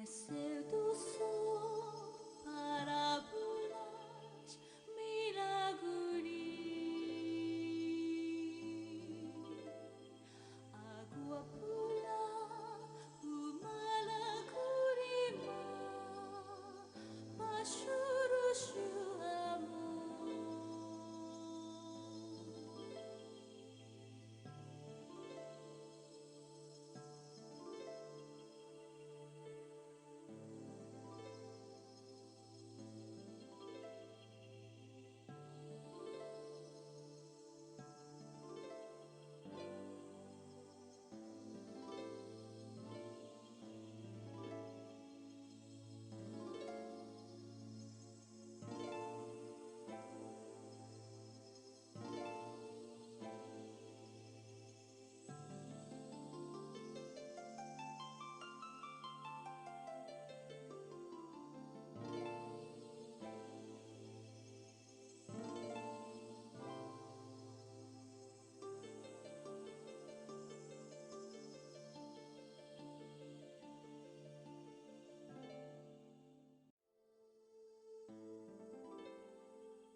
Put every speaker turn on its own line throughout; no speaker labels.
seduço para volar milagre. Água pula, uma lágrima, pachuruxo amor.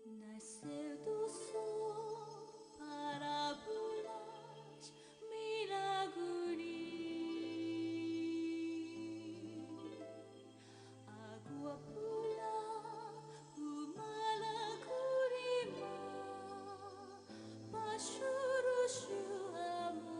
Nasceu do sol para volar milagre. Água pula, uma lágrima, pachuruxo amor.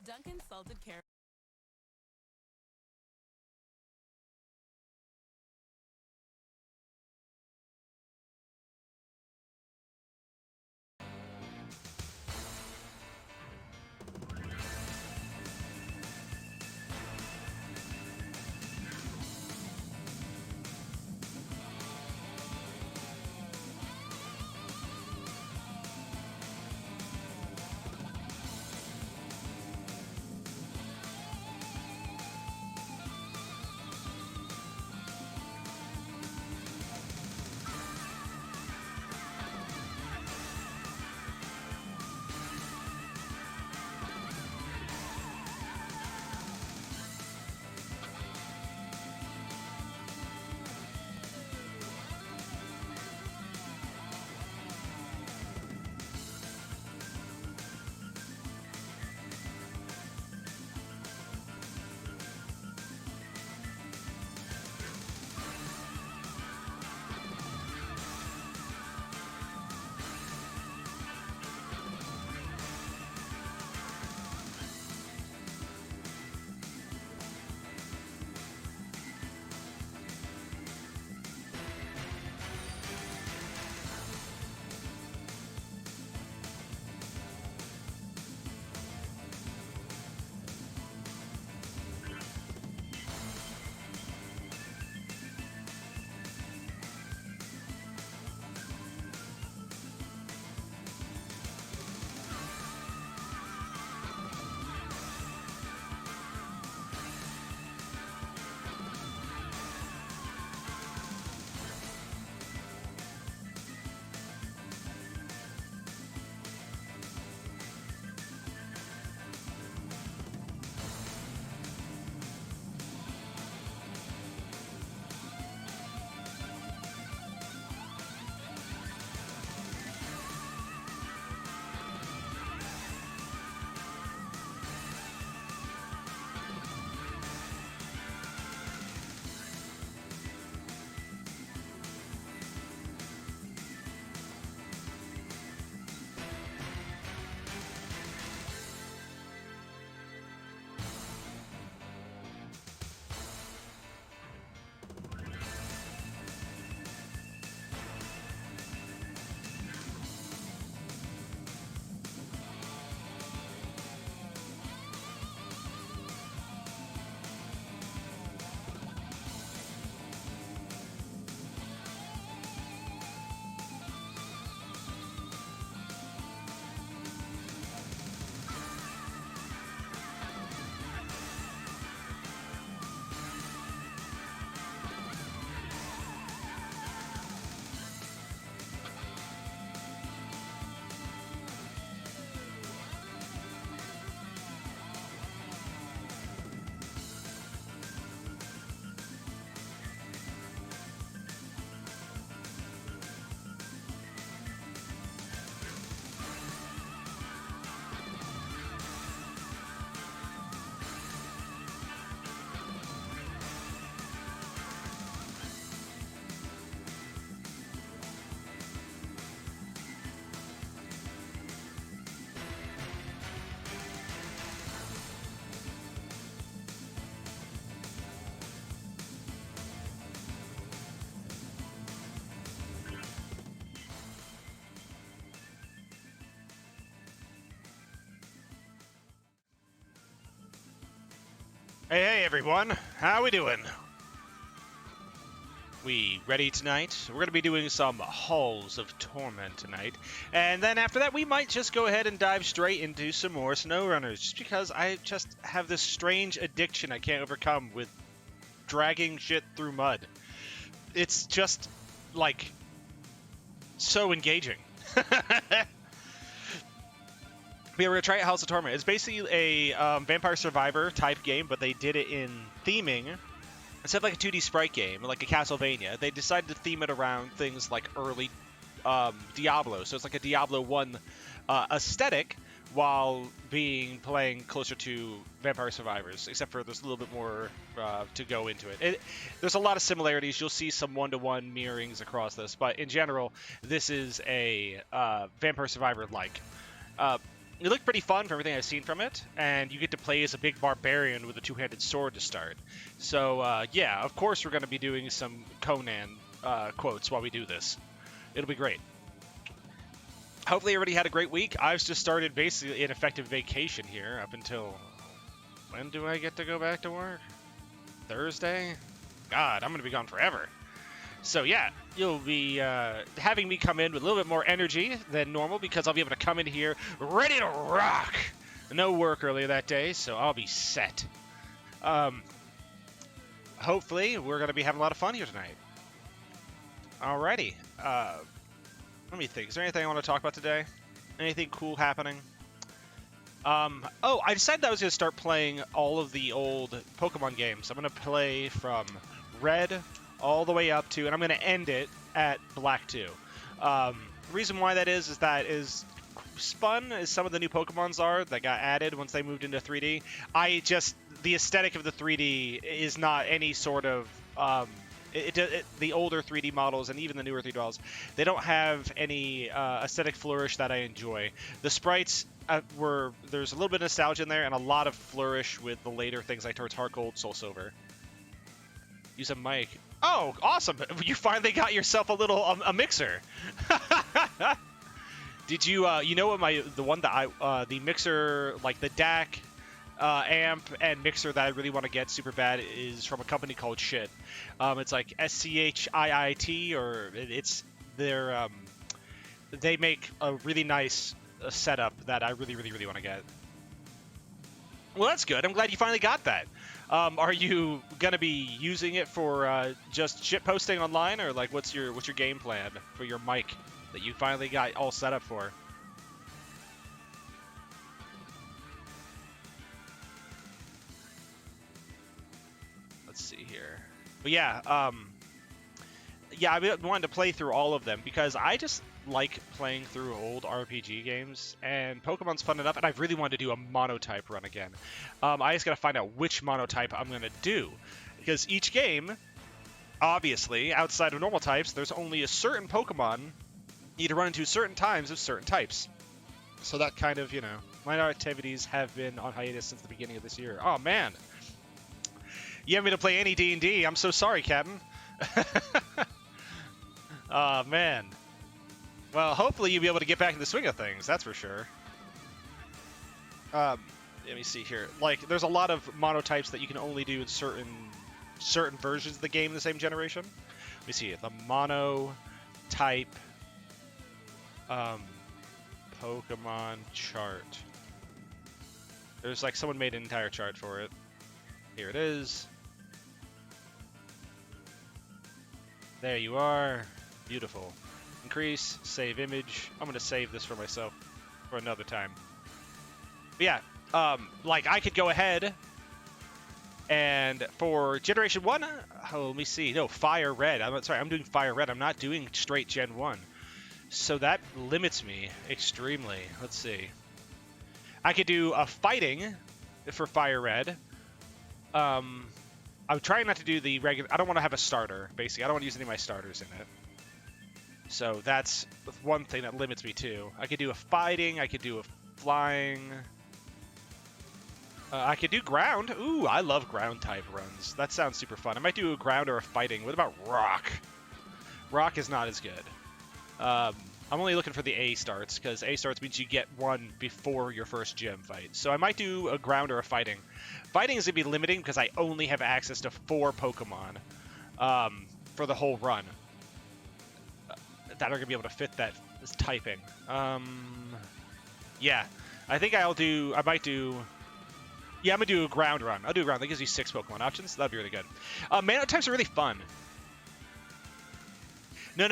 Dunkin' salted caramel.
Hey everyone, how we doing? We ready tonight? We're going to be doing some Halls of Torment tonight, and then after that we might just go ahead and dive straight into some more SnowRunners, just because I just have this strange addiction I can't overcome with dragging shit through mud. It's just, like, so engaging. Yeah, we're gonna try out House of Torment. It's basically a Vampire Survivor type game, but they did it in theming. Instead of like a 2D sprite game, like a Castlevania, they decided to theme it around things like early Diablo. So it's like a Diablo 1 aesthetic, while playing closer to Vampire Survivors, except for there's a little bit more to go into it. There's a lot of similarities. You'll see some one-to-one mirrorings across this, but in general, this is a Vampire Survivor-like. It looked pretty fun from everything I've seen from it, and you get to play as a big barbarian with a two-handed sword to start. So, yeah, of course we're going to be doing some Conan quotes while we do this. It'll be great. Hopefully everybody had a great week. I've just started basically an effective vacation here up until... When do I get to go back to work? Thursday? God, I'm going to be gone forever. So yeah, you'll be having me come in with a little bit more energy than normal, because I'll be able to come in here ready to rock. No work earlier that day, so I'll be set. Hopefully, we're going to be having a lot of fun here tonight. Alrighty. Let me think. Is there anything I want to talk about today? Anything cool happening? Oh, I decided I was going to start playing all of the old Pokemon games. I'm going to play from Red all the way up to, and I'm going to end it at Black 2. The reason why that is that is fun as some of the new Pokemons are that got added once they moved into 3D. The aesthetic of the 3D is not any sort of, the older 3D models and even the newer 3D models, they don't have any aesthetic flourish that I enjoy. The sprites there's a little bit of nostalgia in there and a lot of flourish with the later things like towards Heart Gold, Soul Silver. Use a mic. Oh, awesome! You finally got yourself a little a mixer. Did you you know what the mixer, like the DAC amp and mixer that I really want to get super bad is from a company called Shit. It's like SCHIIT, or they make a really nice setup that I really want to get. Well, that's good. I'm glad you finally got that. Are you gonna be using it for just shit posting online, or like what's your game plan for your mic that you finally got all set up for? Let's see here. But yeah, yeah, I've been wanting to play through all of them because I just like playing through old RPG games, and Pokemon's fun enough, and I really wanted to do a monotype run again. I just gotta find out which monotype I'm gonna do, because each game, obviously, outside of normal types, there's only a certain Pokemon you need to run into certain times of certain types. So that kind of, my activities have been on hiatus since the beginning of this year. Oh man, you want me to play any D&D? I'm so sorry, Captain. Oh man. Well, hopefully you'll be able to get back in the swing of things, that's for sure. Let me see here. Like, there's a lot of monotypes that you can only do in certain versions of the game in the same generation. Let me see. The monotype Pokemon chart. There's like someone made an entire chart for it. Here it is. There you are. Beautiful. Increase, save image. I'm gonna save this for myself for another time. But yeah, like I could go ahead and for Generation 1, let me see. No, Fire Red. I'm doing Fire Red. I'm not doing straight Gen 1. So that limits me extremely. Let's see. I could do a fighting for Fire Red. I'm trying not to do the regular. I don't want to have a starter, basically. I don't want to use any of my starters in it. So that's one thing that limits me too. I could do a fighting, I could do a flying. I could do ground. Ooh, I love ground type runs. That sounds super fun. I might do a ground or a fighting. What about rock? Rock is not as good. I'm only looking for the A starts, because A starts means you get one before your first gym fight. So I might do a ground or a fighting. Fighting is going to be limiting because I only have access to 4 Pokemon for the whole run that are going to be able to fit that this typing. Yeah, I think I might do... Yeah, I'm going to do a ground run. I'll do a ground. That gives you 6 Pokemon options. That'd be really good. Mana types are really fun. No.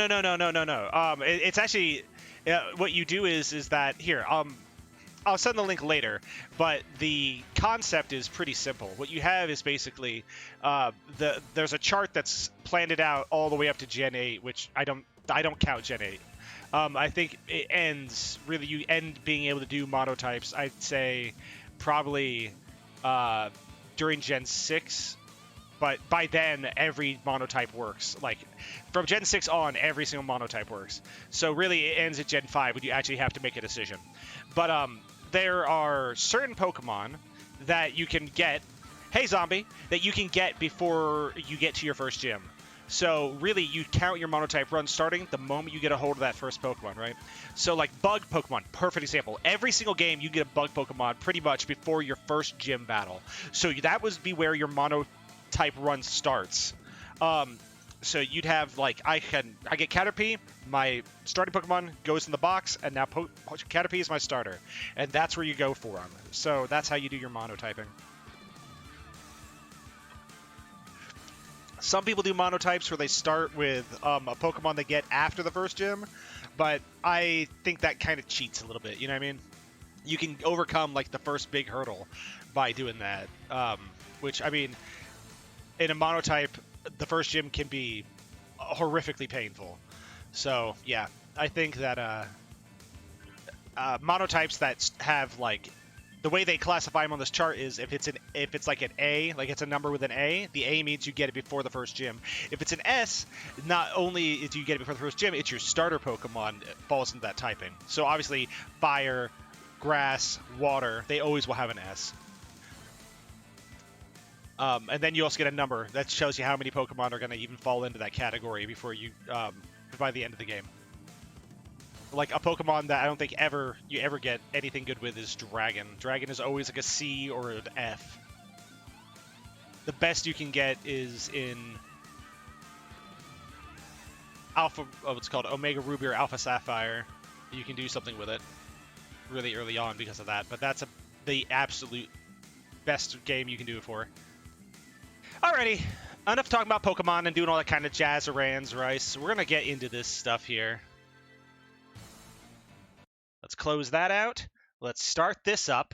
It's actually... what you do is that... Here, I'll send the link later, but the concept is pretty simple. What you have is basically... there's a chart that's planned out all the way up to Gen 8, which I don't count Gen 8. I think it ends... Really, you end being able to do monotypes, I'd say, probably... during Gen 6, but by then every monotype works. Like from Gen 6 on, every single monotype works. So really it ends at Gen 5 when you actually have to make a decision. But there are certain Pokemon that you can get, hey zombie, that you can get before you get to your first gym. So really, you count your monotype run starting the moment you get a hold of that first Pokemon, right? So like bug Pokemon, perfect example. Every single game, you get a bug Pokemon pretty much before your first gym battle. So that would be where your monotype run starts. So you'd have like, I get Caterpie, my starting Pokemon goes in the box, and now Caterpie is my starter. And that's where you go for them. So that's how you do your monotyping. Some people do monotypes where they start with a Pokemon they get after the first gym, but I think that kind of cheats a little bit, you know what I mean? You can overcome, like, the first big hurdle by doing that, which, I mean, in a monotype, the first gym can be horrifically painful. So, yeah, I think that monotypes that have, like... The way they classify them on this chart is if it's like an A, like it's a number with an A, the A means you get it before the first gym. If it's an S, not only do you get it before the first gym, it's your starter Pokemon falls into that typing. So obviously, fire, grass, water, they always will have an S. And then you also get a number that shows you how many Pokemon are going to even fall into that category before you by the end of the game. Like a Pokemon that I don't think you ever get anything good with is Dragon. Dragon is always like a C or an F. The best you can get is in Alpha, what's called Omega Ruby or Alpha Sapphire. You can do something with it really early on because of that, but that's the absolute best game you can do it for. Alrighty, enough talking about Pokemon and doing all that kind of jazzerans, right? So we're gonna get into this stuff here. Let's close that out. Let's start this up.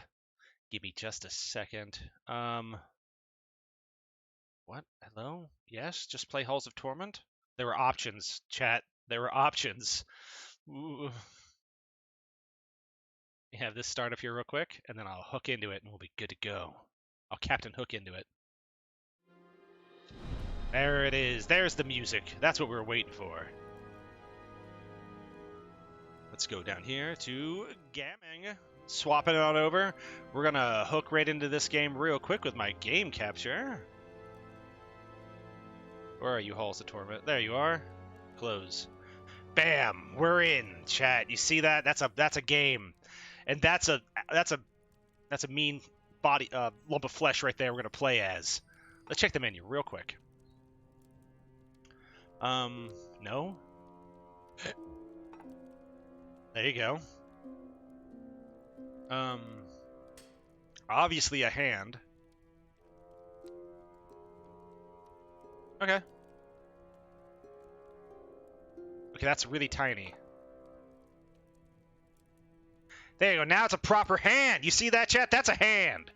Give me just a second. What? Hello? Yes? Just play Halls of Torment? There were options, chat. There were options. Ooh. We have this start up here real quick, and then I'll hook into it, and we'll be good to go. I'll Captain Hook into it. There it is. There's the music. That's what we were waiting for. Let's go down here to Gamming. Swapping it on over. We're going to hook right into this game real quick with my game capture. Where are you, Halls of Torment? There you are. Close. Bam! We're in, chat. You see that? That's a game. And that's a mean body lump of flesh right there we're going to play as. Let's check the menu real quick. No. There you go. Obviously a hand. Okay. Okay, that's really tiny. There you go. Now it's a proper hand. You see that, chat? That's a hand.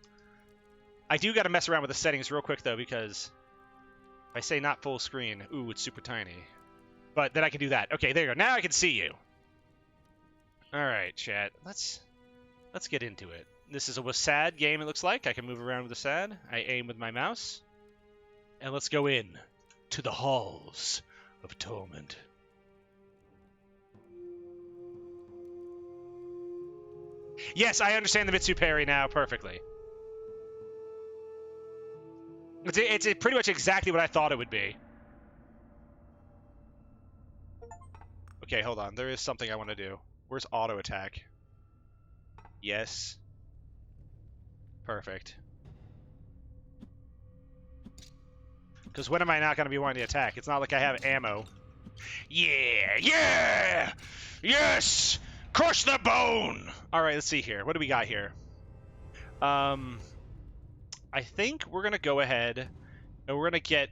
I do got to mess around with the settings real quick, though, because if I say not full screen, ooh, it's super tiny. But then I can do that. Okay, there you go. Now I can see you. All right, chat. Let's get into it. This is a WASD game, it looks like. I can move around with the SAD. I aim with my mouse. And let's go in to the halls of Torment. Yes, I understand the Mitsu parry now perfectly. It's pretty much exactly what I thought it would be. Okay, hold on. There is something I want to do. Where's auto attack? Yes. Perfect. Because when am I not going to be wanting to attack? It's not like I have ammo. Yeah! Yeah! Yes! Crush the bone! Alright, let's see here. What do we got here? I think we're gonna go ahead and we're gonna get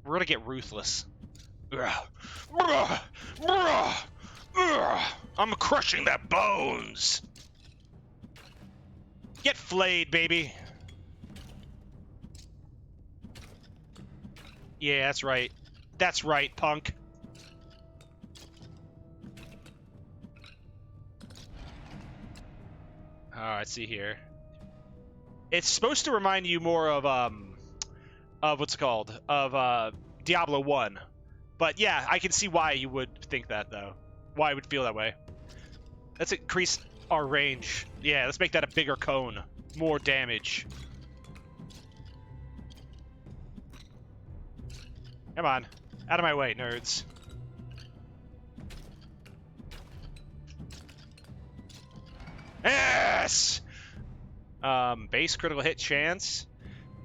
ruthless. I'm crushing their bones! Get flayed, baby! Yeah, that's right. That's right, punk. Alright, let's see here. It's supposed to remind you more of what's it called? Of Diablo 1. But yeah, I can see why you would think that though. Why I would feel that way. Let's increase our range. Yeah, let's make that a bigger cone. More damage. Come on. Out of my way, nerds. Yes! Base critical hit chance.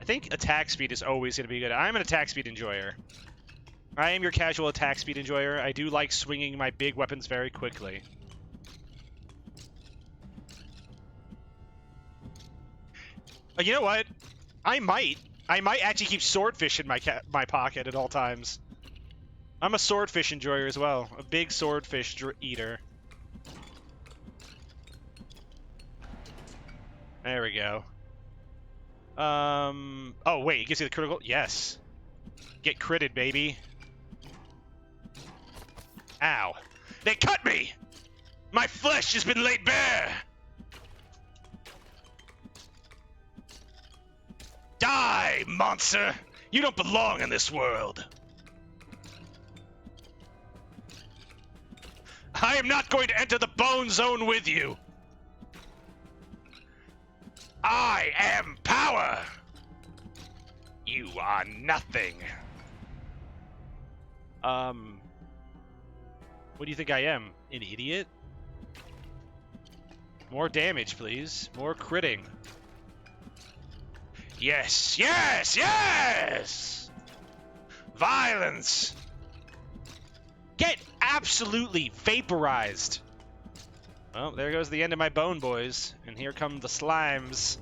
I think attack speed is always going to be good. I'm an attack speed enjoyer. I am your casual attack speed enjoyer. I do like swinging my big weapons very quickly. You know what? I might actually keep swordfish in my pocket at all times. I'm a swordfish enjoyer as well. A big swordfish eater. There we go. Oh, wait, it gives you the critical? Yes. Get critted, baby. Ow. They cut me! My flesh has been laid bare! Die, monster! You don't belong in this world. I am not going to enter the bone zone with you. I am power! You are nothing. What do you think I am? An idiot? More damage, please. More critting. Yes, yes, yes! Violence! Get absolutely vaporized! Well, there goes the end of my bone, boys. And here come the slimes.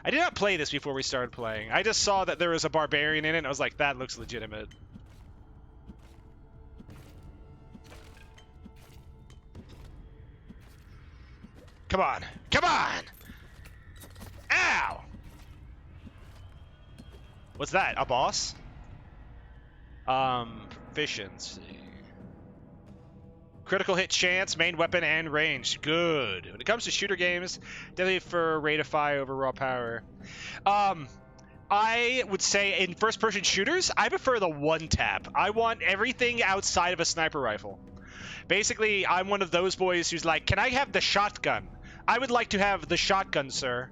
I did not play this before we started playing. I just saw that there was a barbarian in it, and I was like, that looks legitimate. Come on. Come on! Ow! What's that? A boss? Proficiency. Critical hit chance, main weapon, and range. Good. When it comes to shooter games, definitely for rate of fire over raw power. I would say in first-person shooters, I prefer the one-tap. I want everything outside of a sniper rifle. Basically, I'm one of those boys who's like, can I have the shotgun? I would like to have the shotgun, sir.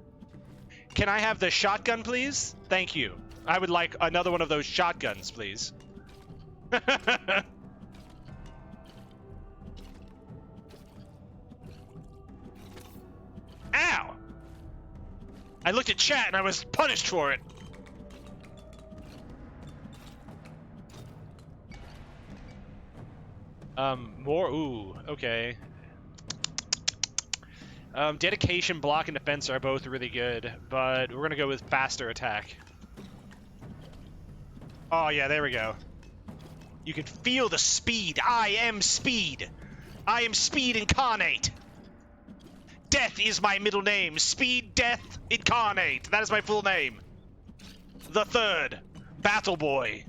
Can I have the shotgun, please? Thank you. I would like another one of those shotguns, please. Ow! I looked at chat and I was punished for it. More, ooh, okay. Dedication, block, and defense are both really good, but we're gonna go with faster attack. Oh yeah, there we go. You can feel the speed. I am speed. I am speed incarnate. Death is my middle name. Speed Death Incarnate. That is my full name. The Third. Battle Boy.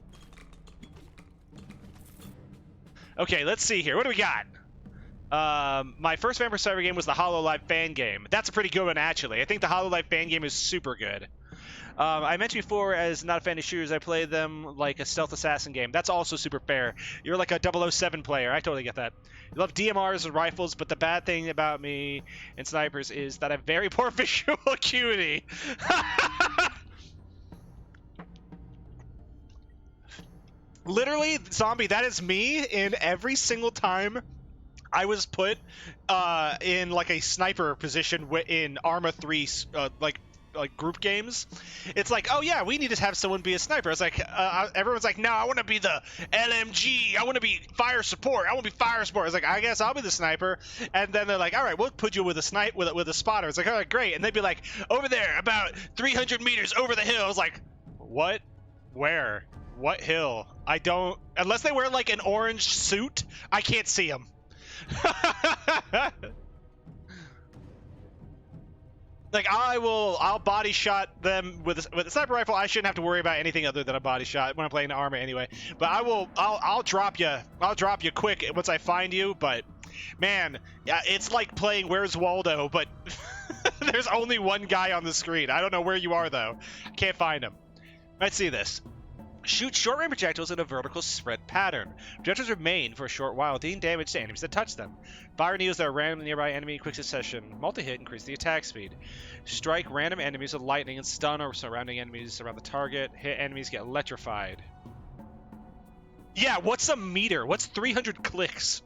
Okay, let's see here. What do we got? My first Vampire Survivor game was the HoloLive fan game. That's a pretty good one, actually. I think the HoloLive fan game is super good. I mentioned before, as not a fan of shooters, I play them like a stealth assassin game. That's also super fair. You're like a 007 player. I totally get that. You love DMRs and rifles, but the bad thing about me and snipers is that I have very poor visual acuity. Literally, zombie, that is me in every single time I was put in like a sniper position in Arma 3 like group games. It's like, oh yeah, we need to have someone be a sniper. It's like everyone's like, no, I want to be the LMG. I want to be fire support. I want to be fire support. It's like, I guess I'll be the sniper. And then they're like, all right, we'll put you with a with a spotter. It's like, all right, great. And they'd be like, over there, about 300 meters over the hill. I was like, what? Where? What hill? I don't. Unless they wear like an orange suit, I can't see them. Like I'll body shot them with a sniper rifle. I shouldn't have to worry about anything other than a body shot when I'm playing the armor anyway. But I'll drop you. I'll drop you quick once I find you. But man, yeah, it's like playing Where's Waldo, but there's only one guy on the screen. I don't know where you are though. Can't find him. Let's see this. Shoot short-range projectiles in a vertical spread pattern. Projectiles remain for a short while, dealing damage to enemies that touch them. Fire needles that are randomly nearby enemy in quick succession. Multi-hit increase the attack speed. Strike random enemies with lightning and stun or surrounding enemies around the target. Hit enemies, get electrified. Yeah, what's a meter? What's 300 clicks?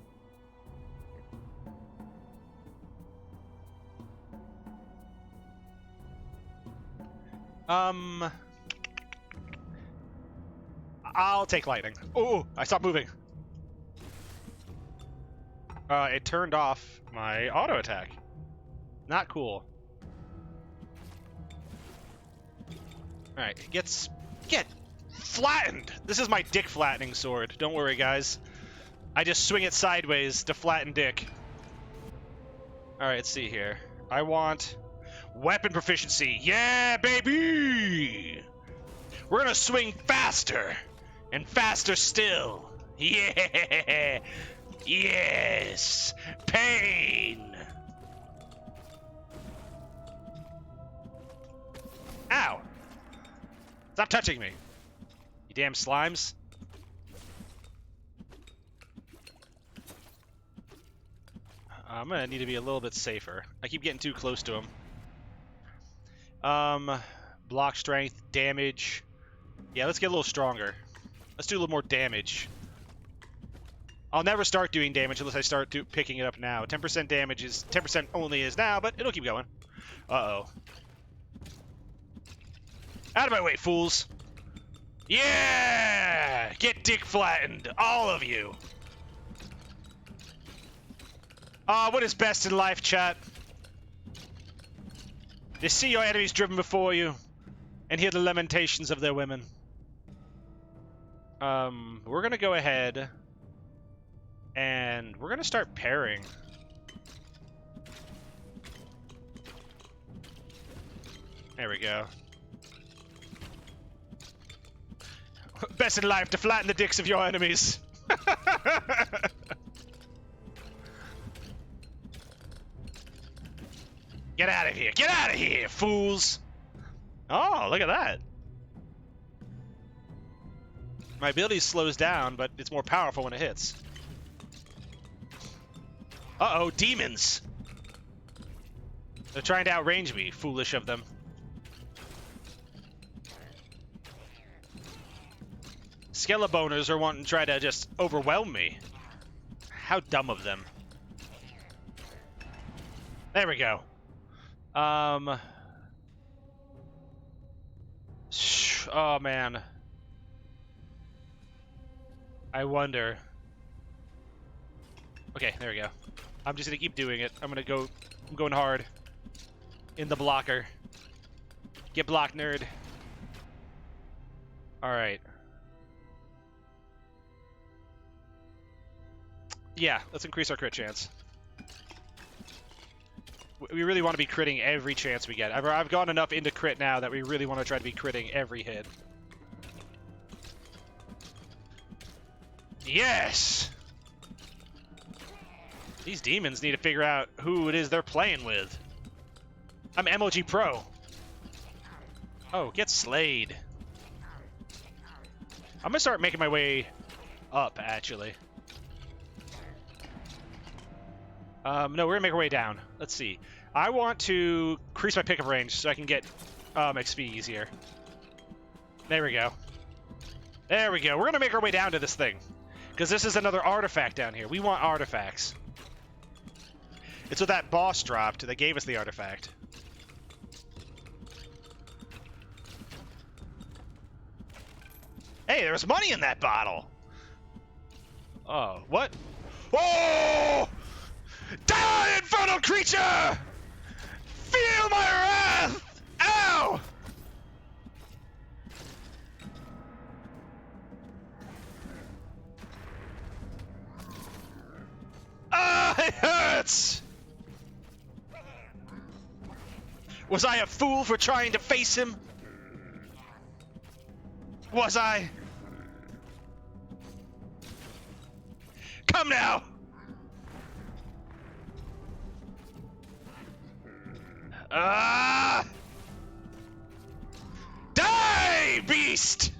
I'll take lightning. Oh, I stopped moving. It turned off my auto attack. Not cool. Alright, get flattened! This is my dick flattening sword. Don't worry, guys. I just swing it sideways to flatten dick. Alright, let's see here. I want weapon proficiency. Yeah, baby! We're gonna swing faster! And faster still. Yeah! Yes! Pain! Ow! Stop touching me! You damn slimes. I'm gonna need to be a little bit safer. I keep getting too close to him. Block strength, damage. Yeah, let's get a little stronger. Let's do a little more damage. I'll never start doing damage unless I start picking it up now. 10% damage is 10% only is now, but it'll keep going. Uh-oh. Out of my way, fools. Yeah! Get dick flattened, all of you. What is best in life, chat? You see your enemies driven before you, and hear the lamentations of their women. We're gonna go ahead and we're gonna start pairing. There we go. Best in life to flatten the dicks of your enemies. Get out of here! Get out of here, fools! Oh, look at that. My ability slows down, but it's more powerful when it hits. Uh-oh, demons! They're trying to outrange me, foolish of them. Skeleboners are wanting to try to just overwhelm me. How dumb of them. There we go. Oh, man. I wonder. Okay, there we go. I'm just gonna keep doing it. I'm going hard. In the blocker. Get blocked, nerd. Alright. Yeah, let's increase our crit chance. We really want to be critting every chance we get. I've gone enough into crit now that we really want to try to be critting every hit. Yes! These demons need to figure out who it is they're playing with. I'm MLG Pro. Oh, get slayed. I'm gonna start making my way up, actually. No, we're gonna make our way down. Let's see. I want to increase my pickup range so I can get XP easier. There we go. There we go. We're gonna make our way down to this thing. Because this is another artifact down here. We want artifacts. It's what that boss dropped that gave us the artifact. Hey, there was money in that bottle! Oh, what? Oh! Die, infernal creature! Feel my wrath! Ow! Ah, it hurts! Was I a fool for trying to face him? Was I? Come now! Ah! Die, beast!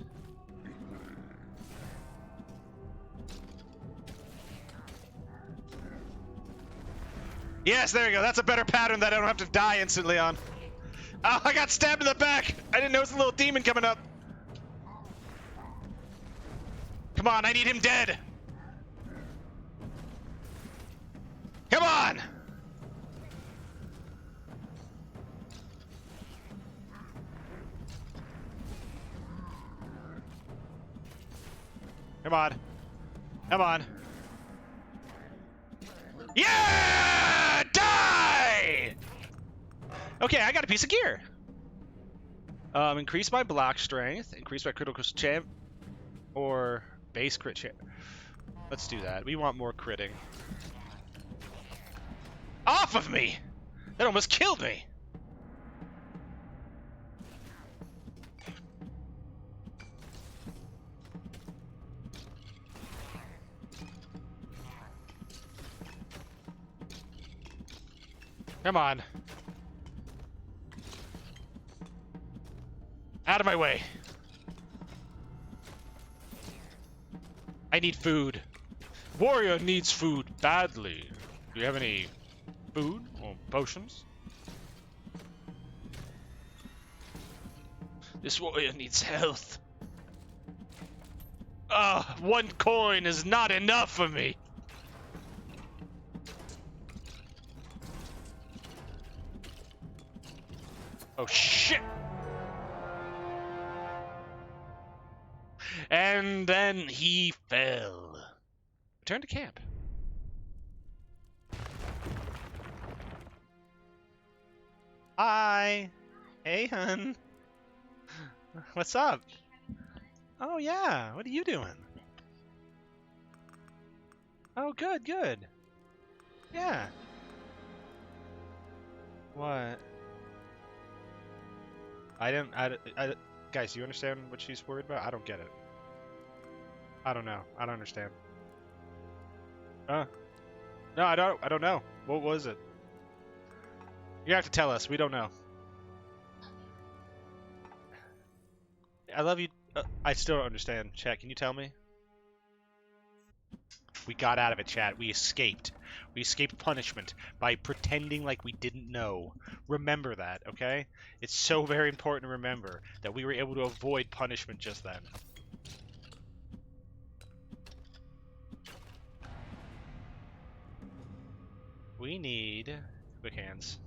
Yes, there you go. That's a better pattern that I don't have to die instantly on. Oh, I got stabbed in the back! I didn't notice the little demon coming up. Come on, I need him dead! Come on! Come on. Come on. Yeah! Die! Okay, I got a piece of gear. Increase my block strength, increase my critical champ, or base crit champ. Let's do that. We want more critting. Off of me! That almost killed me! Come on. Out of my way. I need food. Warrior needs food badly. Do you have any food or potions? This warrior needs health. One coin is not enough for me. Oh shit! And then he fell. Return to camp. Hi. Hey, hun. What's up? Oh yeah, what are you doing? Oh, good, good. Yeah. What? Guys, do you understand what she's worried about? I don't get it. I don't know. I don't understand. No, I don't know. What was it? You have to tell us. We don't know. I love you. I still don't understand. Chat, can you tell me? We got out of it, chat. We escaped. We escaped punishment by pretending like we didn't know. Remember that, okay? It's so very important to remember that we were able to avoid punishment just then. We need quick hands.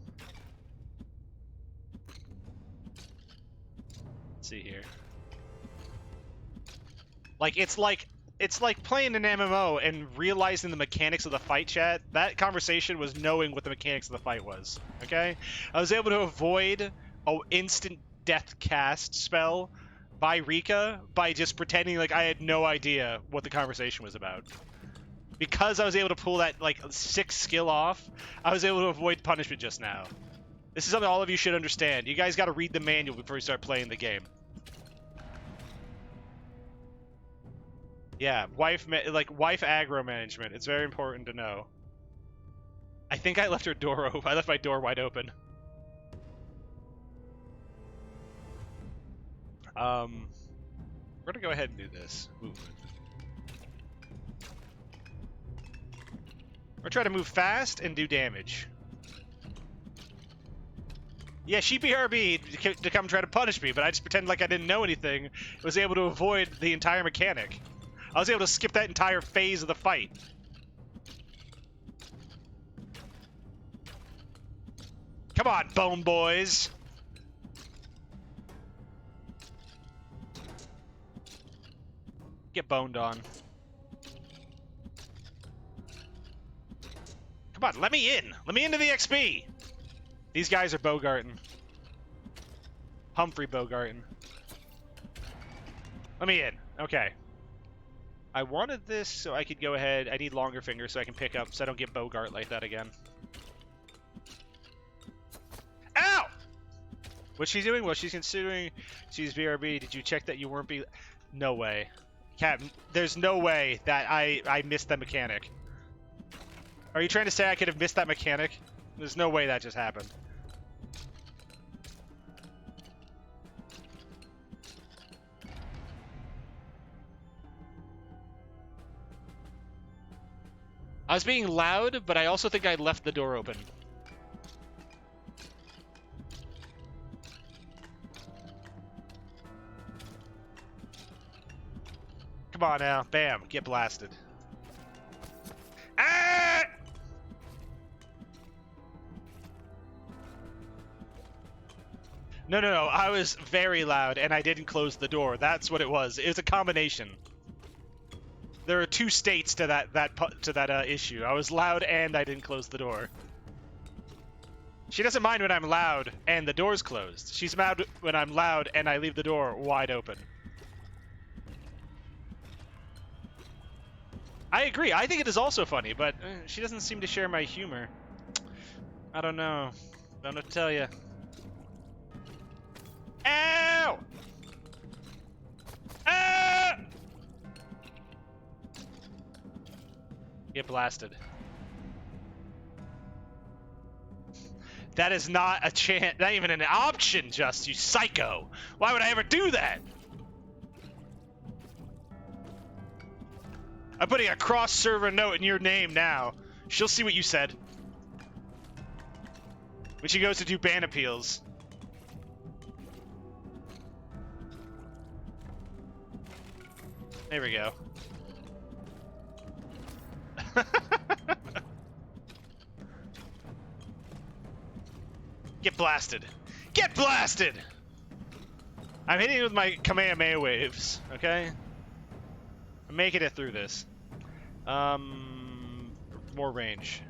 Let's see here. It's like playing an MMO and realizing the mechanics of the fight, chat. That conversation was knowing what the mechanics of the fight was, okay? I was able to avoid an instant death cast spell by Rika by just pretending like I had no idea what the conversation was about. Because I was able to pull that, like, 6 skill off, I was able to avoid punishment just now. This is something all of you should understand. You guys gotta read the manual before you start playing the game. Yeah, wife aggro management. It's very important to know. I think I left her door open. I left my door wide open. We're gonna go ahead and do this. Movement. We're trying to move fast and do damage. Yeah, she BRB to come try to punish me, but I just pretended like I didn't know anything. Was able to avoid the entire mechanic. I was able to skip that entire phase of the fight. Come on, bone boys. Get boned on. Come on, let me in. Let me into the XP. These guys are Bogarting. Humphrey Bogarting. Let me in. Okay. I wanted this so I could go ahead. I need longer fingers so I can pick up so I don't get Bogart like that again. Ow! What's she doing? Well, she's considering she's BRB. Did you check that you weren't be... No way. Cat, there's no way that I missed that mechanic. Are you trying to say I could have missed that mechanic? There's no way that just happened. I was being loud, but I also think I left the door open. Come on now. Bam. Get blasted. Ah! No. I was very loud, and I didn't close the door. That's what it was. It was a combination. There are two states to that issue. I was loud, and I didn't close the door. She doesn't mind when I'm loud and the door's closed. She's mad when I'm loud and I leave the door wide open. I agree. I think it is also funny, but she doesn't seem to share my humor. I don't know. Don't know what to tell you. Ow! Ah! Get blasted. That is not a chance, not even an option, Just, you psycho. Why would I ever do that? I'm putting a cross-server note in your name now. She'll see what you said. When she goes to do ban appeals. There we go. Get blasted. Get blasted! I'm hitting it with my Kamehameha waves, okay? I'm making it through this. More range.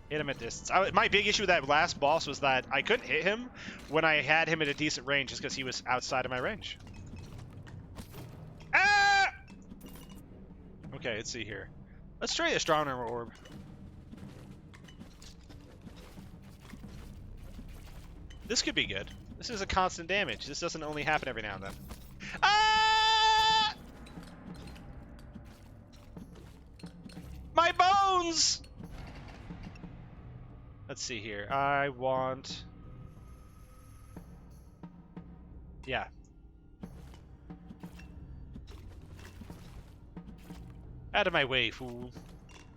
Hit him at distance. My big issue with that last boss was that I couldn't hit him when I had him at a decent range just because he was outside of my range. Ah! Okay, let's see here. Let's try the Astronomer Orb. This could be good. This is a constant damage. This doesn't only happen every now and then. Ah! My bones! Let's see here. I want... Yeah. Out of my way, fool.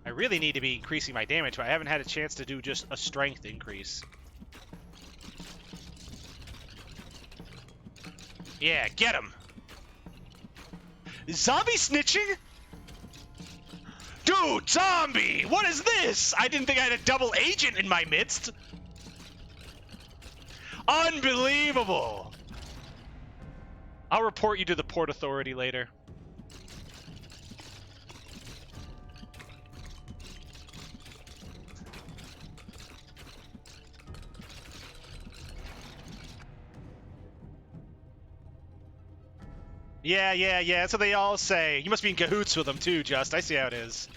I really need to be increasing my damage, but I haven't had a chance to do just a strength increase. Yeah, get him! Zombie snitching? Dude, zombie! What is this? I didn't think I had a double agent in my midst! Unbelievable! I'll report you to the Port Authority later. Yeah, that's what they all say. You must be in cahoots with them too, Just. I see how it is.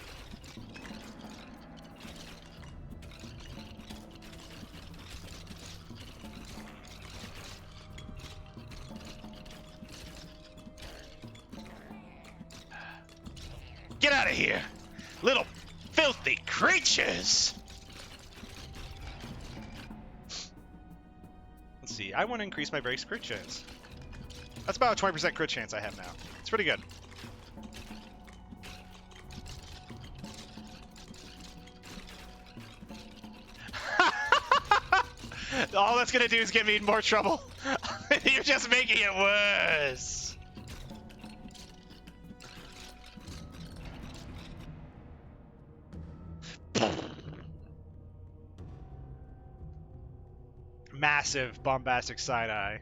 Get out of here! Little filthy creatures! Let's see, I want to increase my base crit chance. That's about a 20% crit chance I have now. It's pretty good. All that's gonna do is get me in more trouble. You're just making it worse. Massive bombastic side eye.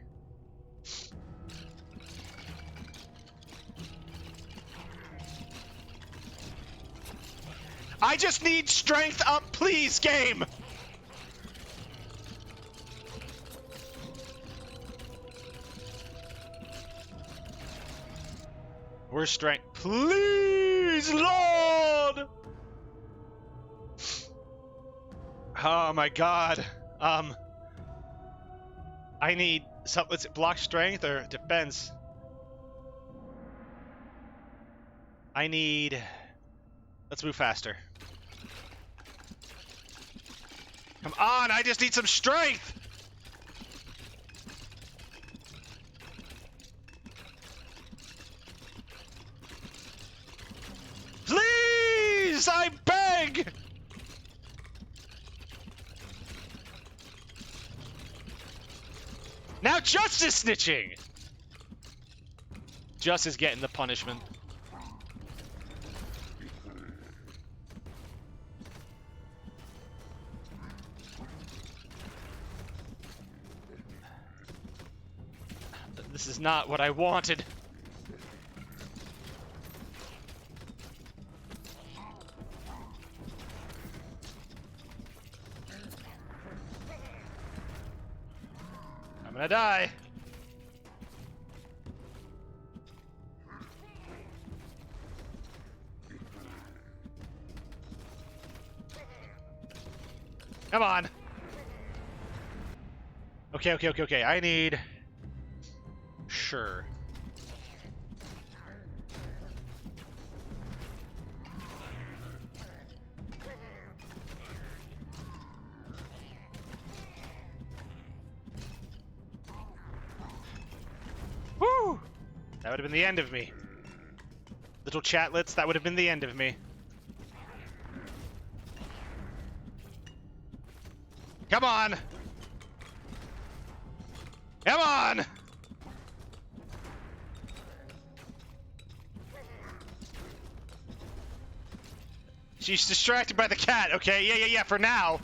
I just need strength up, please, game! Where's strength? Please, Lord! Oh my god. I need something. Let's block strength or defense. I need... Let's move faster. Come on, I just need some strength! Please, I beg! Now Justice snitching! Justice getting the punishment. This is not what I wanted. I'm gonna die. Come on. Okay. I need... Sure. Woo! That would have been the end of me. Little chatlets, that would have been the end of me. Come on! Come on! She's distracted by the cat, okay? Yeah, for now.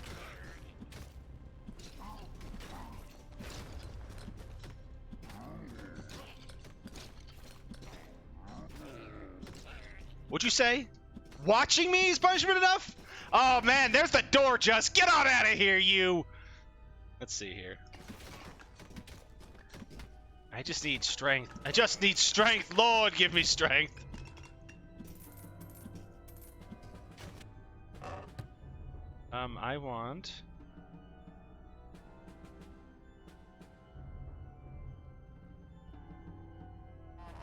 What'd you say? Watching me is punishment enough? Oh man, there's the door, Just. Get on out of here, you! Let's see here. I just need strength. I just need strength. Lord, give me strength. I want...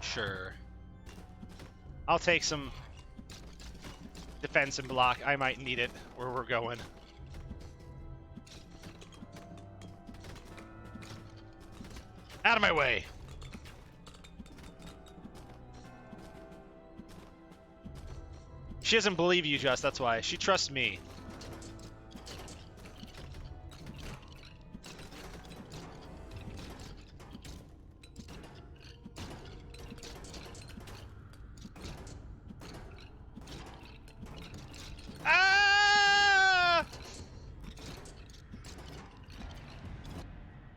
Sure. I'll take some defense and block. I might need it where we're going. Out of my way. She doesn't believe you, Just. That's why. She trusts me.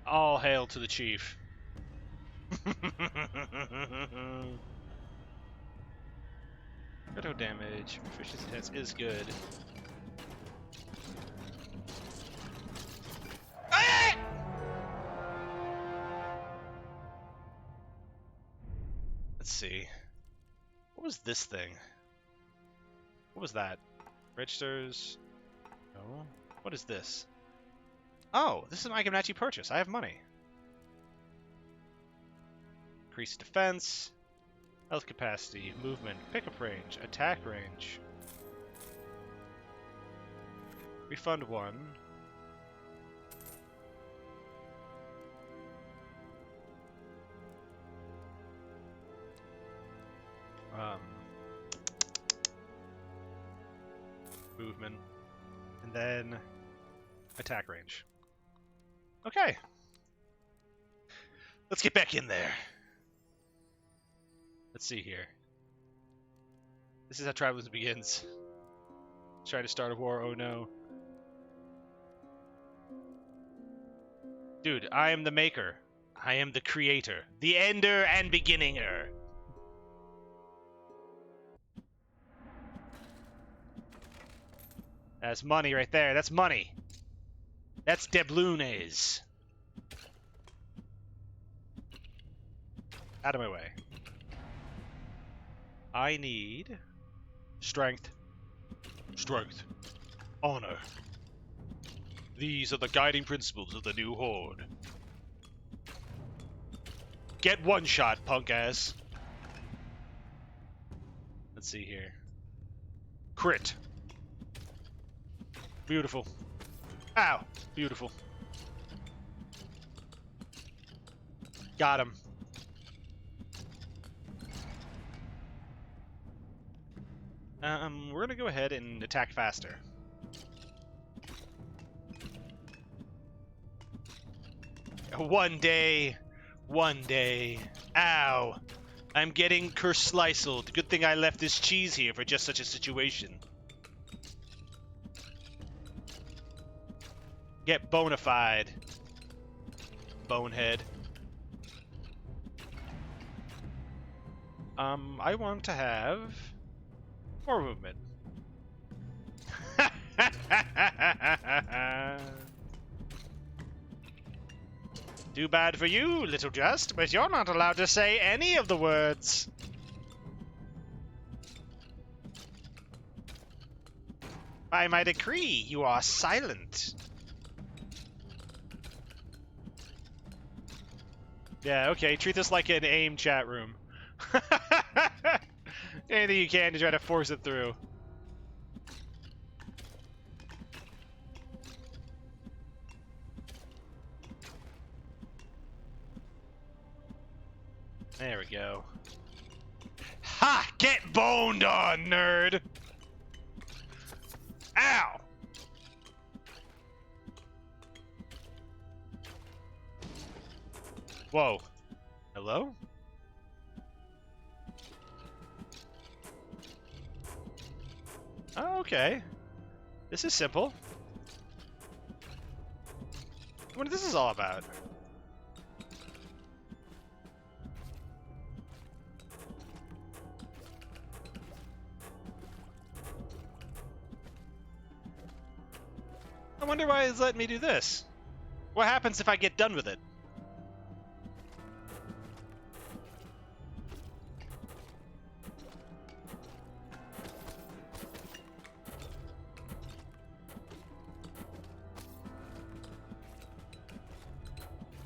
All hail to the chief. Critical damage, proficiency test is good. Ah! Let's see. What was this thing? What was that? Registers? No. What is this? Oh, this is an item I actually purchase. I have money. Increase defense, health capacity, movement, pickup range, attack range. Refund 1. Movement, and then attack range. Okay. Let's get back in there. Let's see here. This is how Travelers begins. Trying to start a war, oh no. Dude, I am the maker. I am the creator. The ender and beginninger. That's money right there. That's money. That's doubloons. Out of my way. I need strength. Strength. Honor. These are the guiding principles of the new horde. Get one shot, punk ass. Let's see here. Crit. Beautiful. Ow. Beautiful. Got him. We're gonna go ahead and attack faster. One day. Ow. I'm getting curse-sliced. Good thing I left this cheese here for just such a situation. Get bona fide. Bonehead. I want to have more movement. Too bad for you, little Just, but you're not allowed to say any of the words. By my decree, you are silent. Yeah, okay, treat this like an AIM chat room. Anything you can to try to force it through. There we go. Ha! Get boned on, nerd! Ow! Whoa. Hello? Oh, okay. This is simple. I wonder what this is all about. I wonder why it's letting me do this. What happens if I get done with it?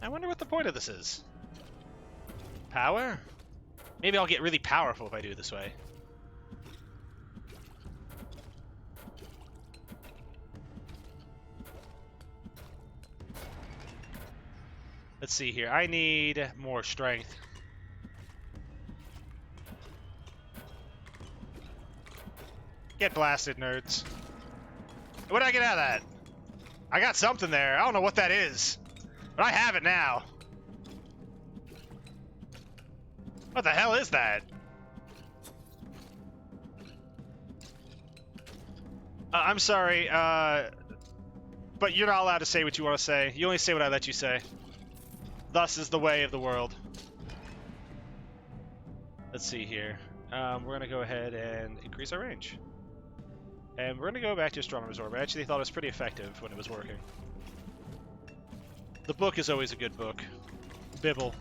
I wonder what the point of this is. Power? Maybe I'll get really powerful if I do it this way. Let's see here. I need more strength. Get blasted, nerds. What did I get out of that? I got something there. I don't know what that is. But I have it now. What the hell is that? I'm sorry, but you're not allowed to say what you want to say. You only say what I let you say. Thus is the way of the world. Let's see here. We're going to go ahead and increase our range. And we're going to go back to Astronomer's Orb. I actually thought it was pretty effective when it was working. The book is always a good book. Bibble.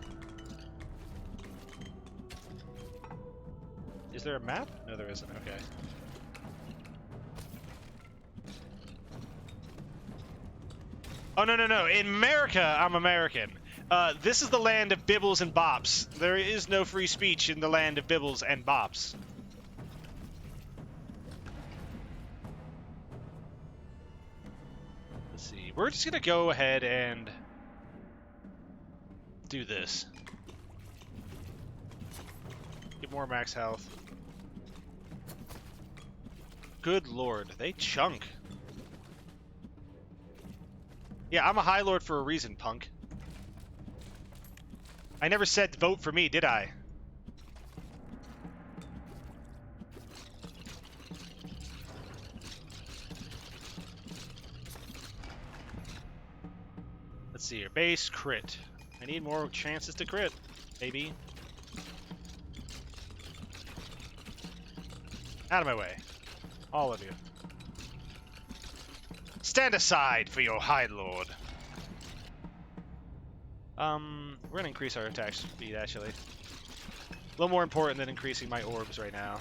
Is there a map? No, there isn't. Okay. Oh, no, no, no. In America, I'm American. This is the land of bibbles and bops. There is no free speech in the land of bibbles and bops. Let's see. We're just gonna go ahead and do this. Get more max health. Good lord, they chunk. Yeah, I'm a High Lord for a reason, punk. I never said vote for me, did I? Let's see here. Base crit. I need more chances to crit, maybe. Out of my way. All of you. Stand aside for your High Lord. We're gonna increase our attack speed, actually. A little more important than increasing my orbs right now.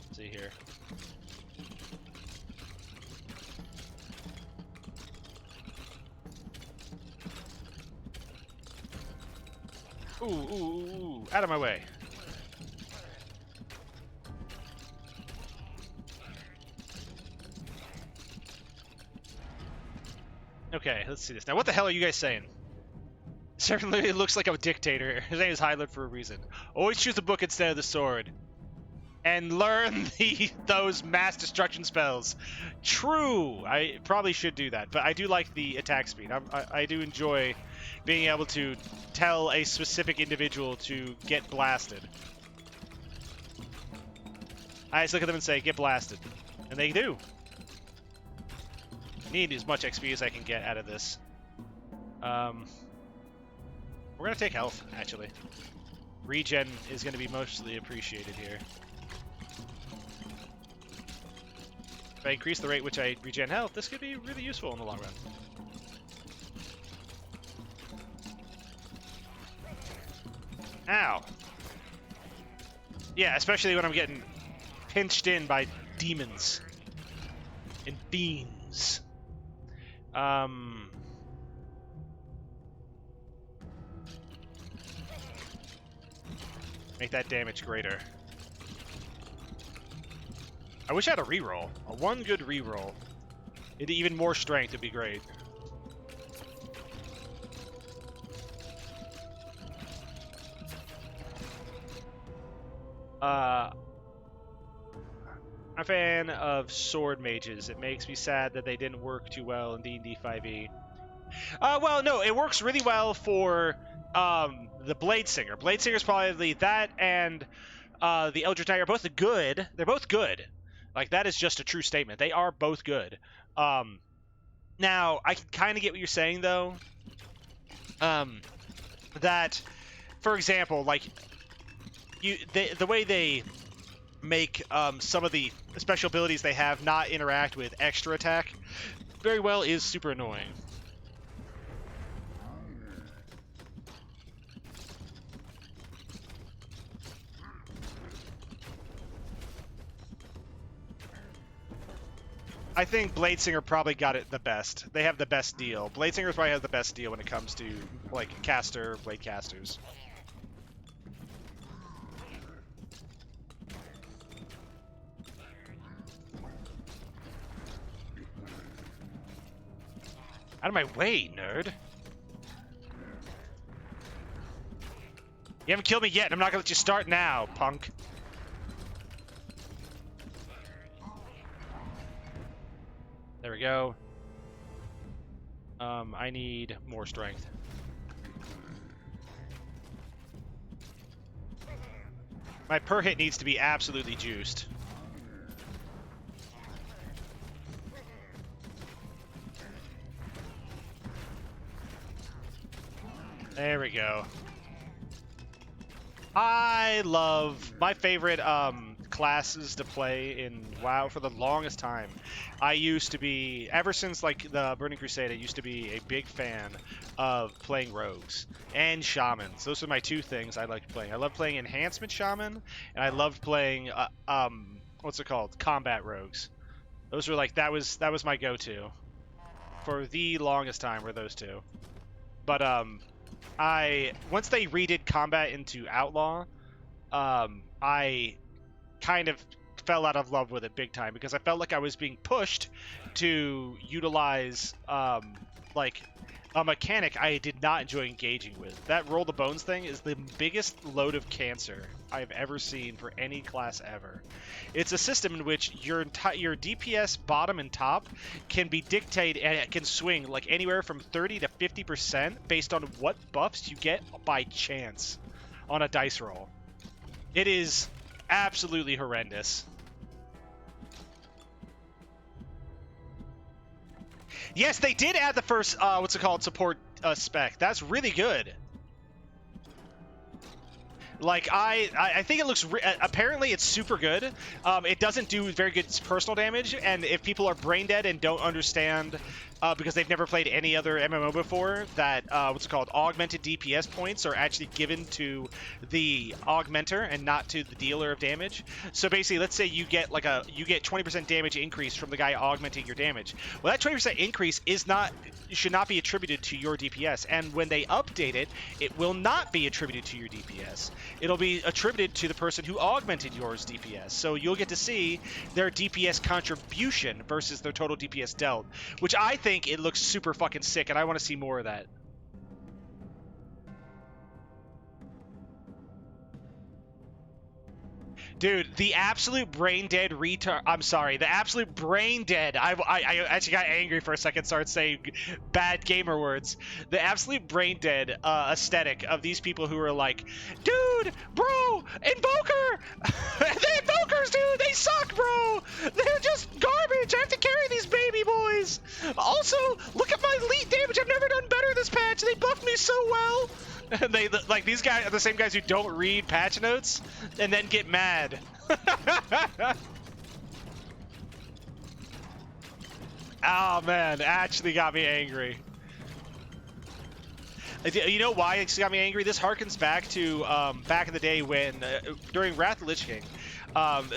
Let's see here. Ooh, ooh, ooh, ooh. Out of my way. Okay, let's see this. Now, what the hell are you guys saying? Certainly it looks like a dictator. His name is Highlord for a reason. Always choose the book instead of the sword. And learn those mass destruction spells. True! I probably should do that, but I do like the attack speed. I do enjoy being able to tell a specific individual to get blasted. I just look at them and say, get blasted. And they do. Need as much XP as I can get out of this. We're gonna take health, actually. Regen is gonna be mostly appreciated here. If I increase the rate which I regen health, this could be really useful in the long run. Ow. Yeah, especially when I'm getting pinched in by demons and fiends. Make that damage greater. I wish I had a reroll. One good reroll. Even more strength would be great. I'm a fan of sword mages. It makes me sad that they didn't work too well in D&D 5e. Well, no, it works really well for the Blade Singer. Blade Singer is probably that, and the Eldritch Knight are both good. They're both good. Like, that is just a true statement. They are both good. Now, I can kind of get what you're saying, though. That, for example, like, the way they make some of the special abilities they have not interact with extra attack very well is super annoying. I think Blade Singer probably got it the best. They have the best deal. Blade Singer probably has the best deal when it comes to, like, blade casters. Out of my way, nerd. You haven't killed me yet, and I'm not gonna let you start now, punk. There we go. I need more strength. My per hit needs to be absolutely juiced. There we go. I love my favorite classes to play in WoW for the longest time. I used to be, ever since like the Burning Crusade, I used to be a big fan of playing rogues and shamans. Those are my two things I liked playing. I loved playing enhancement shaman, and I loved playing what's it called? Combat rogues. Those were like that was my go-to for the longest time, were those two. But once they redid combat into outlaw, I kind of fell out of love with it big time because I felt like I was being pushed to utilize like a mechanic I did not enjoy engaging with. That roll the bones thing is the biggest load of cancer I've ever seen for any class ever. It's a system in which your DPS bottom and top can be dictated, and it can swing like anywhere from 30 to 50% based on what buffs you get by chance on a dice roll. It is absolutely horrendous. Yes, they did add the first, support spec. That's really good. Like, I think it looks, apparently it's super good. It doesn't do very good personal damage, and if people are brain dead and don't understand, because they've never played any other MMO before, that, augmented DPS points are actually given to the augmenter and not to the dealer of damage. So basically, let's say you get 20% damage increase from the guy augmenting your damage. Well, that 20% increase should not be attributed to your DPS, and when they update it, it will not be attributed to your DPS. It'll be attributed to the person who augmented yours DPS. So you'll get to see their DPS contribution versus their total DPS dealt, which I think it looks super fucking sick, and I want to see more of that. Dude, the absolute brain dead retard. I'm sorry, the absolute brain dead. I actually got angry for a second, started saying bad gamer words. The absolute brain dead aesthetic of these people who are like, dude, bro, Invoker! The Invokers, dude, they suck, bro! They're just garbage! I have to carry these baby boys! Also, look at my elite damage! I've never done better this patch! They buffed me so well! They like, these guys are the same guys who don't read patch notes and then get mad. Oh man, actually got me angry. You know why it got me angry? This harkens back to back in the day when during Wrath of the Lich King,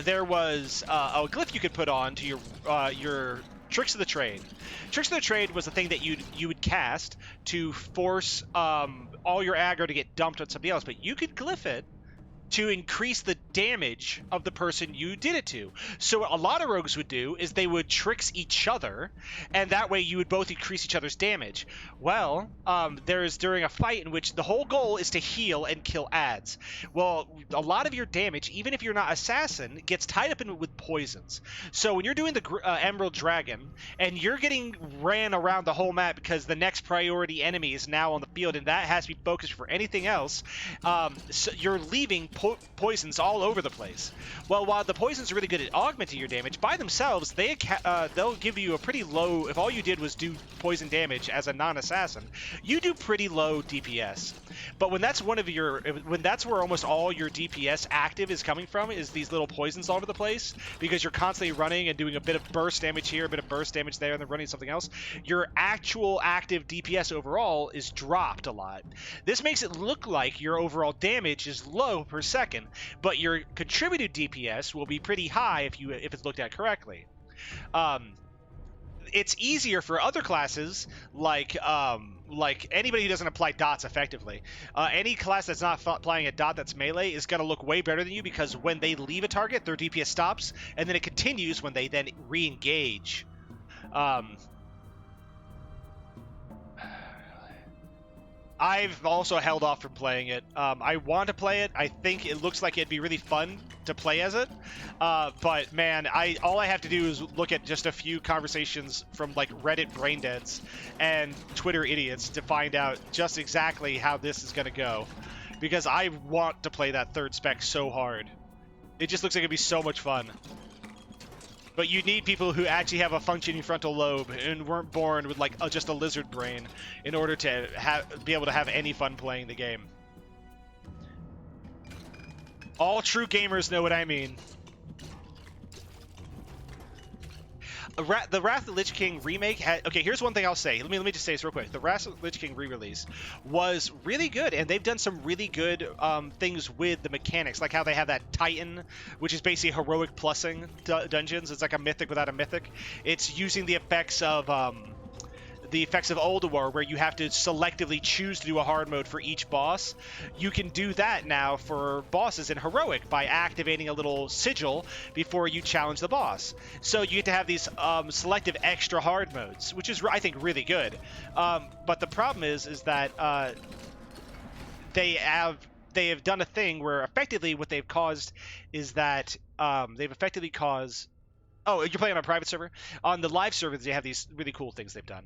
there was a glyph you could put on to your Tricks of the Trade. Tricks of the Trade was a thing that you would cast to force all your aggro to get dumped on somebody else, but you could glyph it to increase the damage of the person you did it to. So what a lot of rogues would do is they would tricks each other, and that way you would both increase each other's damage. Well, there's during a fight in which the whole goal is to heal and kill adds. Well, a lot of your damage, even if you're not assassin, gets tied up in with poisons. So when you're doing the Emerald Dragon, and you're getting ran around the whole map because the next priority enemy is now on the field, and that has to be focused for anything else, so you're leaving poisons all over the place. Well, while the poisons are really good at augmenting your damage, by themselves, they'll give you a pretty low, if all you did was do poison damage as a non-assassin, you do pretty low DPS. But when that's where almost all your DPS active is coming from, is these little poisons all over the place, because you're constantly running and doing a bit of burst damage here, a bit of burst damage there, and then running something else, your actual active DPS overall is dropped a lot. This makes it look like your overall damage is low per second, but your contributed DPS will be pretty high if it's looked at correctly. It's easier for other classes like anybody who doesn't apply dots effectively. Any class that's not applying a dot that's melee is going to look way better than you, because when they leave a target, their DPS stops, and then it continues when they then re-engage. I've also held off from playing it. I want to play it. I think it looks like it'd be really fun to play as it. But man, all I have to do is look at just a few conversations from like Reddit braindeads and Twitter idiots to find out just exactly how this is going to go. Because I want to play that third spec so hard. It just looks like it'd be so much fun. But you need people who actually have a functioning frontal lobe and weren't born with like just a lizard brain in order to be able to have any fun playing the game. All true gamers know what I mean. The Wrath of the Lich King remake had... Okay, here's one thing I'll say. Let me just say this real quick. The Wrath of the Lich King re-release was really good, and they've done some really good things with the mechanics, like how they have that Titan, which is basically heroic plussing dungeons. It's like a mythic without a mythic. It's using the effects of the effects of Ulduar, where you have to selectively choose to do a hard mode for each boss, you can do that now for bosses in Heroic by activating a little sigil before you challenge the boss. So you get to have these selective extra hard modes, which is, I think, really good. But the problem is that they have done a thing where effectively what they've caused is that they've effectively caused. Oh, you're playing on a private server? On the live server, they have these really cool things they've done.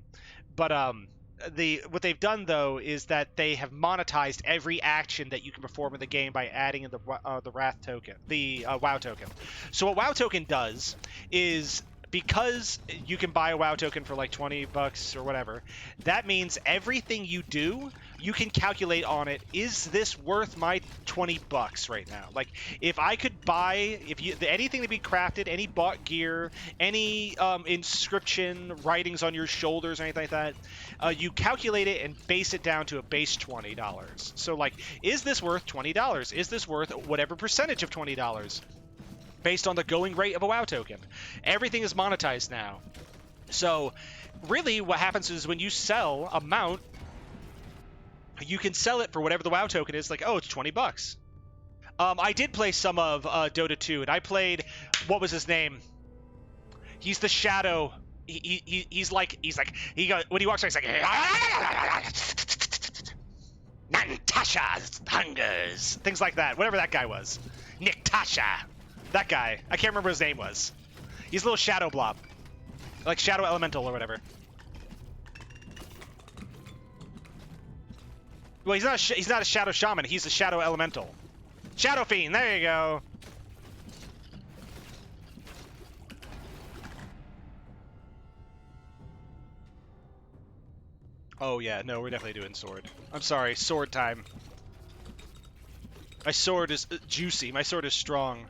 But what they've done though is that they have monetized every action that you can perform in the game by adding in the Wrath token, the WoW token. So what WoW token does is, because you can buy a WoW token for like $20 or whatever, that means everything you do, you can calculate on it, is this worth my $20 right now? Like, if I could buy, anything to be crafted, any bought gear, any inscription, writings on your shoulders, or anything like that, you calculate it and base it down to a base $20. So like, is this worth $20? Is this worth whatever percentage of $20? Based on the going rate of a WoW token. Everything is monetized now. So really what happens is when you sell a mount, you can sell it for whatever the WoW token is, like, oh, it's $20. I did play some of Dota 2, and I played, what was his name? He's the Shadow. He's like, he goes, when he walks around, he's like, Natasha's hungers. Things like that. Whatever that guy was. Niktasha. That guy. I can't remember what his name was. He's a little shadow blob. Like Shadow Elemental or whatever. Well, he's not a Shadow Shaman. He's a Shadow Elemental. Shadow Fiend. There you go. Oh, yeah. No, we're definitely doing sword. I'm sorry. Sword time. My sword is juicy. My sword is strong.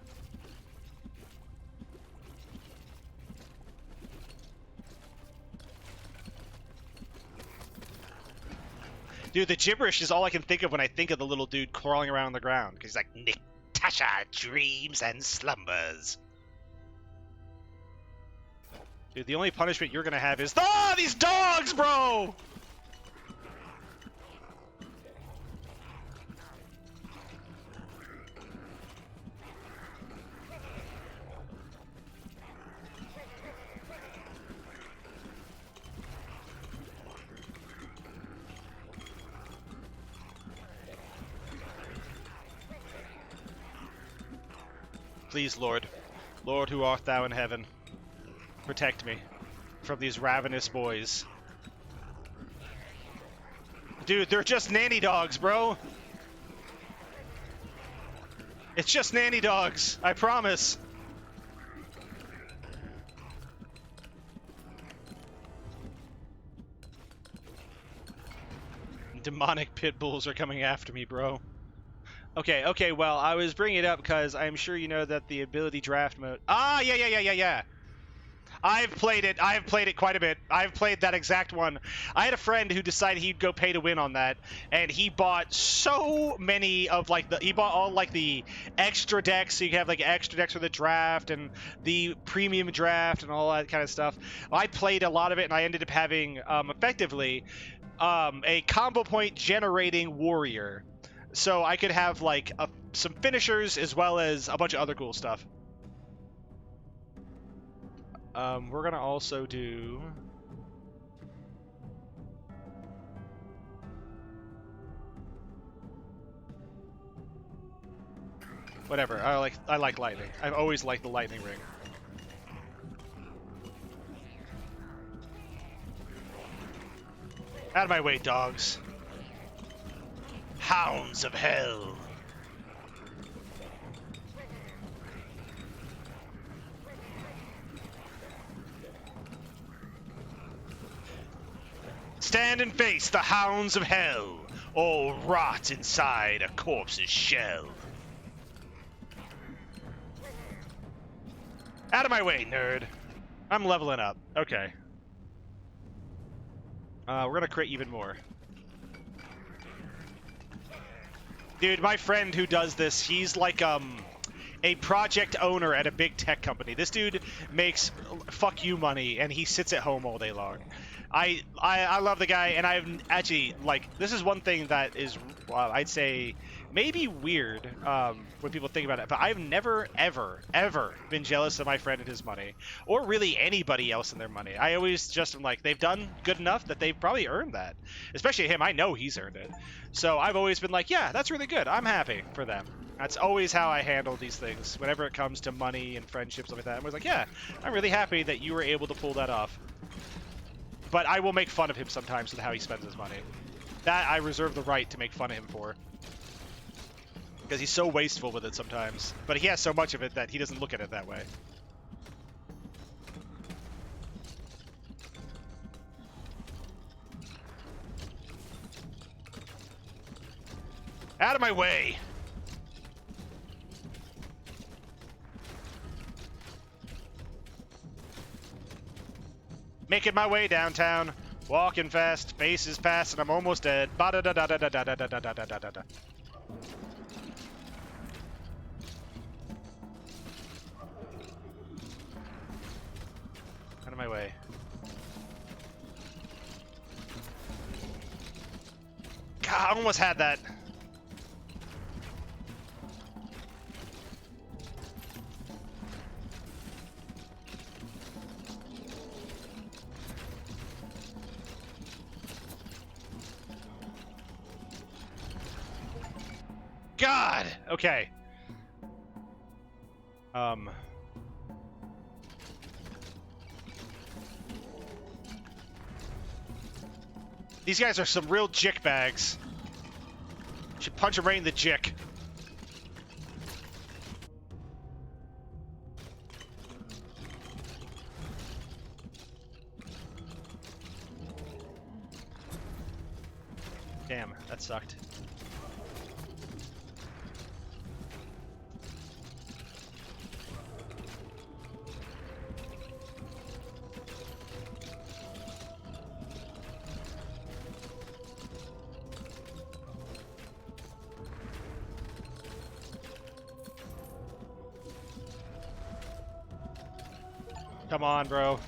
Dude, the gibberish is all I can think of when I think of the little dude crawling around on the ground. Because he's like, Niktasha dreams and slumbers. Dude, the only punishment you're going to have is, these dogs, bro! Please, Lord. Lord, who art thou in heaven, protect me from these ravenous boys. Dude, they're just nanny dogs, bro. It's just nanny dogs, I promise. Demonic pit bulls are coming after me, bro. Okay, well, I was bringing it up because I'm sure you know that the ability draft mode... Ah, yeah. I've played it quite a bit. I've played that exact one. I had a friend who decided he'd go pay to win on that, and he bought so many of, like, he bought all, like, the extra decks, so you can have, like, extra decks for the draft, and the premium draft, and all that kind of stuff. I played a lot of it, and I ended up having, effectively, a combo point generating warrior. So I could have, like, some finishers as well as a bunch of other cool stuff. We're gonna also do... Whatever, I like lightning. I've always liked the lightning ring. Out of my way, dogs. Hounds of hell. Stand and face the hounds of hell, all rot inside a corpse's shell. Out of my way, nerd. I'm leveling up. Okay. We're gonna crit even more. Dude, my friend who does this, he's like, a project owner at a big tech company. This dude makes fuck you money, and he sits at home all day long. I love the guy, and I've actually, like, this is one thing that is, I'd say, maybe weird when people think about it, but I've never, ever, ever been jealous of my friend and his money, or really anybody else and their money. I always just am like, they've done good enough that they've probably earned that. Especially him, I know he's earned it. So I've always been like, yeah, that's really good. I'm happy for them. That's always how I handle these things. Whenever it comes to money and friendships, stuff like that, I'm always like, yeah, I'm really happy that you were able to pull that off. But I will make fun of him sometimes with how he spends his money. That I reserve the right to make fun of him for. Because he's so wasteful with it sometimes. But he has so much of it that he doesn't look at it that way. Out of my way! Making my way downtown, walking fast, faces past, and I'm almost dead. Ba da da da da da da da da da da da da. Out of my way. God, I almost had that. God! Okay. These guys are some real jick bags. Should punch him right in the jick. Damn, that sucked. Come on, bro.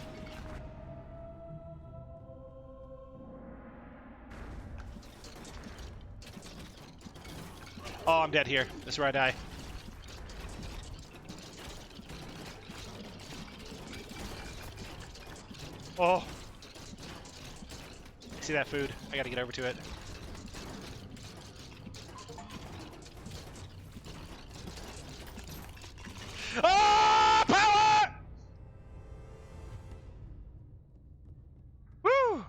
Oh, I'm dead here. This is where I die. Oh. See that food? I gotta get over to it. Oh, power! Woo!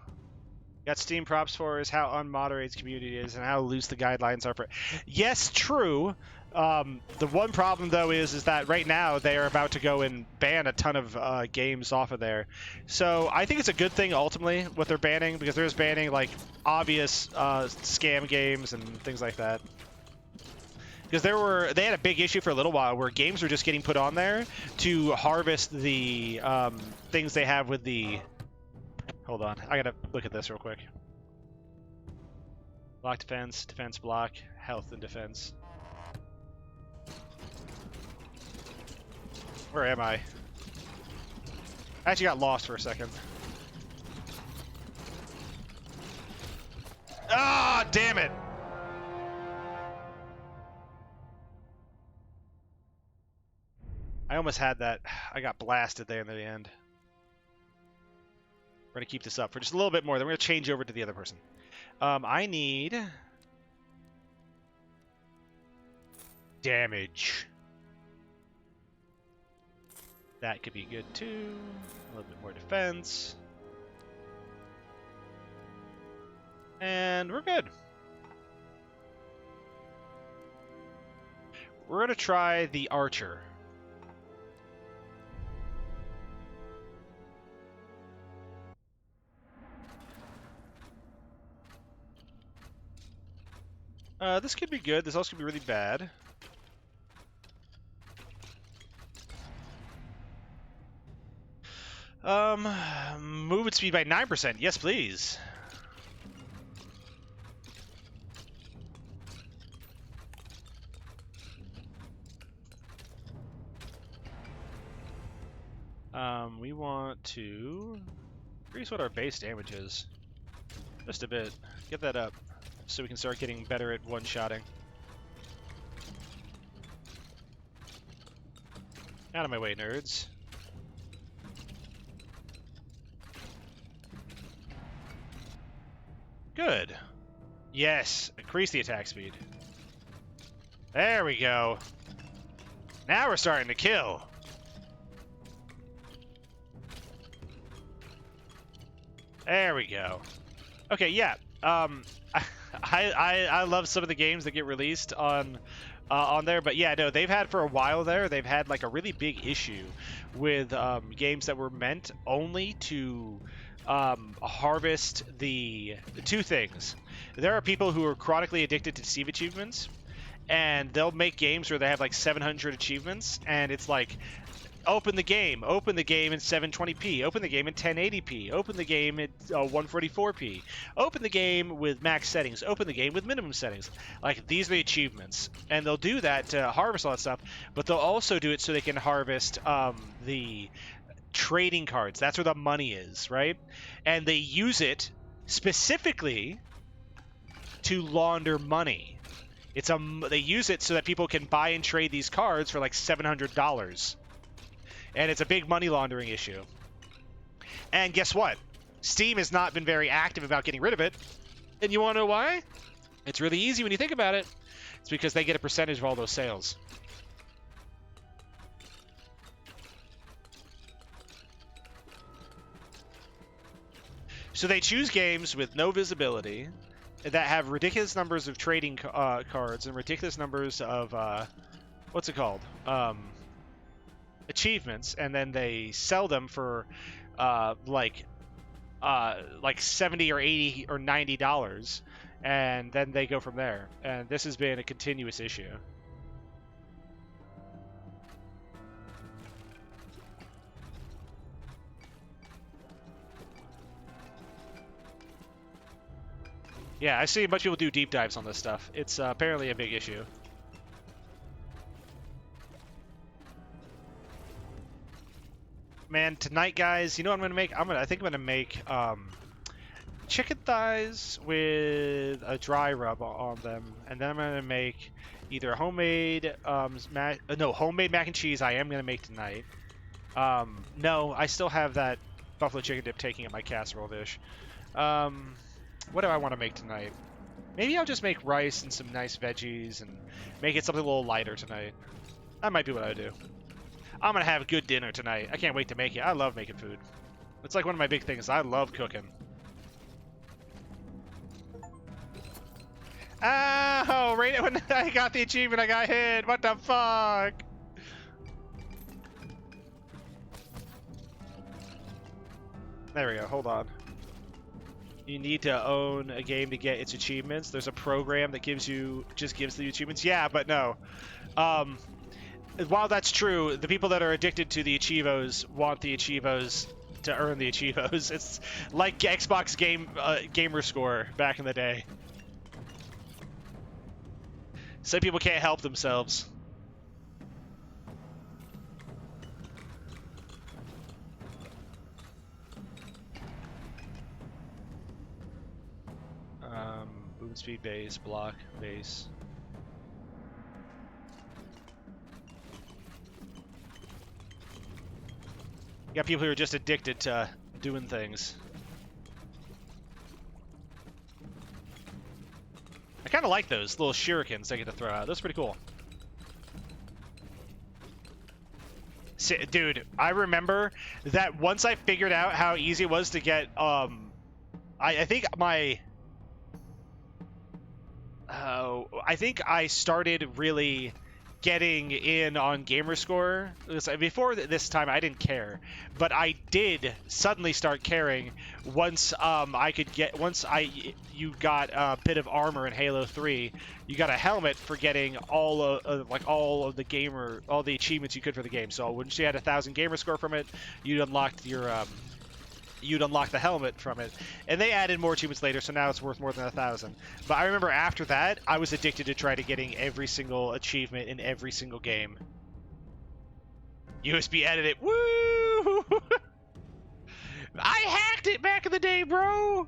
Got Steam props for is how unmoderated community is and how loose the guidelines are for it. Yes, true. The one problem though is that right now they are about to go and ban a ton of games off of there. So I think it's a good thing ultimately what they're banning, because they're just banning like obvious scam games and things like that. Because they had a big issue for a little while where games were just getting put on there to harvest the things they have with the... Hold on, I gotta look at this real quick. Block defense, defense block, health and defense. Where am I? I actually got lost for a second. Ah, damn it! I almost had that. I got blasted there in the end. We're going to keep this up for just a little bit more. Then we're going to change over to the other person. I need... damage. That could be good too. A little bit more defense. And we're good. We're going to try the archer. This could be good. This also could be really bad. Movement speed by 9%. Yes, please. We want to increase what our base damage is. Just a bit. Get that up so we can start getting better at one-shotting. Out of my way, nerds. Good. Yes, increase the attack speed. There we go. Now we're starting to kill. There we go. Okay, yeah. I love some of the games that get released on there, but yeah, no, they've had for a while there. They've had like a really big issue with games that were meant only to harvest the two things. There are people who are chronically addicted to Steve achievements, and they'll make games where they have like 700 achievements, and it's like, open the game in 720p, open the game in 1080p, open the game at 144p, open the game with max settings, open the game with minimum settings. Like, these are the achievements, and they'll do that to harvest all that stuff, but they'll also do it so they can harvest the trading cards. That's where the money is, right? And they use it specifically to launder money. They use it so that people can buy and trade these cards for like $700. And it's a big money laundering issue. And guess what? Steam has not been very active about getting rid of it. And you want to know why? It's really easy when you think about it. It's because they get a percentage of all those sales. So they choose games with no visibility that have ridiculous numbers of trading cards and ridiculous numbers of what's it called? Achievements, and then they sell them for like 70 or 80 or $90, and then they go from there. And this has been a continuous issue. Yeah, I see a bunch of people do deep dives on this stuff. It's apparently a big issue. Man, tonight, guys, you know what I'm gonna make? I think I'm gonna make chicken thighs with a dry rub on them, and then I'm gonna make either homemade homemade mac and cheese. I am gonna make tonight. No, I still have that buffalo chicken dip taking in my casserole dish. What do I want to make tonight? Maybe I'll just make rice and some nice veggies and make it something a little lighter tonight. That might be what I do. I'm going to have a good dinner tonight. I can't wait to make it. I love making food. It's like one of my big things. I love cooking. Oh, right when I got the achievement, I got hit. What the fuck? There we go. Hold on. You need to own a game to get its achievements. There's a program that gives the achievements. Yeah, but no. While that's true, the people that are addicted to the Achievos want the Achievos to earn the Achievos. It's like Xbox gamer score back in the day. Some people can't help themselves. Movement speed base, block base. You got people who are just addicted to doing things. I kind of like those little shurikens they get to throw out. That's pretty cool. Dude, I remember that once I figured out how easy it was to get, I think I started really getting in on Gamerscore. Before this time, I didn't care, but I did suddenly start caring once you got a bit of armor in Halo 3. You got a helmet for getting all of the achievements you could for the game. So once you had 1,000 Gamerscore from it, you'd unlock the helmet from it, and they added more achievements later, so now it's worth more than 1,000. But I remember after that, I was addicted to try to getting every single achievement in every single game. USB edit it, woo! meant it back in the day, bro.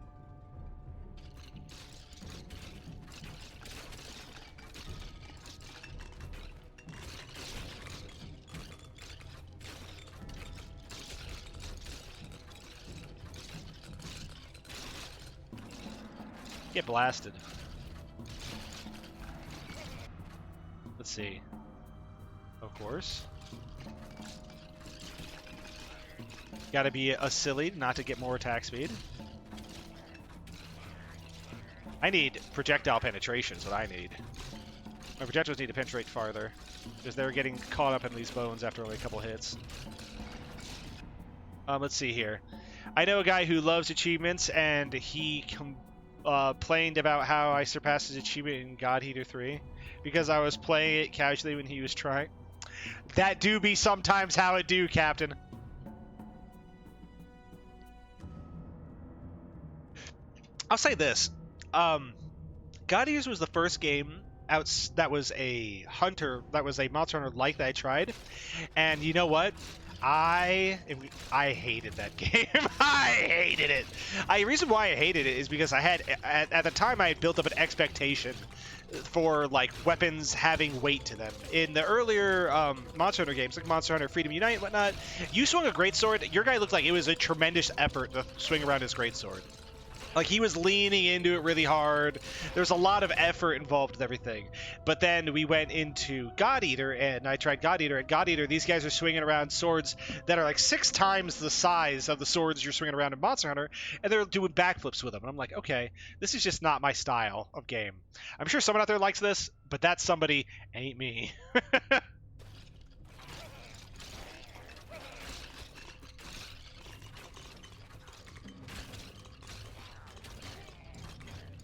Get blasted. Let's see. Of course. Gotta be a silly not to get more attack speed. I need projectile penetration is what I need. My projectiles need to penetrate farther, because they're getting caught up in these bones after only a couple hits. Let's see here. I know a guy who loves achievements, and he complained about how I surpassed his achievement in God Eater 3 because I was playing it casually when he was trying. That do be sometimes how it do, Captain. I'll say this. God Eaters was the first game that was a monster hunter like that I tried, and you know what? I hated that game. I hated it. The reason why I hated it is because I had at the time I had built up an expectation for like weapons having weight to them. In the earlier Monster Hunter games, like Monster Hunter Freedom Unite and whatnot, you swung a greatsword. Your guy looked like it was a tremendous effort to swing around his greatsword. Like, he was leaning into it really hard. There's a lot of effort involved with everything. But then we went into God Eater, and I tried God Eater. At God Eater, these guys are swinging around swords that are like 6 times the size of the swords you're swinging around in Monster Hunter, and they're doing backflips with them. And I'm like, okay, this is just not my style of game. I'm sure someone out there likes this, but that somebody ain't me.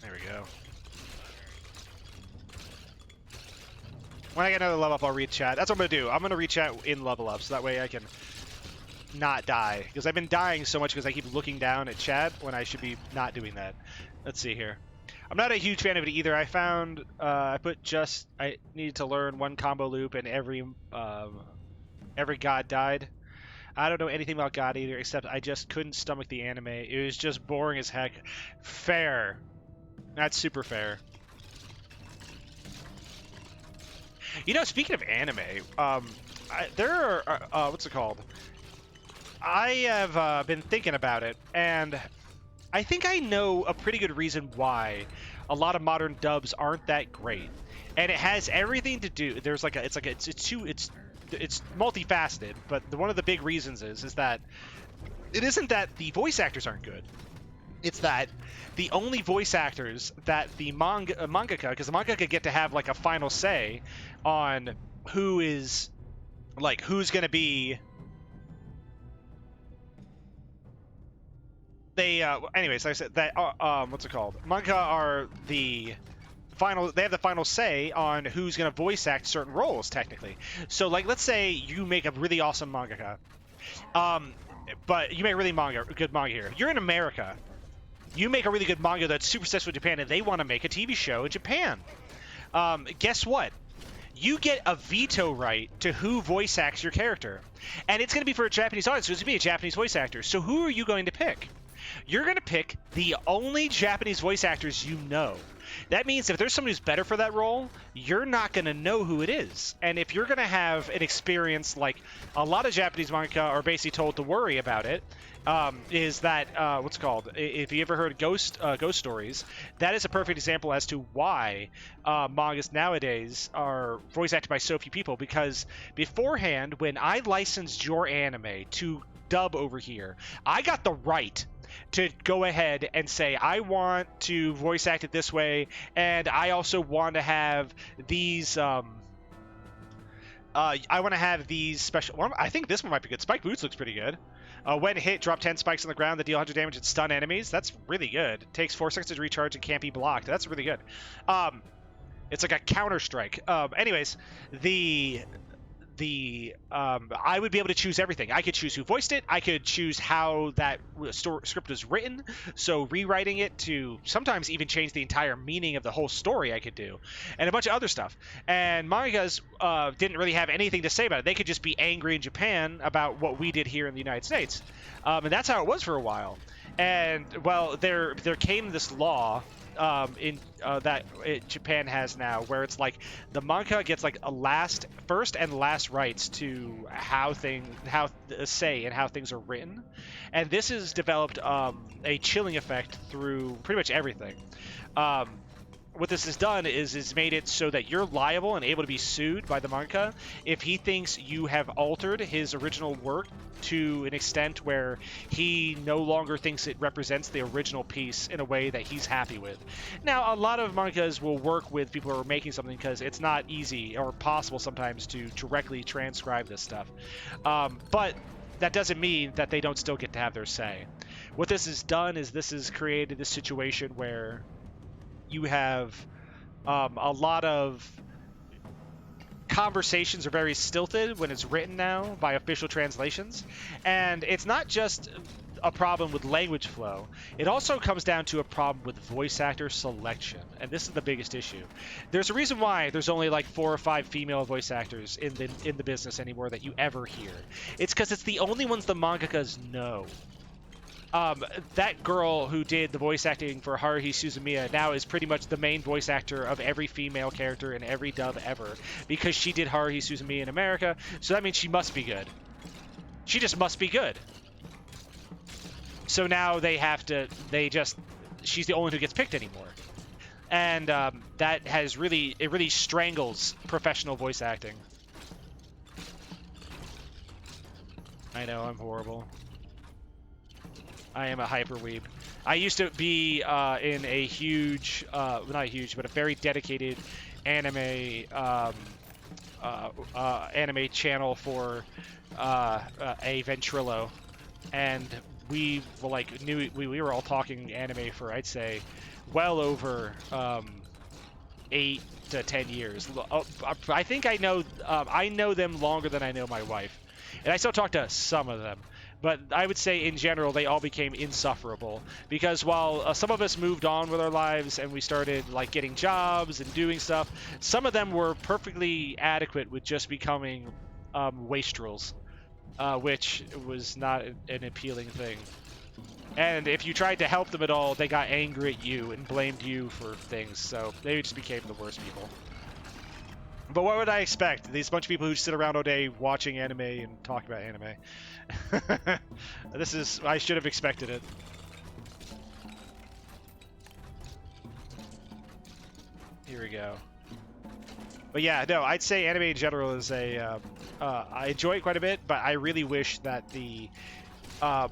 There we go. When I get another level up, I'll read chat. That's what I'm going to do. I'm going to read chat in level up, so that way I can not die. Because I've been dying so much because I keep looking down at chat when I should be not doing that. Let's see here. I'm not a huge fan of it either. I found I needed to learn one combo loop and every god died. I don't know anything about God Eater except I just couldn't stomach the anime. It was just boring as heck. Fair. That's super fair. You know, speaking of anime, there are, what's it called? I have been thinking about it, and I think I know a pretty good reason why a lot of modern dubs aren't that great. And it has everything to do, there's like a, it's multifaceted, but one of the big reasons is that it isn't that the voice actors aren't good. It's that the only voice actors that the mangaka, because the mangaka get to have like a final say on who's going to be. Anyways, like I said that what's it called? Manga are the final. They have the final say on who's going to voice act certain roles, technically. So, like, let's say you make a really awesome mangaka, but you make a really good manga here. You're in America. You make a really good manga that's super successful in Japan, and they want to make a TV show in Japan. Guess what? You get a veto right to who voice acts your character. And it's going to be for a Japanese audience, so it's going to be a Japanese voice actor. So who are you going to pick? You're going to pick the only Japanese voice actors you know. That means if there's somebody who's better for that role, you're not going to know who it is. And if you're going to have an experience like a lot of Japanese manga are basically told to worry about it, is that, what's it called? If you ever heard ghost stories, that is a perfect example as to why mangas nowadays are voice acted by so few people. Because beforehand, when I licensed your anime to dub over here, I got the right to go ahead and say, I want to voice act it this way, and I also want to have these, I want to have these special, well, I think this one might be good. Spike Boots looks pretty good. When hit, drop 10 spikes on the ground that deal 100 damage and stun enemies. That's really good. Takes 4 seconds to recharge and can't be blocked. That's really good. It's like a counter strike. Anyways, I would be able to choose everything. I could choose who voiced it. I could choose how that script was written. So rewriting it to sometimes even change the entire meaning of the whole story I could do, and a bunch of other stuff. And mangas didn't really have anything to say about it. They could just be angry in Japan about what we did here in the United States, and that's how it was for a while. And well, there came this law Japan has now, where it's like the manga gets like first and last rights to how say and how things are written, and this has developed a chilling effect through pretty much everything. What this has done is made it so that you're liable and able to be sued by the manga if he thinks you have altered his original work to an extent where he no longer thinks it represents the original piece in a way that he's happy with. Now, a lot of mangas will work with people who are making something because it's not easy or possible sometimes to directly transcribe this stuff. But that doesn't mean that they don't still get to have their say. What this has done is this has created this situation where you have a lot of conversations are very stilted when it's written now by official translations, and it's not just a problem with language flow. It also comes down to a problem with voice actor selection, and this is the biggest issue. There's a reason why there's only like 4 or 5 female voice actors in the business anymore that you ever hear. It's because it's the only ones the mangakas know. That girl who did the voice acting for Haruhi Suzumiya now is pretty much the main voice actor of every female character in every dub ever, because she did Haruhi Suzumiya in America, so that means she must be good. She just must be good. So now she's the only one who gets picked anymore. And that has really strangles professional voice acting. I know, I'm horrible. I am a hyper weeb. I used to be in a huge, not huge, but a very dedicated anime anime channel for a Ventrilo, and we we were all talking anime for, I'd say, well over 8 to 10 years. I think I know them longer than I know my wife, and I still talk to some of them. But I would say, in general, they all became insufferable, because while some of us moved on with our lives and we started like getting jobs and doing stuff, some of them were perfectly adequate with just becoming wastrels, which was not an appealing thing. And if you tried to help them at all, they got angry at you and blamed you for things, so they just became the worst people. But what would I expect? These bunch of people who sit around all day watching anime and talking about anime. I should have expected it. Here we go. But yeah, no, I'd say anime in general is I enjoy it quite a bit, but I really wish that I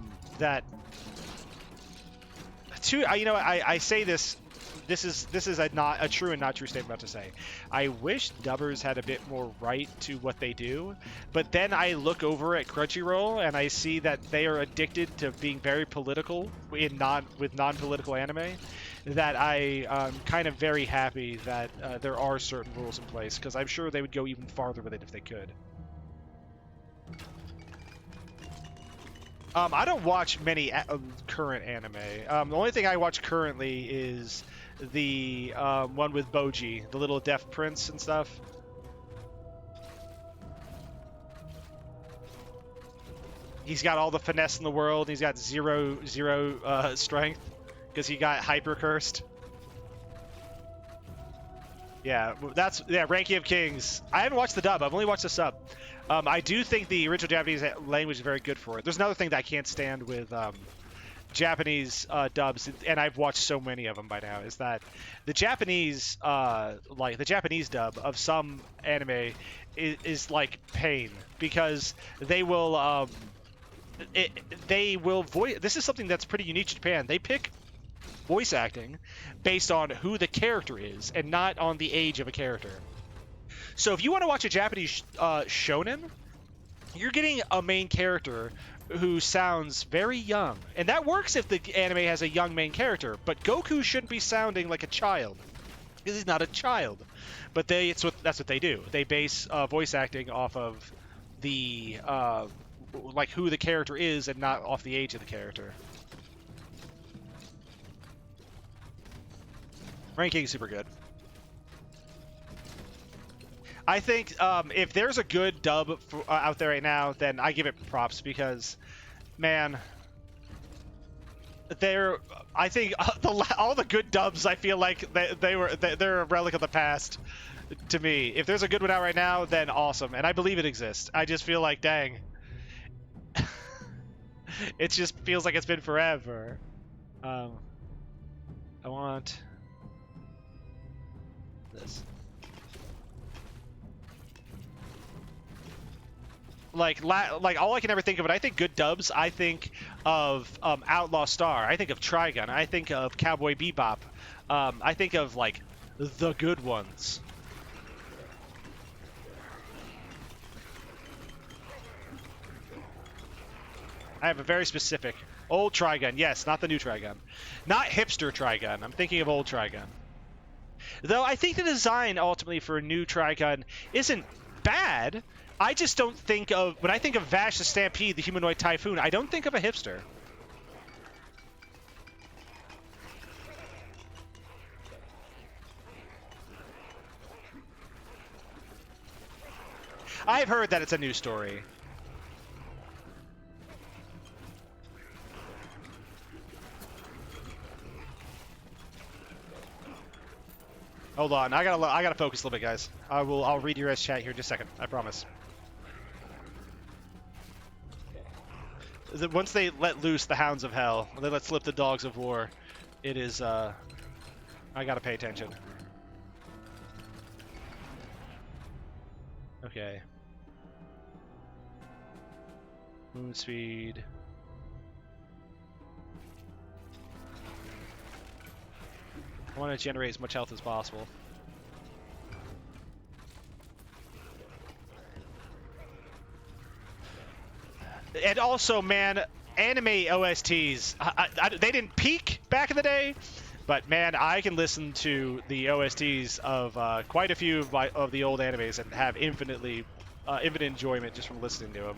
say this. This is not a true and not true statement I'm about to say. I wish dubbers had a bit more right to what they do, but then I look over at Crunchyroll and I see that they are addicted to being very political with non-political anime. That I'm kind of very happy that there are certain rules in place, because I'm sure they would go even farther with it if they could. I don't watch many current anime. The only thing I watch currently is the one with Boji, the little deaf prince and stuff. He's got all the finesse in the world. He's got zero strength because he got hyper cursed. Yeah, Ranking of Kings. I haven't watched the dub. I've only watched the sub. I do think the original Japanese language is very good for it. There's another thing that I can't stand with Japanese dubs, and I've watched so many of them by now, is that the Japanese, the Japanese dub of some anime is like pain, because they will voice. This is something that's pretty unique to Japan. They pick voice acting based on who the character is and not on the age of a character. So if you want to watch a Japanese shonen, you're getting a main character who sounds very young. And that works if the anime has a young main character, but Goku shouldn't be sounding like a child. because he's not a child. But that's what they do. They base voice acting off of the like who the character is and not off the age of the character. Ranking is super good. I think if there's a good dub out there right now, then I give it props because, man, I think all the good dubs, I feel like they're a relic of the past to me. If there's a good one out right now, then awesome, and I believe it exists. I just feel like, dang, it just feels like it's been forever. I want this. Like all I can ever think of when I think good dubs, I think of Outlaw Star, I think of Trigun, I think of Cowboy Bebop, I think of like the good ones. I have a very specific old Trigun, yes, not the new Trigun, not hipster Trigun. I'm thinking of old Trigun. Though I think the design ultimately for a new Trigun isn't bad. I just don't think of, when I think of Vash the Stampede, the Humanoid Typhoon, I don't think of a hipster. I've heard that it's a new story. Hold on, I gotta focus a little bit, guys. I'll read your chat here in just a second. I promise. Once they let loose the hounds of hell, they let slip the dogs of war, it is, I gotta pay attention. Okay. Moon speed. I want to generate as much health as possible. And also, man, anime OSTs, they didn't peak back in the day, but man, I can listen to the OSTs of quite a few of the old animes and have infinite enjoyment just from listening to them.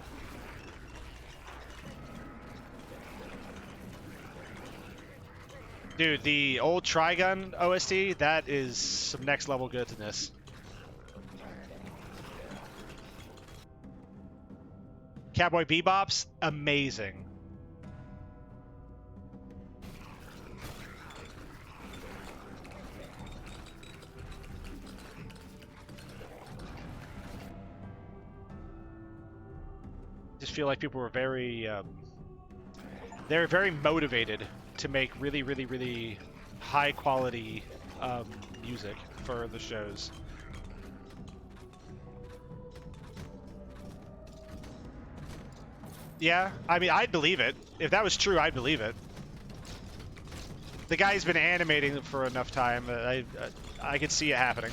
Dude, the old Trigun OST, that is some next level goodness. Cowboy Bebop's amazing. Just feel like people were very, they're very motivated to make really, really, really high quality music for the shows. Yeah, I mean, I'd believe it. If that was true, I'd believe it. The guy's been animating for enough time. I could see it happening.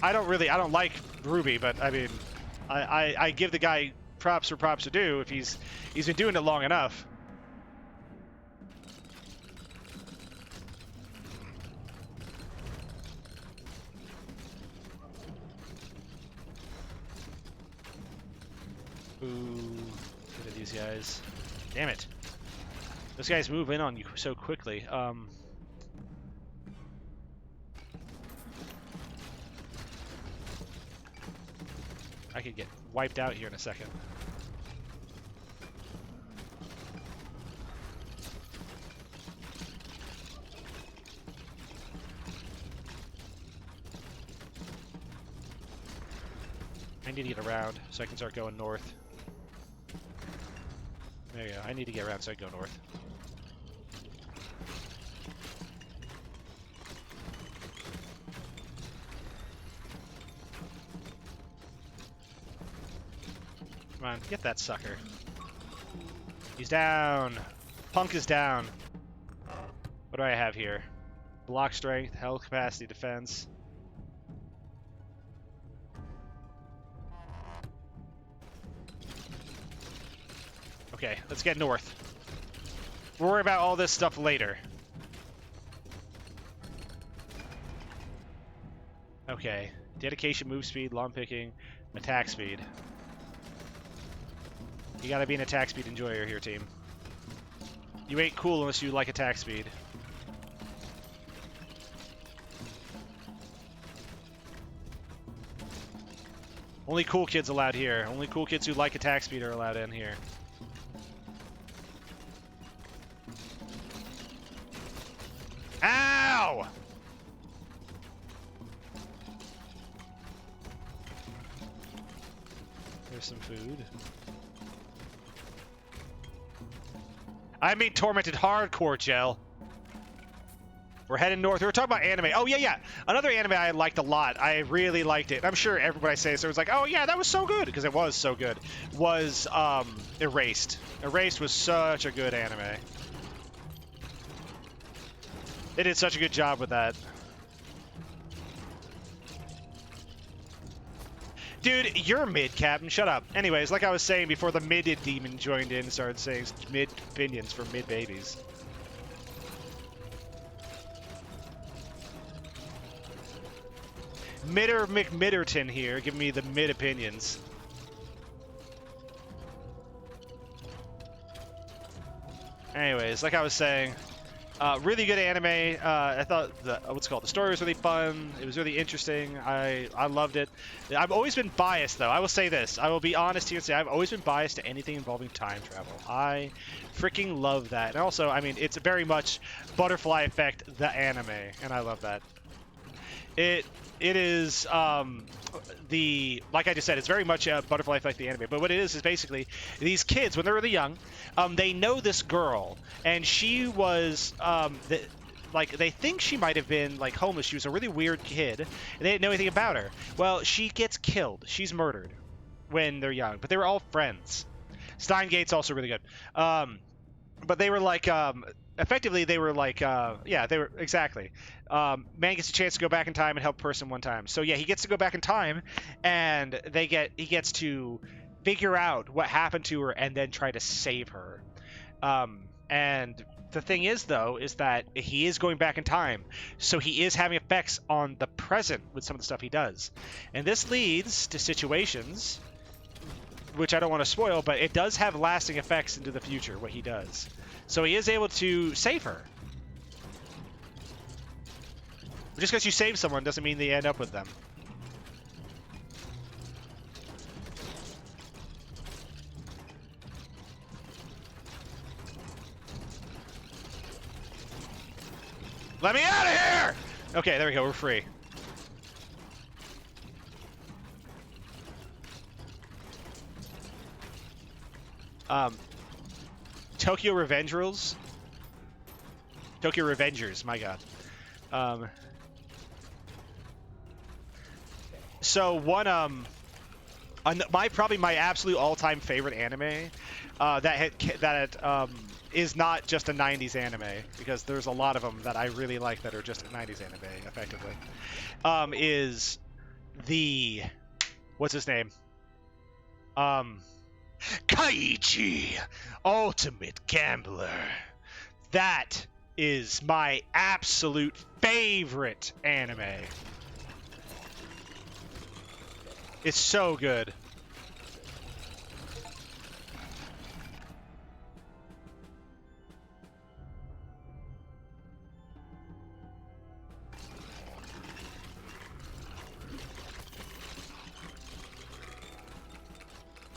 I don't like Ruby, but I mean, I give the guy props for props to do if he's been doing it long enough. Ooh, look at these guys. Damn it. Those guys move in on you so quickly. I could get wiped out here in a second. I need to get around so I can start going north. There you go. I need to get around so I can go north. Come on, get that sucker. He's down. Punk is down. What do I have here? Block strength, health capacity, defense. Okay, let's get north. We'll worry about all this stuff later. Okay. Dedication, move speed, lawn picking, attack speed. You gotta be an attack speed enjoyer here, team. You ain't cool unless you like attack speed. Only cool kids allowed here. Only cool kids who like attack speed are allowed in here. Ow! There's some food. I mean tormented hardcore, Gel. We're heading north. We were talking about anime. Oh, yeah. Another anime I liked a lot. I really liked it. I'm sure everybody I say so was like, oh, yeah, that was so good. Because it was so good. Was Erased. Erased was such a good anime. They did such a good job with that. Dude, you're mid, Captain. Shut up. Anyways, like I was saying before the mid demon joined in and started saying mid opinions for mid babies. Midder McMidderton here, giving me the mid opinions. Anyways, like I was saying, really good anime. I thought the story was really fun. It was really interesting. I loved it. I've always been biased, though. I will say this. I will be honest here and say I've always been biased to anything involving time travel. I freaking love that. And also, I mean, it's very much Butterfly Effect, the anime, and I love that. It is like I just said, it's very much a Butterfly Effect the anime. But what it is basically these kids when they're really young, they know this girl, and she was they think she might have been like homeless. She was a really weird kid, and they didn't know anything about her. Well, she gets killed. She's murdered when they're young, but they were all friends. Steingate's also really good. But they were like effectively they were like yeah, they were exactly. Man gets a chance to go back in time and help a person one time. So yeah, he gets to go back in time, and he gets to figure out what happened to her and then try to save her. And the thing is, though, is that he is going back in time, so he is having effects on the present with some of the stuff he does. And this leads to situations, which I don't want to spoil, but it does have lasting effects into the future, what he does. So he is able to save her. Just because you save someone doesn't mean they end up with them. Let me out of here! Okay, there we go, we're free. Tokyo Revenge rules. Tokyo Revengers, my god. So one probably my absolute all-time favorite anime that is not just a 90s anime, because there's a lot of them that I really like that are just a 90s anime effectively. Is the what's his name? Kaiichi, Ultimate Gambler. That is my absolute favorite anime. It's so good.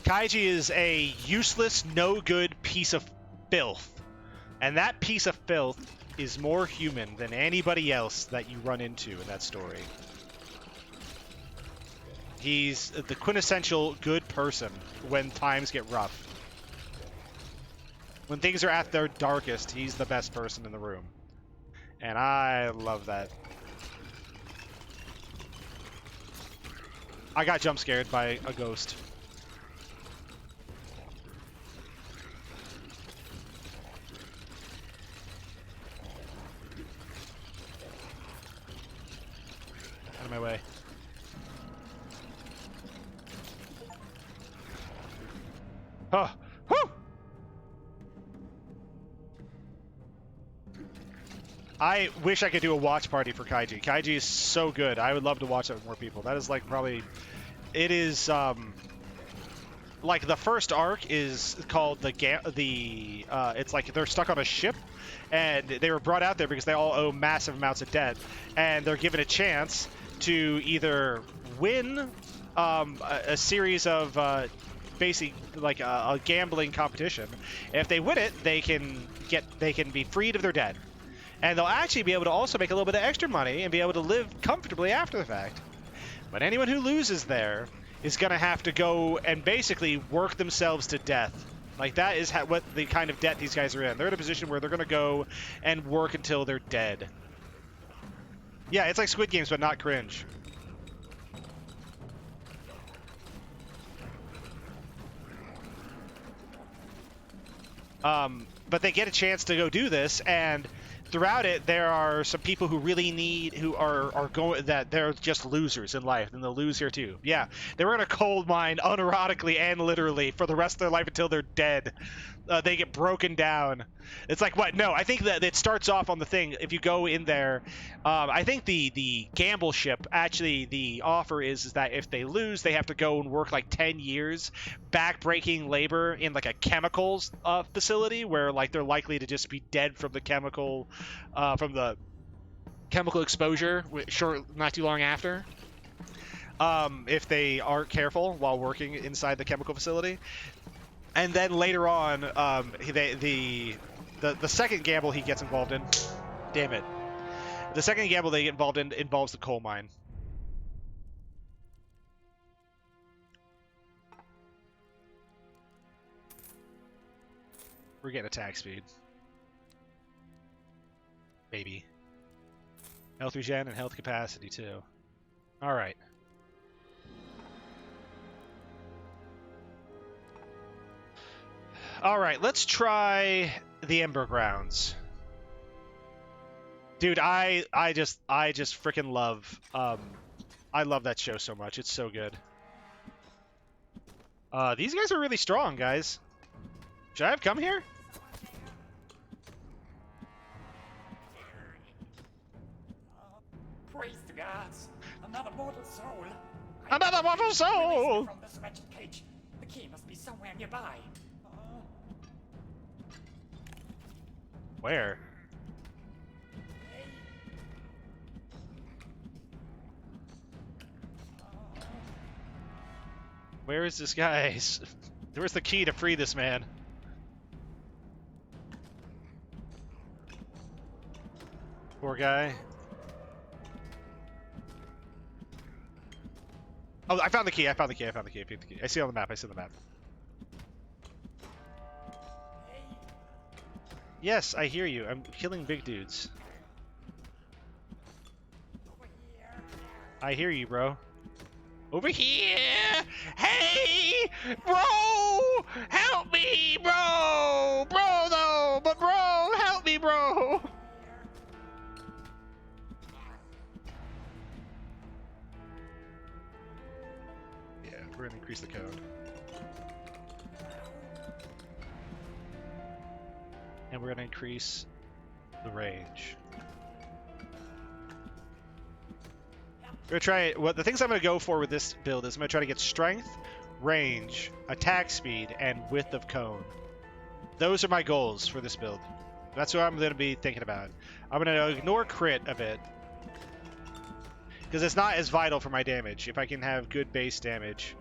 Kaiji is a useless, no-good piece of filth. And that piece of filth is more human than anybody else that you run into in that story. He's the quintessential good person when times get rough. When things are at their darkest, he's the best person in the room. And I love that. I got jump scared by a ghost. Out of my way. Oh, whew! I wish I could do a watch party for Kaiji. Kaiji is so good. I would love to watch it with more people. That is like probably, it is like the first arc is called it's like they're stuck on a ship, and they were brought out there because they all owe massive amounts of debt, and they're given a chance to either win a series of basically like a gambling competition. If they win it, they can be freed of their debt. And they'll actually be able to also make a little bit of extra money and be able to live comfortably after the fact. But anyone who loses there is going to have to go and basically work themselves to death. Like, that is what the kind of debt these guys are in. They're in a position where they're going to go and work until they're dead. Yeah, it's like Squid Games, but not cringe. But they get a chance to go do this, and throughout it, there are some people who really who are going, that they're just losers in life, and they'll lose here too. Yeah, they were in a coal mine, unironically and literally, for the rest of their life until they're dead. They get broken down. It's like, what? No, I think that it starts off on the thing. If you go in there, I think the gamble ship, actually, the offer is that if they lose, they have to go and work like 10 years back-breaking labor in like a chemicals facility where like they're likely to just be dead from the chemical exposure not too long after, if they aren't careful while working inside the chemical facility. And then later on, the second gamble he gets involved in, damn it, the second gamble they get involved in involves the coal mine. We're getting attack speed. Maybe. Health regen and health capacity too. Alright. Alright, let's try the Ember Grounds. Dude, I just freaking love, I love that show so much. It's so good. These guys are really strong, guys. Should I have come here?
Praise the gods! Another mortal soul!
Another mortal soul!
From this wretched cage. The key must be somewhere nearby.
Where? Where is this guy? Where's the key to free this man? Poor guy. Oh, I found the key. I found the key. I found the key. I found the key. I see it on the map. I see it on the map. Yes, I hear you. I'm killing big dudes. I hear you, bro. Over here! Hey! Bro! Help me, bro! Bro, though! But bro, help me, bro! Yeah, we're gonna increase the code. And we're gonna increase the range. We're gonna try the things I'm gonna go for with this build is I'm gonna try to get strength, range, attack speed, and width of cone. Those are my goals for this build. That's what I'm gonna be thinking about. I'm gonna ignore crit a bit because it's not as vital for my damage. If I can have good base damage.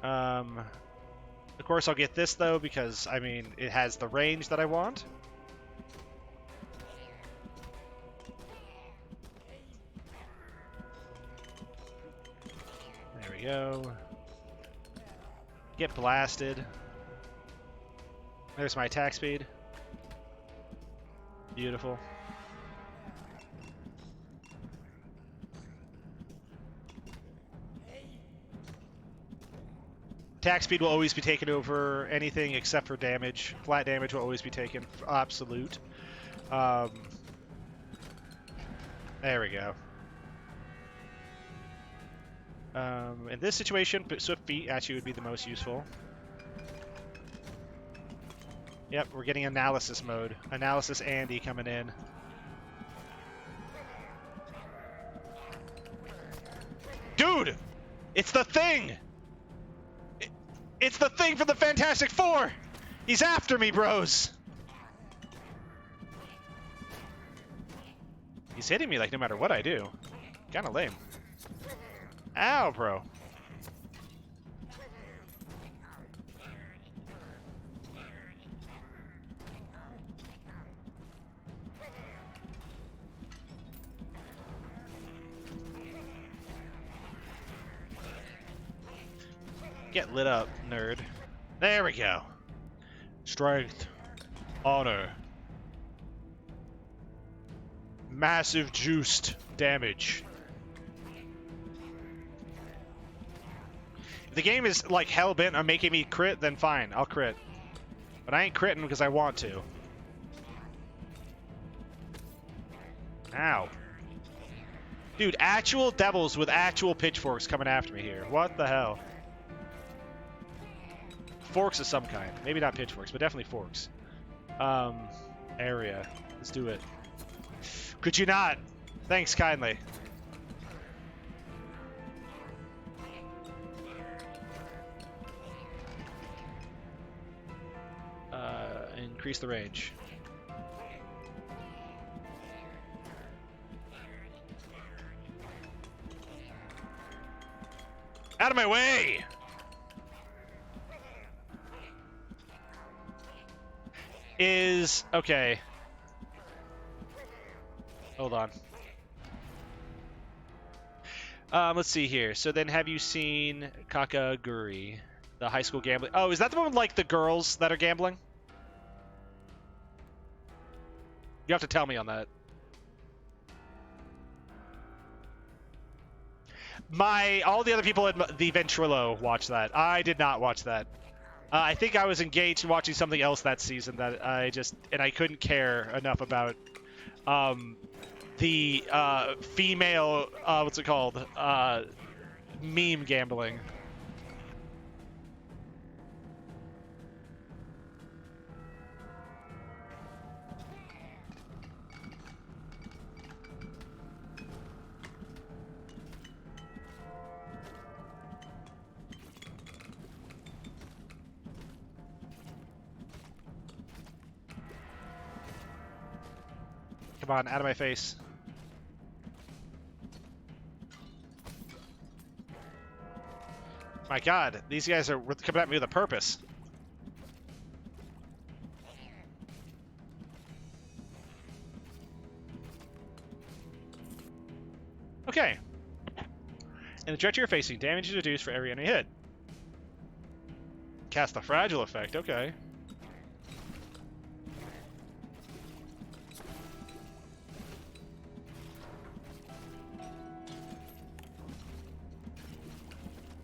Of course, I'll get this though because I mean it has the range that I want. There we go. Get blasted. There's my attack speed. Beautiful. Attack speed will always be taken over anything except for damage. Flat damage will always be taken absolute. There we go. In this situation, Swift Feet actually would be the most useful. Yep, we're getting analysis mode. Analysis Andy coming in. Dude! It's the Thing! It's the Thing from the Fantastic Four! He's after me, bros! He's hitting me like no matter what I do. Kinda lame. Ow, bro. Get lit up, nerd. There we go. Strength. Honor. Massive juiced damage. If the game is like hell-bent on making me crit, then fine, I'll crit. But I ain't critting because I want to. Ow. Dude, actual devils with actual pitchforks coming after me here. What the hell? Forks of some kind. Maybe not pitchforks, but definitely forks. Area. Let's do it. Could you not? Thanks kindly. Increase the range. Out of my way! Okay. Hold on. Let's see here. So then have you seen Kakaguri, the high school gambling? Oh, is that the one with, like, the girls that are gambling? You have to tell me on that. All the other people at the Ventrilo watched that. I did not watch that. I think I was engaged in watching something else that season that I couldn't care enough about. The female, what's it called? Meme gambling. Come on, out of my face. My god, these guys are coming at me with a purpose. Okay. In the direction you're facing, damage is reduced for every enemy hit. Cast the fragile effect, okay.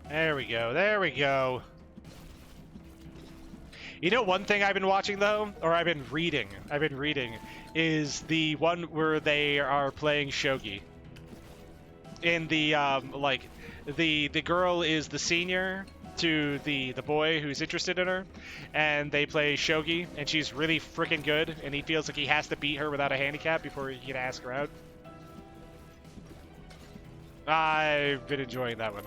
There we go, there we go. You know one thing I've been watching though, or I've been reading, is the one where they are playing shogi. In the, like, the girl is the senior to the boy who's interested in her, and they play shogi, and she's really freaking good, and he feels like he has to beat her without a handicap before he can ask her out. I've been enjoying that one.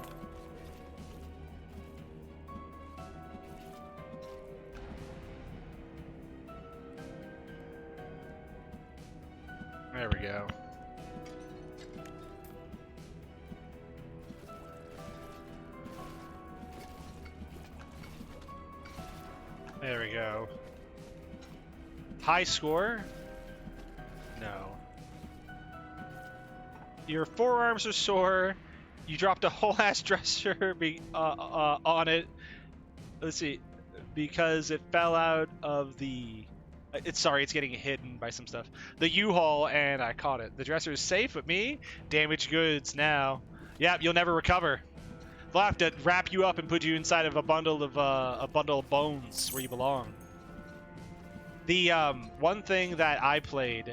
There we go. There we go. High score? No. Your forearms are sore. You dropped a whole ass dresser on it. Let's see. Because it fell out of the... It's getting hidden by some stuff. The U-Haul, and I caught it. The dresser is safe, but me? Damaged goods now. Yep, you'll never recover. They'll have to wrap you up and put you inside of a bundle of bones where you belong. The one thing that I played,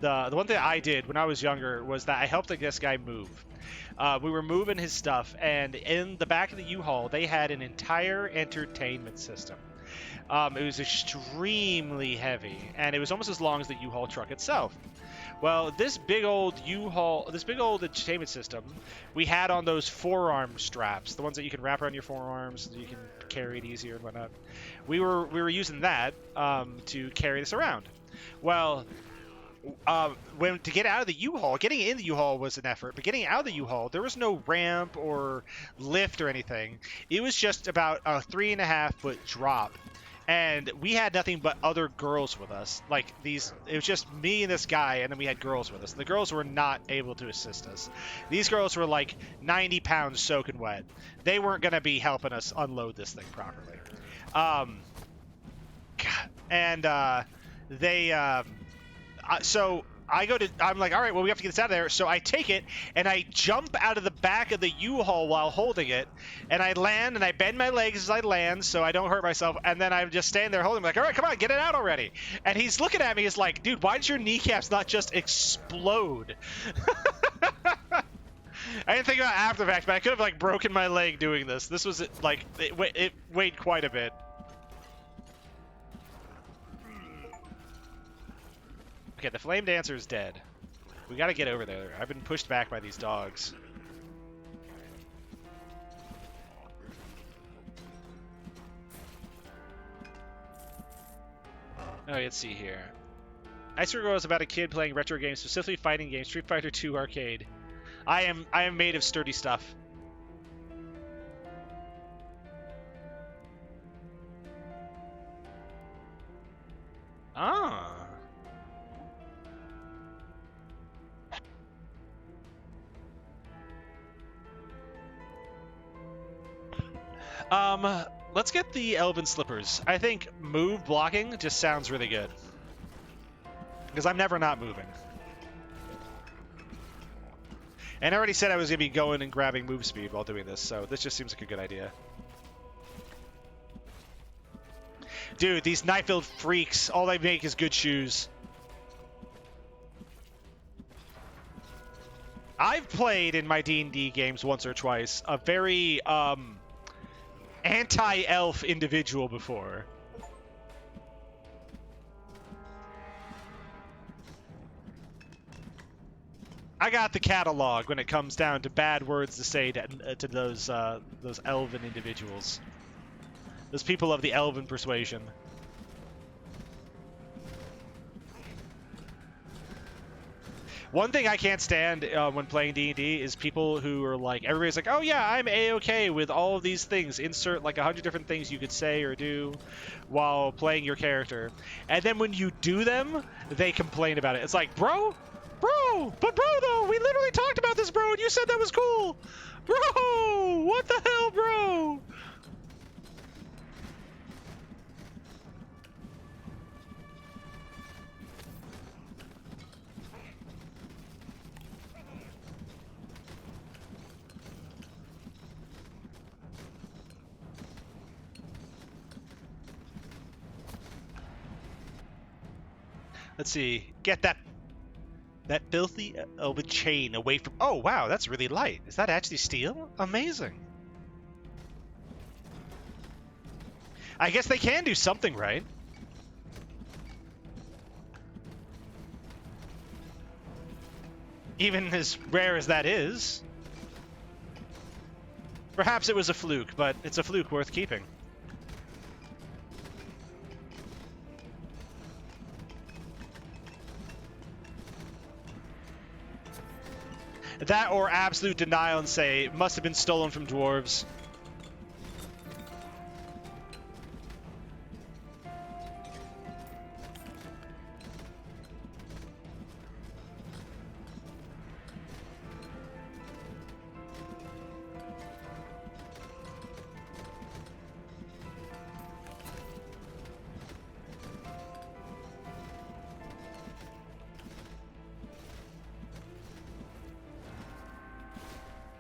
the one thing I did when I was younger was that I helped this guy move. We were moving his stuff, and in the back of the U-Haul, they had an entire entertainment system. It was extremely heavy, and it was almost as long as the U-Haul truck itself. Well, this big old U-Haul, this big old entertainment system, we had on those forearm straps, the ones that you can wrap around your forearms so that you can carry it easier and whatnot. We were using that to carry this around. Well, when to get out of the U-Haul, getting in the U-Haul was an effort, but getting out of the U-Haul, there was no ramp or lift or anything. It was just about a 3.5-foot drop. And we had nothing but other girls with us. Like it was just me and this guy, and then we had girls with us. The girls were not able to assist us. These girls were like 90 pounds soaking wet. They weren't going to be helping us unload this thing properly. So I'm like, all right, well, we have to get this out of there. So I take it, and I jump out of the back of the U-Haul while holding it, and I land, and I bend my legs as I land so I don't hurt myself, and then I'm just standing there holding him, like, all right, come on, get it out already. And he's looking at me, he's like, dude, why did your kneecaps not just explode? I didn't think about after the fact, but I could have, like, broken my leg doing this. This was, like, it weighed quite a bit. Okay, the flame dancer is dead. We gotta get over there. I've been pushed back by these dogs. Oh, let's see here. Ice Girl is about a kid playing retro games, specifically fighting games, Street Fighter 2 arcade. I am made of sturdy stuff. Ah. Let's get the Elven Slippers. I think move blocking just sounds really good. Because I'm never not moving. And I already said I was going to be going and grabbing move speed while doing this, so this just seems like a good idea. Dude, these knife-filled freaks, all they make is good shoes. I've played in my D&D games once or twice a very, anti-elf individual before. I got the catalog when it comes down to bad words to say to those elven individuals. Those people of the elven persuasion. One thing I can't stand when playing D&D is people who are like, everybody's like, oh yeah, I'm A-okay with all of these things. Insert like 100 different things you could say or do while playing your character. And then when you do them, they complain about it. It's like, bro, though, we literally talked about this, bro, and you said that was cool. Bro, what the hell, bro? Let's see. Get that filthy elven chain away from... Oh, wow, that's really light. Is that actually steel? Amazing. I guess they can do something right. Even as rare as that is. Perhaps it was a fluke, but it's a fluke worth keeping. That or absolute denial and say, it must have been stolen from dwarves.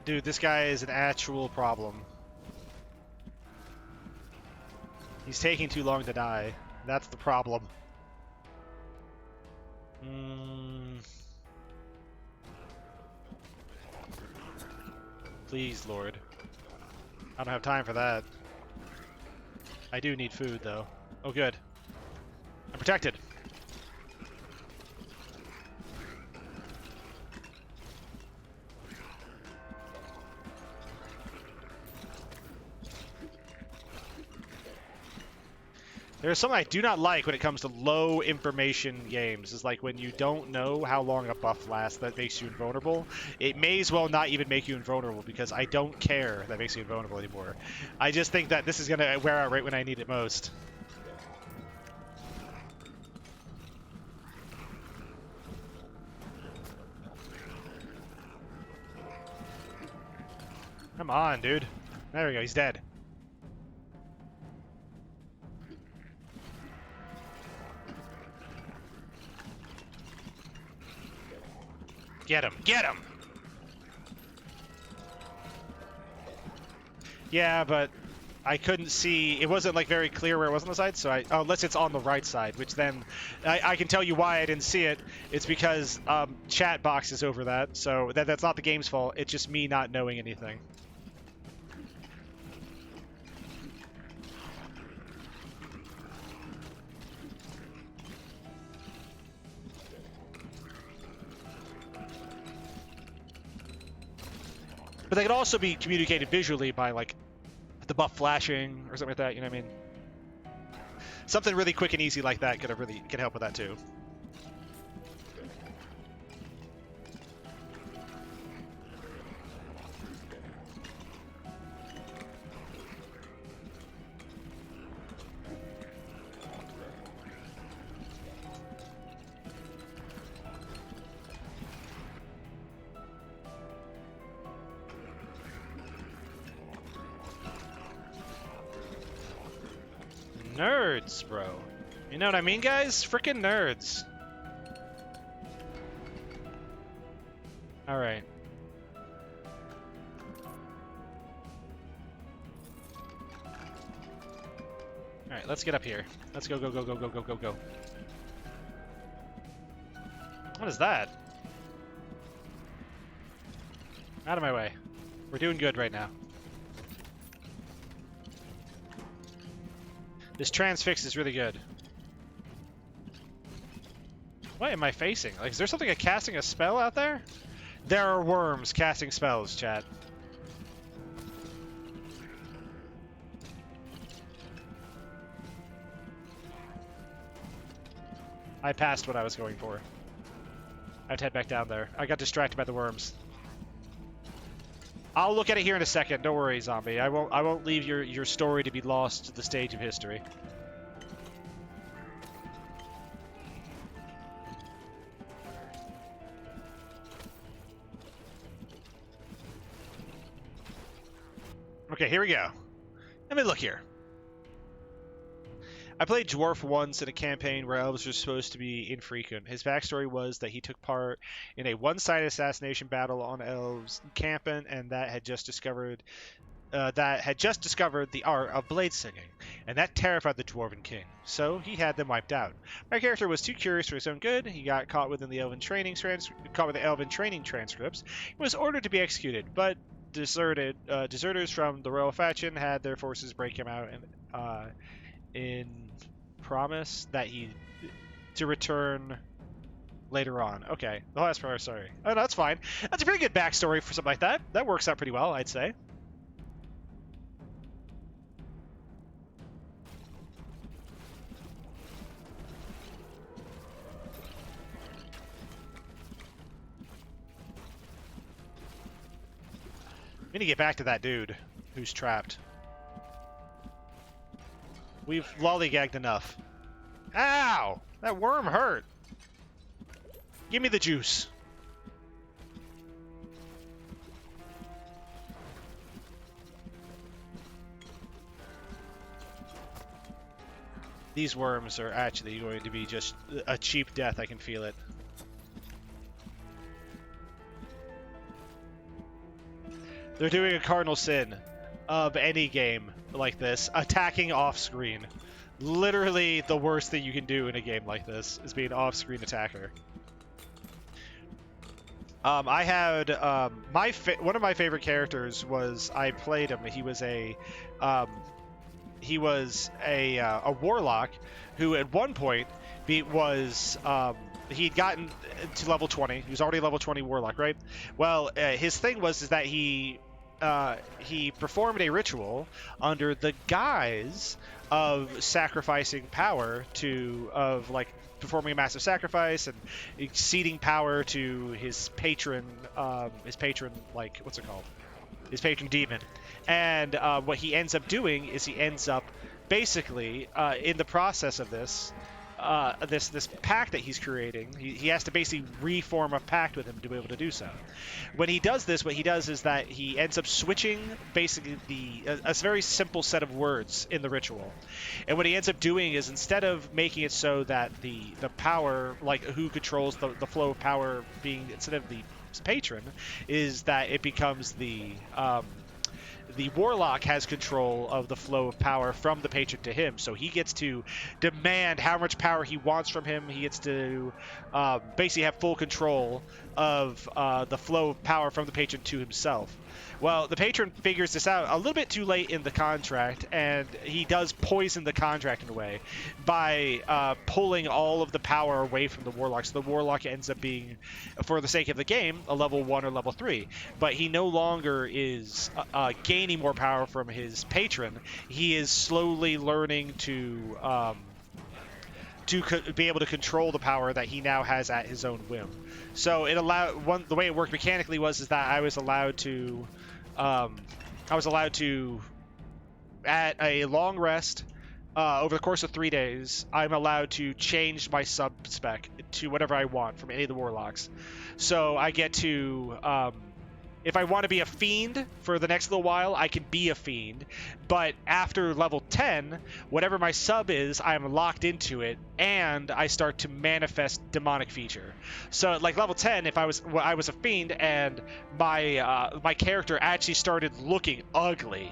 Dude, this guy is an actual problem. He's taking too long to die. That's the problem. Please, Lord. I don't have time for that. I do need food, though. Oh, good. I'm protected. There's something I do not like when it comes to low information games, is like when you don't know how long a buff lasts that makes you invulnerable. It may as well not even make you invulnerable because I don't care that makes you invulnerable anymore. I just think that this is going to wear out right when I need it most. Come on, dude. There we go, he's dead. Get him! Get him! Yeah, but I couldn't see. It wasn't like very clear where it was on the side, so unless it's on the right side, which then I can tell you why I didn't see it. It's because chat box is over that, so that's not the game's fault. It's just me not knowing anything. But they could also be communicated visually by, like, the buff flashing or something like that, you know what I mean? Something really quick and easy like that could help with that too. Nerds, bro. You know what I mean, guys? Frickin' nerds. Alright. Alright, let's get up here. Let's go, go, go, go, go, go, go, go. What is that? Out of my way. We're doing good right now. This transfix is really good. What am I facing? Like, is there something casting a spell out there? There are worms casting spells, chat. I passed what I was going for. I have to head back down there. I got distracted by the worms. I'll look at it here in a second. Don't worry, zombie. I won't leave your story to be lost to the stage of history. Okay, here we go. Let me look here. I played Dwarf once in a campaign where elves were supposed to be infrequent. His backstory was that he took part in a one-sided assassination battle on elves camping, and that had just discovered the art of blade singing, and that terrified the Dwarven king. So he had them wiped out. My character was too curious for his own good. He got caught with the elven training transcripts. He was ordered to be executed, but deserters from the royal faction had their forces break him out and in promise that to return later on. Okay, the last part. Sorry. Oh, no, that's fine. That's a pretty good backstory for something like that. That works out pretty well, I'd say. We need to get back to that dude who's trapped. We've lollygagged enough. Ow! That worm hurt. Give me the juice. These worms are actually going to be just a cheap death. I can feel it. They're doing a cardinal sin of any game like this, attacking off-screen. Literally the worst thing you can do in a game like this is be an off-screen attacker. I had one of my favorite characters was I played him. He was a warlock who at one point he'd gotten to level 20. He was already a level 20 warlock, right? Well, his thing was that he he performed a ritual under the guise of sacrificing power of like performing a massive sacrifice and ceding power to his patron, like what's it called? His patron demon. And what he ends up doing is he ends up basically in the process of this pact that he's creating, he has to basically reform a pact with him to be able to do so. When he does this, what he does is that he ends up switching basically a very simple set of words in the ritual. And what he ends up doing is instead of making it so that the power, like who controls the flow of power being instead of the patron, is that it becomes the warlock has control of the flow of power from the patron to him, so he gets to demand how much power he wants from him. He gets to basically have full control of the flow of power from the patron to himself. Well, the patron figures this out a little bit too late in the contract, and he does poison the contract in a way by pulling all of the power away from the warlock. So the warlock ends up being, for the sake of the game, a level 1 or level 3. But he no longer is gaining more power from his patron. He is slowly learning to be able to control the power that he now has at his own whim. So it allowed the way it worked mechanically is that I was allowed to at a long rest over the course of 3 days, I'm allowed to change my sub spec to whatever I want from any of the warlocks. So I get to if I want to be a fiend for the next little while, I can be a fiend. But after level 10, whatever my sub is, I'm locked into it, and I start to manifest demonic feature. So, like level 10, if I was a fiend, and my character actually started looking ugly.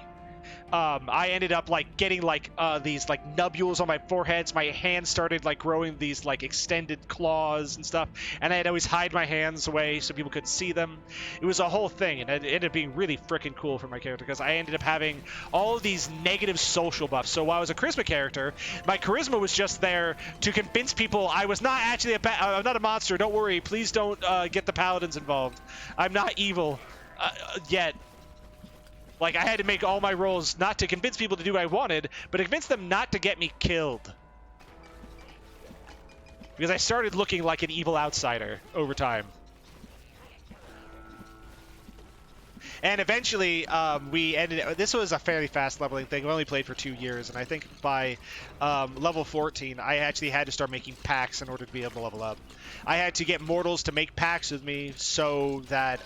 I ended up like getting like these like nubules on my foreheads. My hands started like growing these like extended claws and stuff, and I'd always hide my hands away so people couldn't see them. It was a whole thing, and it ended up being really freaking cool for my character because I ended up having all of these negative social buffs. So while I was a charisma character, my charisma was just there to convince people I was not actually I'm not a monster. Don't worry, please don't get the paladins involved. I'm not evil yet. Like, I had to make all my rolls not to convince people to do what I wanted, but to convince them not to get me killed. Because I started looking like an evil outsider over time. And eventually, this was a fairly fast leveling thing. I only played for 2 years, and I think by level 14, I actually had to start making pacts in order to be able to level up. I had to get mortals to make pacts with me so that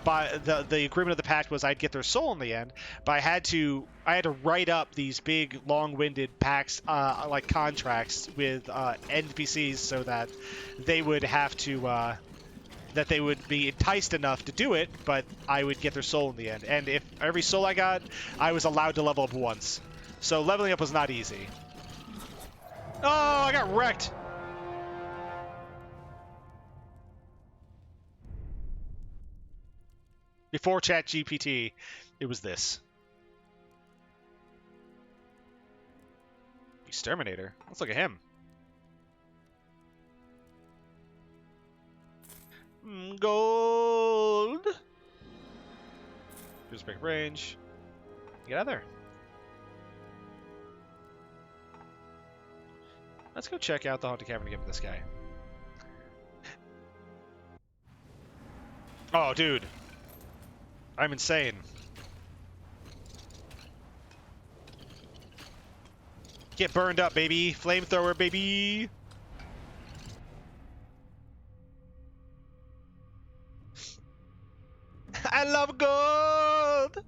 by the agreement of the pact was I'd get their soul in the end, but I had to write up these big long-winded pacts like contracts with NPCs so that they would have to that they would be enticed enough to do it, but I would get their soul in the end. And if every soul I got, I was allowed to level up once. So leveling up was not easy. Oh, I got wrecked. Before ChatGPT, it was this. Exterminator. Let's look at him. Gold. Here's big range. Get out of there. Let's go check out the haunted cavern again with this guy. Oh, dude. I'm insane. Get burned up, baby. Flamethrower, baby. I love gold.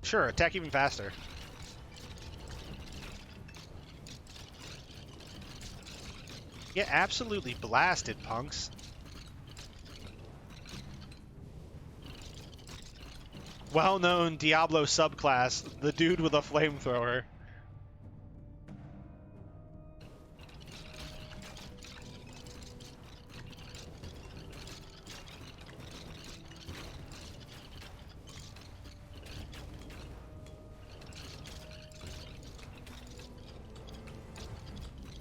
Sure, attack even faster. Get absolutely blasted, punks. Well-known Diablo subclass, the dude with a flamethrower.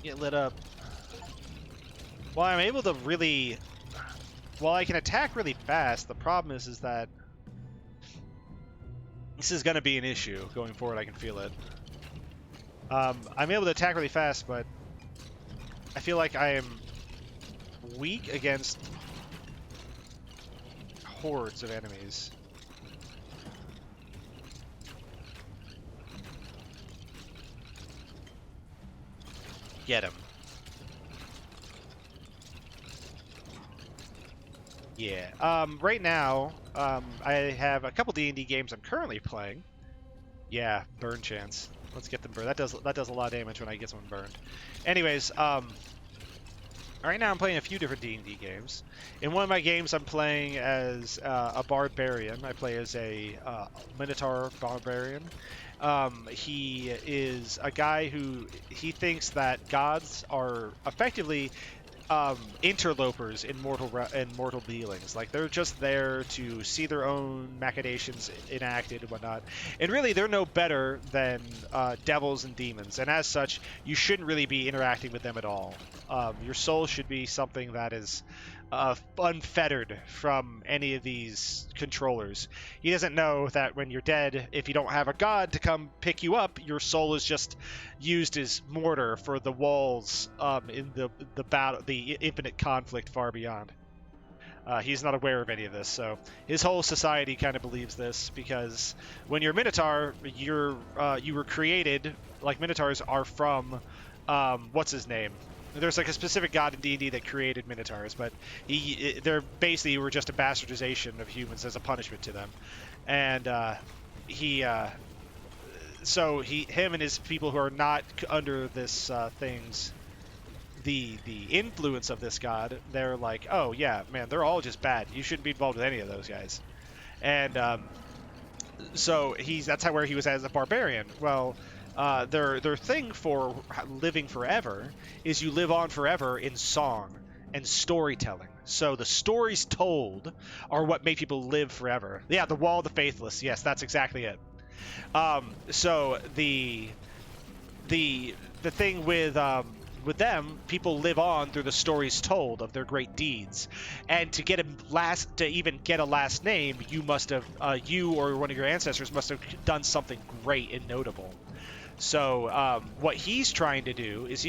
get lit up. Well, I'm able to really... Well, I can attack really fast. The problem is that this is going to be an issue going forward. I can feel it. I'm able to attack really fast, but I feel like I am weak against hordes of enemies. Get him. Yeah. Right now, I have a couple D&D games I'm currently playing. Yeah, burn chance. Let's get them burned. That does a lot of damage when I get someone burned. Anyways, right now I'm playing a few different D&D games. In one of my games, I'm playing as a barbarian. I play as a Minotaur barbarian. He is a guy who he thinks that gods are effectively interlopers in mortal dealings. Like, they're just there to see their own machinations enacted and whatnot. And really, they're no better than devils and demons. And as such, you shouldn't really be interacting with them at all. Your soul should be something that is unfettered from any of these controllers. He doesn't know that when you're dead, if you don't have a god to come pick you up, your soul is just used as mortar for the walls in the battle, the infinite conflict far beyond. He's not aware of any of this, so his whole society kind of believes this, because when you're Minotaur, you were created, like Minotaurs are from, what's his name? There's like a specific god in D&D that created Minotaurs, but they're basically were just a bastardization of humans as a punishment to them. And him and his people who are not under this the influence of this god, they're like, oh yeah, man, they're all just bad. You shouldn't be involved with any of those guys. And so that's where he was as a barbarian. Well, their thing for living forever is you live on forever in song and storytelling. So the stories told are what make people live forever. Yeah, the Wall of the Faithless. Yes, that's exactly it. So the thing with them, people live on through the stories told of their great deeds, and to even get a last name, you must have you or one of your ancestors must have done something great and notable. So what he's trying to do is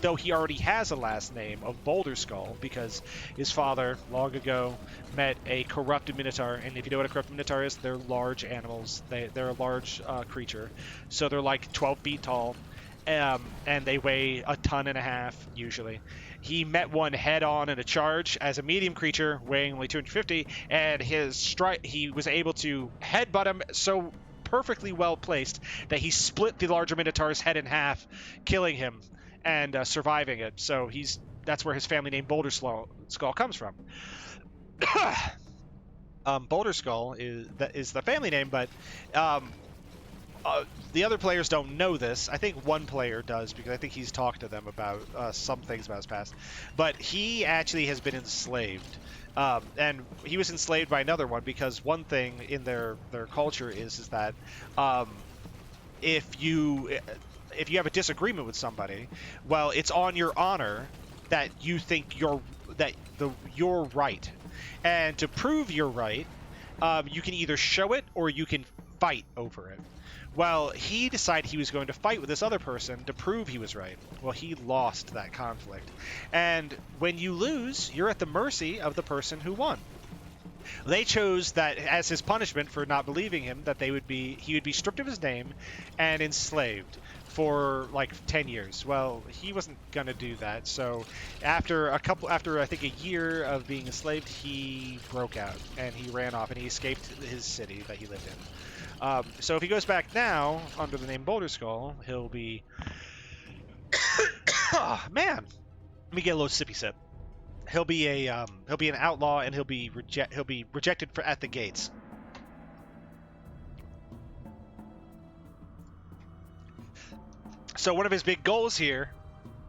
though he already has a last name of Boulder Skull, because his father long ago met a corrupted Minotaur, and if you know what a corrupted Minotaur is, they're large animals. They're a large creature, so they're like 12 feet tall, and they weigh 1.5 tons usually. He met one head on in a charge as a medium creature weighing only 250, and he was able to headbutt him so perfectly well placed that he split the larger Minotaur's head in half, killing him and surviving it. So that's where his family name Boulder Skull comes from. Boulder Skull is the family name, but the other players don't know this. I think one player does, because I think he's talked to them about some things about his past. But he actually has been enslaved. And he was enslaved by another one, because one thing in their culture is that if you have a disagreement with somebody, well, it's on your honor that you think you're right, and to prove you're right, you can either show it or you can fight over it. Well, he decided he was going to fight with this other person to prove he was right. Well, he lost that conflict. And when you lose, you're at the mercy of the person who won. They chose that as his punishment for not believing him, that he would be stripped of his name and enslaved for like 10 years. Well, he wasn't going to do that. So after I think a year of being enslaved, he broke out and he ran off and he escaped his city that he lived in. So if he goes back now under the name Boulder Skull, he'll be oh, man, let me get a little sippy sip. He'll be an outlaw, and he'll be rejected at the gates. So one of his big goals here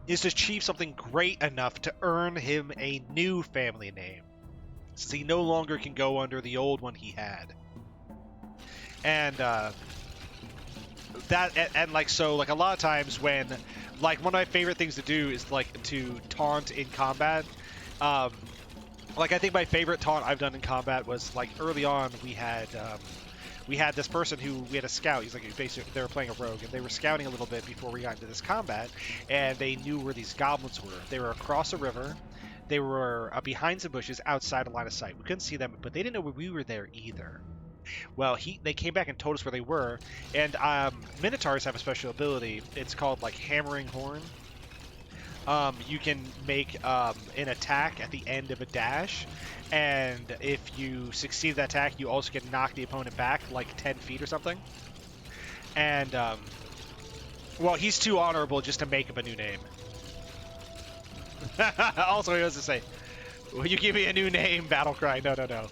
is to achieve something great enough to earn him a new family name, since he no longer can go under the old one he had. And like a lot of times when Like, one of my favorite things to do is, like, to taunt in combat. Um, like, I think my favorite taunt I've done in combat was, like, early on we had this person who, we had a scout, he's like, basically, they were playing a rogue, and they were scouting a little bit before we got into this combat, and they knew where these goblins were. They were across a river, they were behind some bushes outside a line of sight. We couldn't see them, but they didn't know where we were there either. Well, they came back and told us where they were, and Minotaurs have a special ability. It's called, like, Hammering Horn. You can make an attack at the end of a dash, and if you succeed that attack, you also can knock the opponent back, like, 10 feet or something. And, well, he's too honorable just to make up a new name. Also, he was to say, will you give me a new name, Battlecry? No, no, no.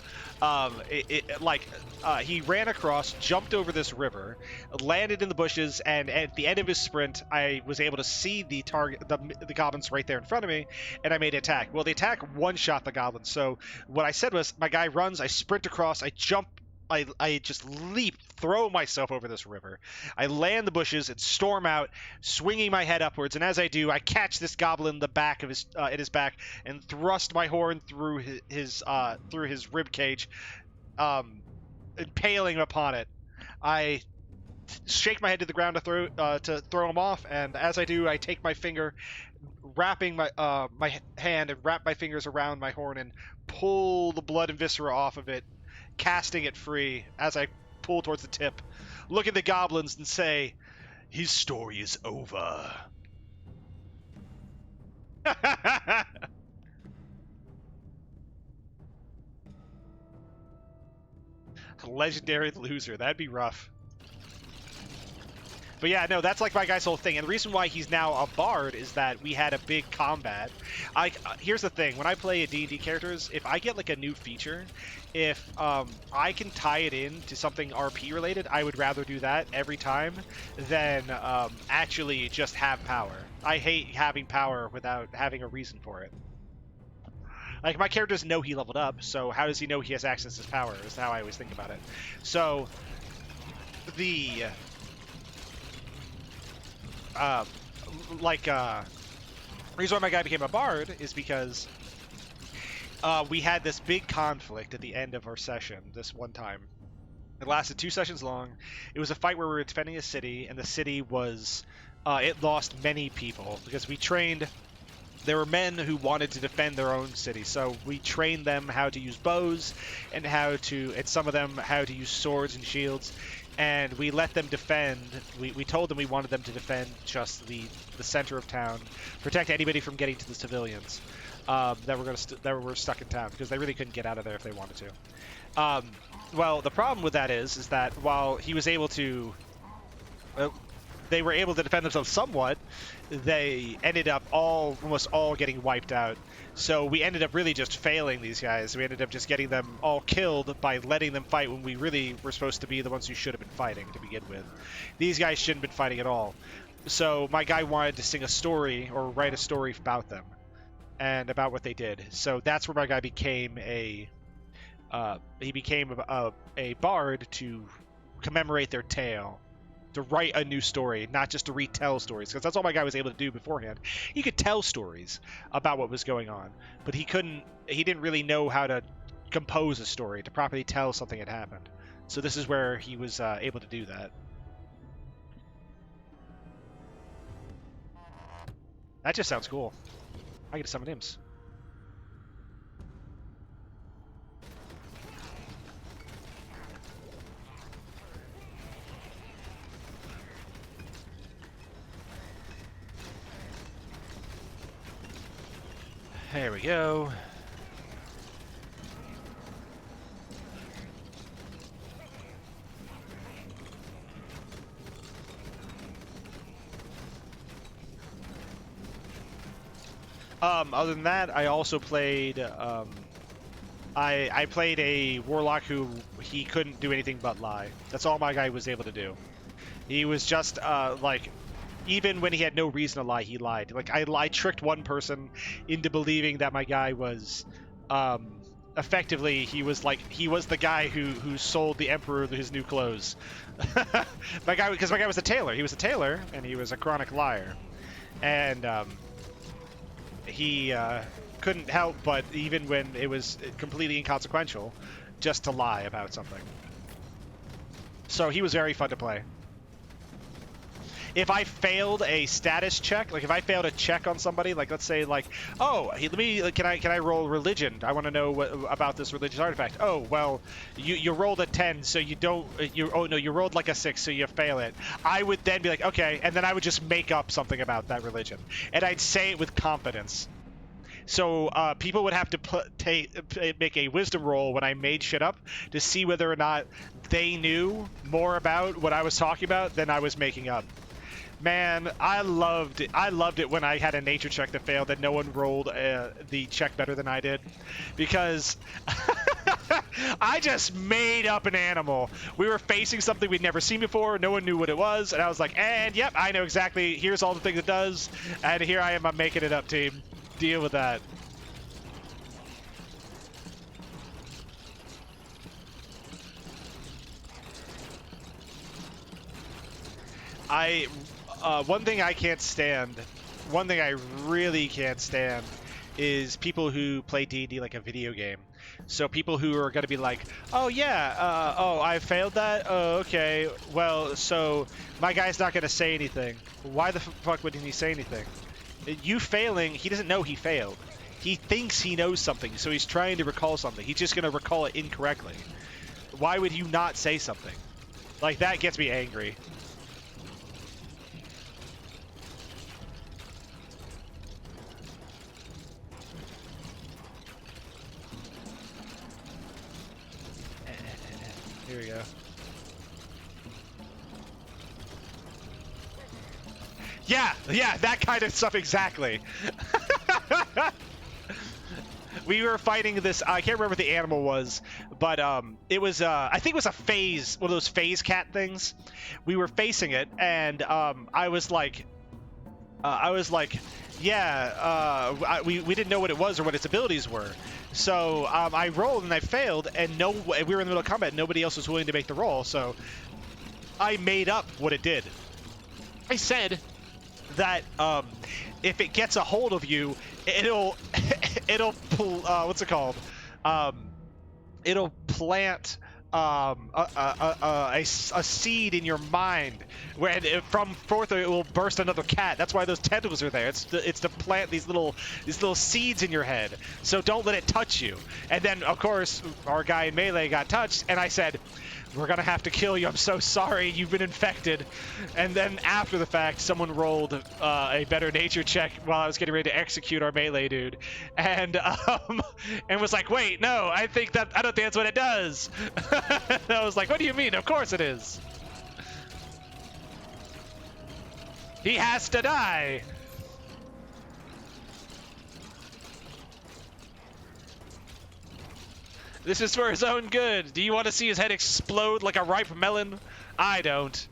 He ran across, jumped over this river, landed in the bushes, and at the end of his sprint, I was able to see the target, the goblins right there in front of me, and I made an attack. Well, the attack one-shot the goblins. So what I said was, my guy runs, I sprint across, I jump, I just leap, throw myself over this river. I land the bushes and storm out, swinging my head upwards. And as I do, I catch this goblin in the back of his, in his back, and thrust my horn through his rib cage, impaling him upon it. I shake my head to the ground to throw him off, and as I do, I take my finger, wrapping my hand, and wrap my fingers around my horn and pull the blood and viscera off of it, casting it free as I pull towards the tip. Look at the goblins and say, his story is over. Legendary loser. That'd be rough. But yeah, no, that's like my guy's whole thing. And the reason why he's now a bard is that we had a big combat. Here's the thing. When I play D&D characters, if I get like a new feature, if I can tie it in to something RP related, I would rather do that every time than actually just have power. I hate having power without having a reason for it. Like, my character doesn't know he leveled up, so how does he know he has access to his power, is how I always think about it. So, the reason why my guy became a bard is because we had this big conflict at the end of our session this one time. It lasted 2 sessions long. It was a fight where we were defending a city, and the city was, it lost many people, because we trained, there were men who wanted to defend their own city, so we trained them how to use bows, and some of them how to use swords and shields, and we let them defend. We told them we wanted them to defend just the center of town, protect anybody from getting to the civilians that were stuck in town, because they really couldn't get out of there if they wanted to. Well, the problem with that is that while he was able to, they were able to defend themselves somewhat, they ended up almost all getting wiped out. So we ended up really just failing these guys. We ended up just getting them all killed by letting them fight when we really were supposed to be the ones who should have been fighting to begin with. These guys shouldn't have been fighting at all. So my guy wanted to sing a story or write a story about them and about what they did. So that's where my guy became a bard to commemorate their tale, to write a new story, not just to retell stories, because that's all my guy was able to do beforehand. He could tell stories about what was going on, but he didn't really know how to compose a story, to properly tell something had happened. So this is where he was able to do that. That just sounds cool. I get to summon imps. There we go. Other than that, I also played, I played a warlock who he couldn't do anything but lie. That's all my guy was able to do. He was just, like, even when he had no reason to lie, he lied. Like, I tricked one person into believing that my guy was, effectively, he was the guy who sold the Emperor his new clothes. Because my guy was a tailor. He was a tailor, and he was a chronic liar. and he couldn't help but, even when it was completely inconsequential, just to lie about something. So he was very fun to play. If I failed a status check, like if I failed a check on somebody, like let's say like, oh, hey, can I roll religion? I want to know about this religious artifact. Oh, well, you rolled a 10, so you don't, oh no, you rolled like a 6, so you fail it. I would then be like, okay, and then I would just make up something about that religion. And I'd say it with confidence. So people would have to make a wisdom roll when I made shit up to see whether or not they knew more about what I was talking about than I was making up. Man, I loved it. I loved it when I had a nature check that failed, that no one rolled the check better than I did, because I just made up an animal. We were facing something we'd never seen before. No one knew what it was, and I was like, and yep, I know exactly. Here's all the things it does, and here I am. I'm making it up, team. Deal with that. One thing I can't stand, one thing I really can't stand, is people who play D&D like a video game. So people who are going to be like, oh yeah, oh, I failed that? Oh, okay. Well, so my guy's not going to say anything. Why the fuck wouldn't he say anything? You failing, he doesn't know he failed. He thinks he knows something, so he's trying to recall something. He's just going to recall it incorrectly. Why would you not say something? Like, that gets me angry. Here we go. Yeah, that kind of stuff exactly. We were fighting this, I can't remember what the animal was, but it was, I think it was a phase, one of those phase cat things. We were facing it, and I was like, yeah, we didn't know what it was or what its abilities were. So I rolled and I failed, and we were in the middle of combat, and nobody else was willing to make the roll, so I made up what it did. I said that if it gets a hold of you, it'll what's it called? It'll plant a seed in your mind, where from forth it will burst another cat. That's why those tentacles are there. It's to plant these little seeds in your head. So don't let it touch you. And then of course our guy in melee got touched, and I said, we're gonna have to kill you. I'm so sorry. You've been infected. And then after the fact, someone rolled a better nature check while I was getting ready to execute our melee dude, and was like, wait, no, I don't think that's what it does. And I was like, what do you mean? Of course it is. He has to die. This is for his own good. Do you want to see his head explode like a ripe melon? I don't.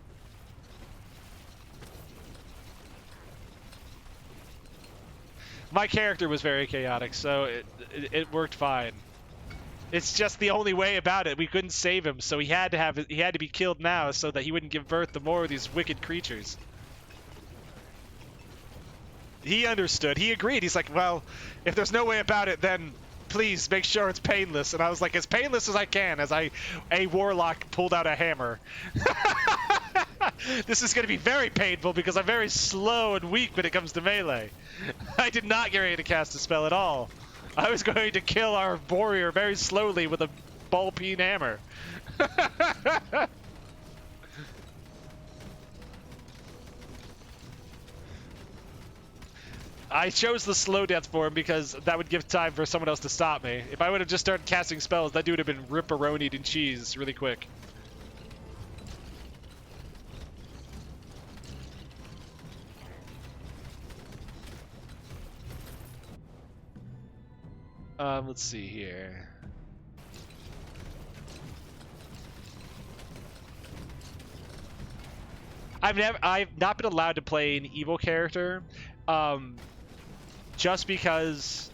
My character was very chaotic, so it worked fine. It's just the only way about it. We couldn't save him, so he had to be killed now so that he wouldn't give birth to more of these wicked creatures. He understood. He agreed. He's like, well, if there's no way about it, then please make sure it's painless. And I was like, as painless as I can, as a warlock pulled out a hammer. This is going to be very painful because I'm very slow and weak when it comes to melee. I did not get ready to cast a spell at all. I was going to kill our warrior very slowly with a ball-peen hammer. I chose the slow death for him because that would give time for someone else to stop me. If I would have just started casting spells, that dude would have been ripperonied in cheese really quick. Let's see here. I've not been allowed to play an evil character, just because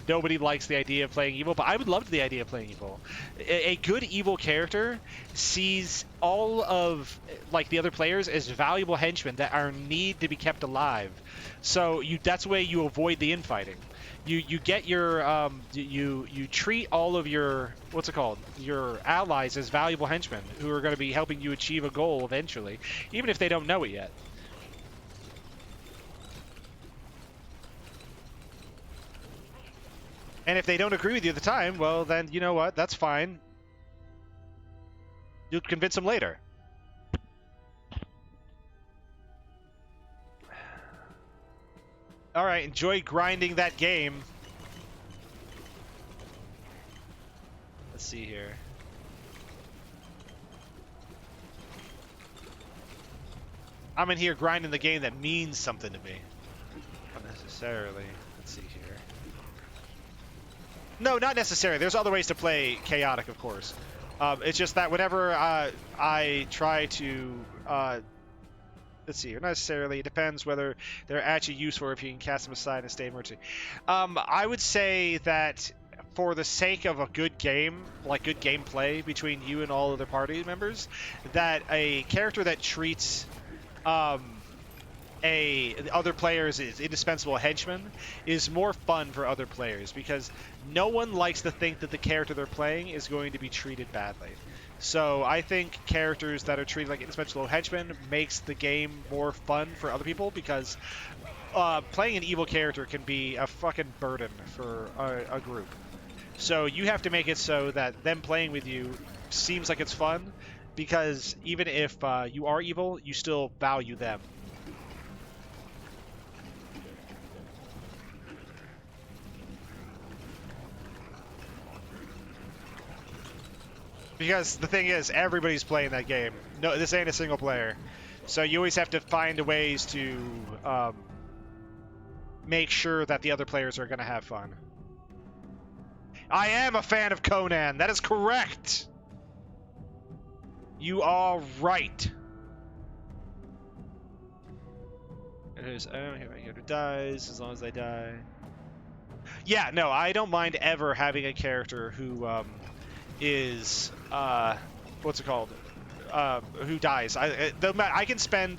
Nobody likes the idea of playing evil, but I would love the idea of playing evil. A good evil character sees all of like the other players as valuable henchmen that are need to be kept alive. So that's the way you avoid the infighting. You get your you treat all of your what's it called, your allies as valuable henchmen who are going to be helping you achieve a goal eventually, even if they don't know it yet. And if they don't agree with you at the time, well, then you know what? That's fine. You'll convince them later. All right, enjoy grinding that game. Let's see here. I'm in here grinding the game that means something to me. Not necessarily. Let's see here. No, not necessarily. There's other ways to play chaotic, of course. It's just that whenever I try to, let's see, not necessarily. It depends whether they're actually useful or if you can cast them aside and stay emergency. I would say that for the sake of a good game, like good gameplay between you and all other party members, that a character that treats other players as indispensable henchmen is more fun for other players, because no one likes to think that the character they're playing is going to be treated badly. So I think characters that are treated like indispensable henchmen makes the game more fun for other people, because playing an evil character can be a fucking burden for a group. So you have to make it so that them playing with you seems like it's fun, because even if you are evil, you still value them. Because the thing is, everybody's playing that game. No, this ain't a single player. So you always have to find ways to make sure that the other players are going to have fun. I am a fan of Conan. That is correct. You are right. There's, I don't have any character dies as long as they die. Yeah, no, I don't mind ever having a character who is what's it called? Who dies. I can spend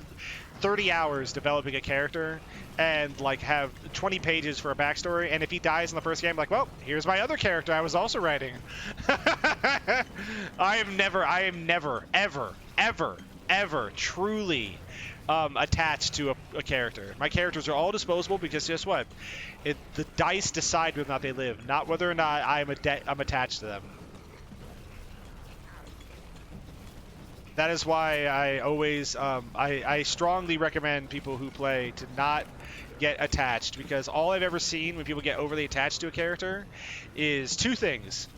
30 hours developing a character and like have 20 pages for a backstory, and if he dies in the first game, I'm like, well, here's my other character I was also writing. I am never, ever truly attached to a character. My characters are all disposable because guess what? The dice decide whether or not they live, not whether or not I'm attached to them. That is why I always, I strongly recommend people who play to not get attached, because all I've ever seen when people get overly attached to a character is two things.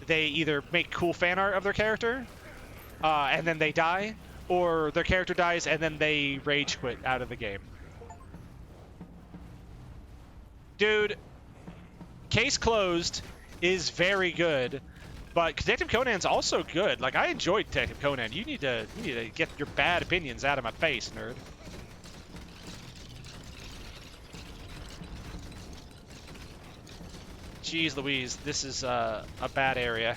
They either make cool fan art of their character, and then they die, or their character dies and then they rage quit out of the game. Dude, Case Closed is very good. But Detective Conan's also good. Like, I enjoyed Detective Conan. You need to get your bad opinions out of my face, nerd. Jeez Louise, this is a bad area.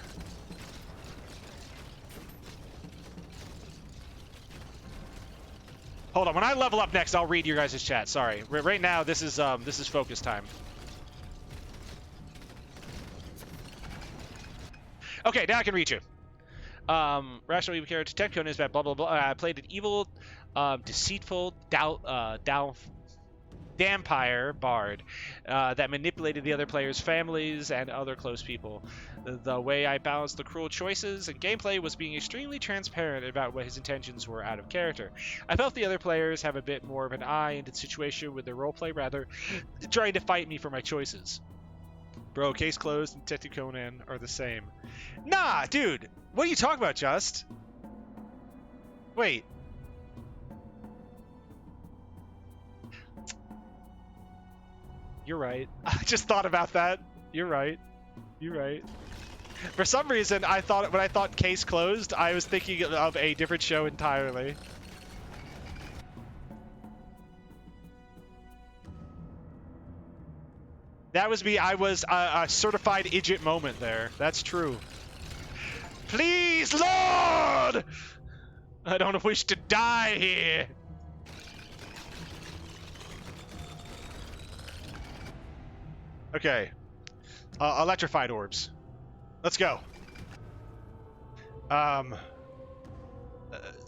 Hold on, when I level up next, I'll read your guys' chat. Sorry. Right now, this is focus time. Okay, now I can read you. Rational evil character, Detective Conan is bad, blah, blah, blah. I played an evil, deceitful, vampire bard that manipulated the other players' families and other close people. The way I balanced the cruel choices and gameplay was being extremely transparent about what his intentions were out of character. I felt the other players have a bit more of an eye into the situation with their roleplay rather than trying to fight me for my choices. Bro, Case Closed and Detective Conan are the same. Nah, dude! What are you talking about, Just? Wait. You're right. I just thought about that. You're right. You're right. For some reason, when I thought Case Closed, I was thinking of a different show entirely. That was me. I was a certified idiot moment there. That's true. Please, Lord! I don't wish to die here. Okay. Electrified orbs. Let's go.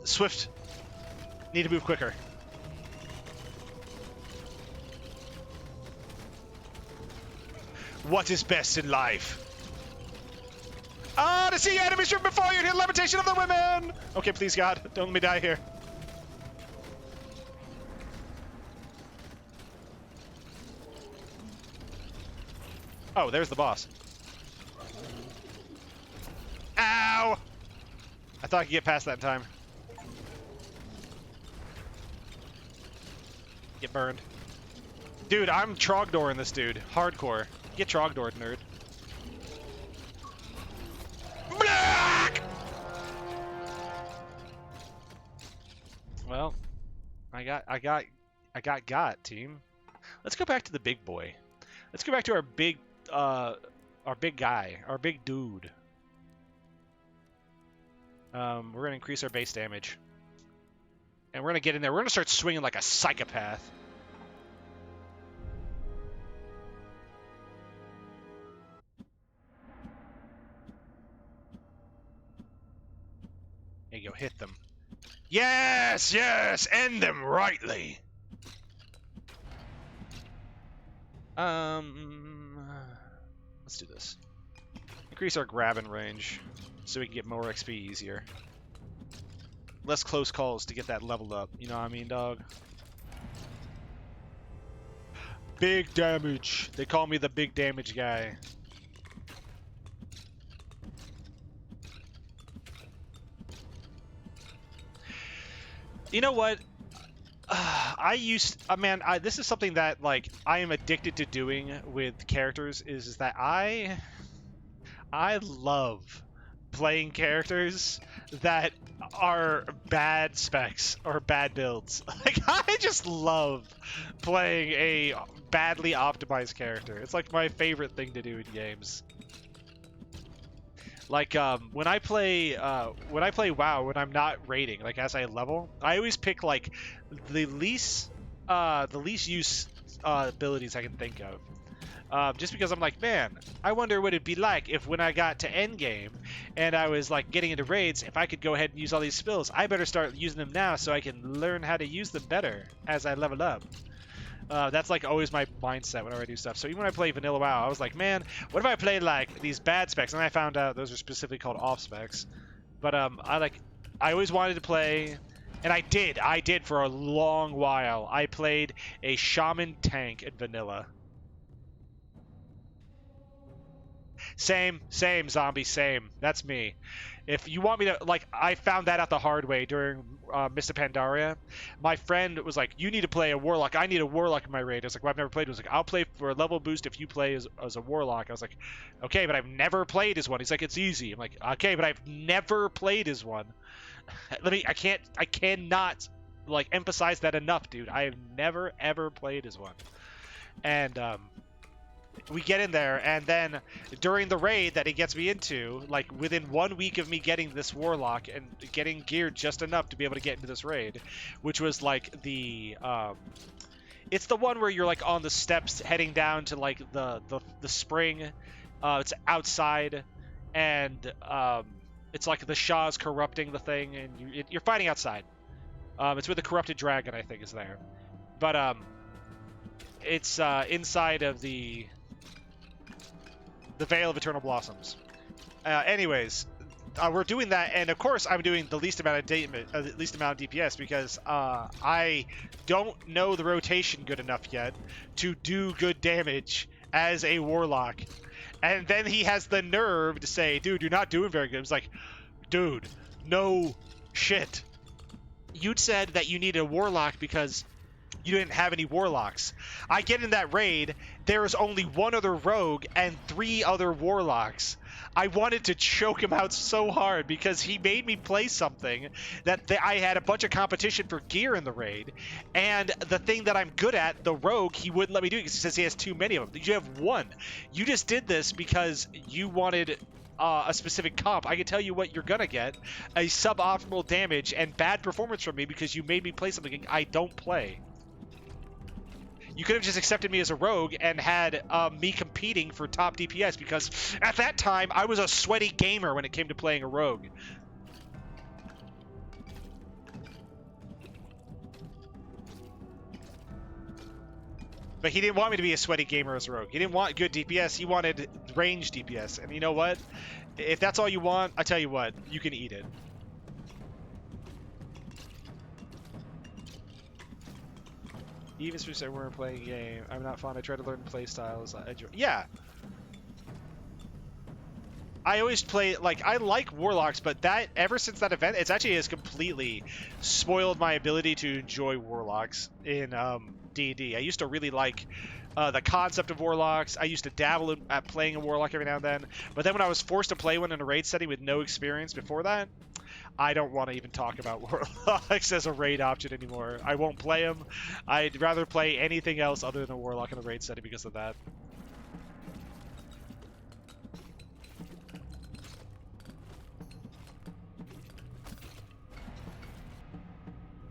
Swift. Need to move quicker. What is best in life? To see enemies from before you, hear the lamentation of the women! Okay, please, God, don't let me die here. Oh, there's the boss. Ow! I thought I could get past that in time. Get burned. Dude, I'm Trogdoring this dude. Hardcore. Get Trogdored, nerd. Black! Well, I got, team. Let's go back to the big boy. Let's go back to our big guy, our big dude. We're gonna increase our base damage. And we're gonna get in there. We're gonna start swinging like a psychopath. There you go, hit them. Yes, yes, end them rightly. Let's do this. Increase our grabbing range so we can get more XP easier. Less close calls to get that leveled up. You know what I mean, dog? Big damage. They call me the big damage guy. You know what? This is something that, like, I am addicted to doing with characters, is that I love playing characters that are bad specs or bad builds. Like, I just love playing a badly optimized character. It's like my favorite thing to do in games. Like, when I play WoW, when I'm not raiding, like as I level, I always pick like the least use abilities I can think of. Just because I'm like, man, I wonder what it'd be like if when I got to endgame and I was like getting into raids, if I could go ahead and use all these spells, I better start using them now so I can learn how to use them better as I level up. That's like always my mindset whenever I do stuff. So even when I play Vanilla WoW, I was like, man, what if I played like these bad specs? And I found out those are specifically called off specs. But I always wanted to play, and I did for a long while. I played a shaman tank in Vanilla. Same, zombie, same. That's me. If you want me to, like, I found that out the hard way during Mist of Pandaria. My friend was like, you need to play a warlock. I need a warlock in my raid. I was like, well, I've never played. He was like, I'll play for a level boost if you play as a warlock. I was like, okay, but I've never played as one. He's like, it's easy. I'm like, okay, but I've never played as one. I cannot, like, emphasize that enough, dude. I have never, ever played as one. And, we get in there, and then during the raid that he gets me into, like within 1 week of me getting this warlock and getting geared just enough to be able to get into this raid, which was like the it's the one where you're like on the steps heading down to like the spring. It's outside, and it's like the Shah's corrupting the thing, and you're fighting outside. It's with a corrupted dragon, I think, is there, but it's inside of the Veil of Eternal Blossoms. Anyways, we're doing that, and of course I'm doing the least amount of DPS because I don't know the rotation good enough yet to do good damage as a warlock. And then he has the nerve to say, dude, you're not doing very good. It's like, dude, no shit. You'd said that you needed a warlock because You didn't have any warlocks. I get in that raid, there is only one other rogue and 3 other warlocks. I wanted to choke him out so hard because he made me play something that I had a bunch of competition for gear in the raid, and the thing that I'm good at, the rogue, he wouldn't let me do it because he says he has too many of them. You have 1. You just did this because you wanted a specific comp. I can tell you what you're gonna get: a suboptimal damage and bad performance from me because you made me play something I don't play. You could have just accepted me as a rogue and had me competing for top DPS, because at that time I was a sweaty gamer when it came to playing a rogue. But he didn't want me to be a sweaty gamer as a rogue. He didn't want good DPS. He wanted range DPS. And you know what? If that's all you want, I tell you what, you can eat it. Even since we're playing a game, I'm not fun. I try to learn play styles. Yeah. I always play, like, I like warlocks, but that, ever since that event, it's actually has completely spoiled my ability to enjoy warlocks in D&D. I used to really like the concept of warlocks. I used to dabble at playing a warlock every now and then, but then when I was forced to play one in a raid setting with no experience before that, I don't want to even talk about warlocks as a raid option anymore. I won't play them. I'd rather play anything else other than a warlock in a raid setting because of that.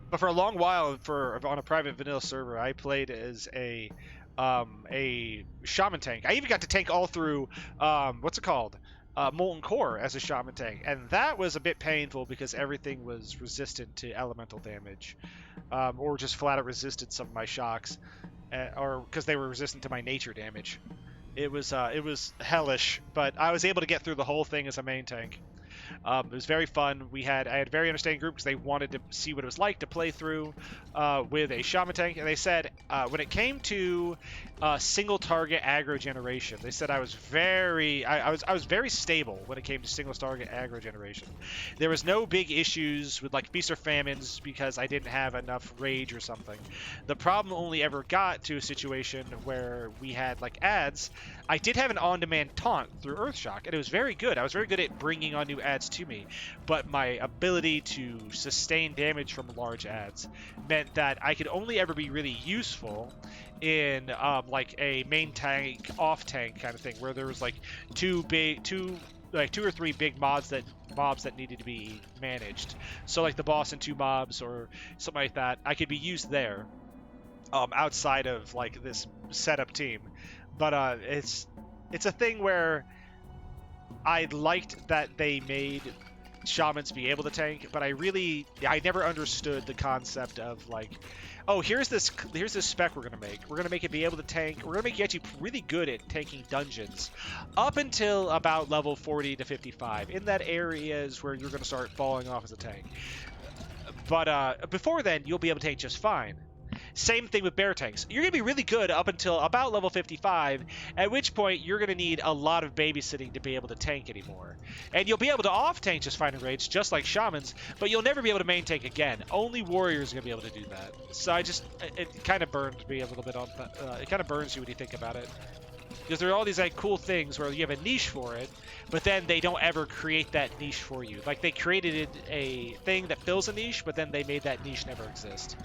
But for a long while, on a private vanilla server, I played as a shaman tank. I even got to tank all through what's it called? Molten Core as a shaman tank, and that was a bit painful because everything was resistant to elemental damage, or just flat out resisted some of my shocks, or because they were resistant to my nature damage. It was hellish, but I was able to get through the whole thing as a main tank. It was very fun. I had a very understanding group because they wanted to see what it was like to play through with a shaman tank, and they said when it came to single target aggro generation, they said I was very stable when it came to single target aggro generation. There was no big issues with like feast or famines because I didn't have enough rage or something. The problem only ever got to a situation where we had like ads. I did have an on-demand taunt through Earthshock, and it was very good. I was very good at bringing on new ads to me, but my ability to sustain damage from large ads meant that I could only ever be really useful in like a main tank, off tank kind of thing, where there was like two or three big mobs that needed to be managed. So like the boss and 2 mobs or something like that, I could be used there outside of like this setup team. But it's a thing where I liked that they made shamans be able to tank, but I never understood the concept of like, oh, here's this spec we're gonna make. We're gonna make it be able to tank. We're gonna make you actually really good at tanking dungeons up until about level 40 to 55. In that area is where you're gonna start falling off as a tank. But before then, you'll be able to tank just fine. Same thing with bear tanks. You're going to be really good up until about level 55, at which point you're going to need a lot of babysitting to be able to tank anymore. And you'll be able to off-tank just fine in raids, just like shamans, but you'll never be able to main tank again. Only warriors are going to be able to do that. So it kind of burned me a little bit on that. It kind of burns you when you think about it. Because there are all these like cool things where you have a niche for it, but then they don't ever create that niche for you. Like they created a thing that fills a niche, but then they made that niche never exist.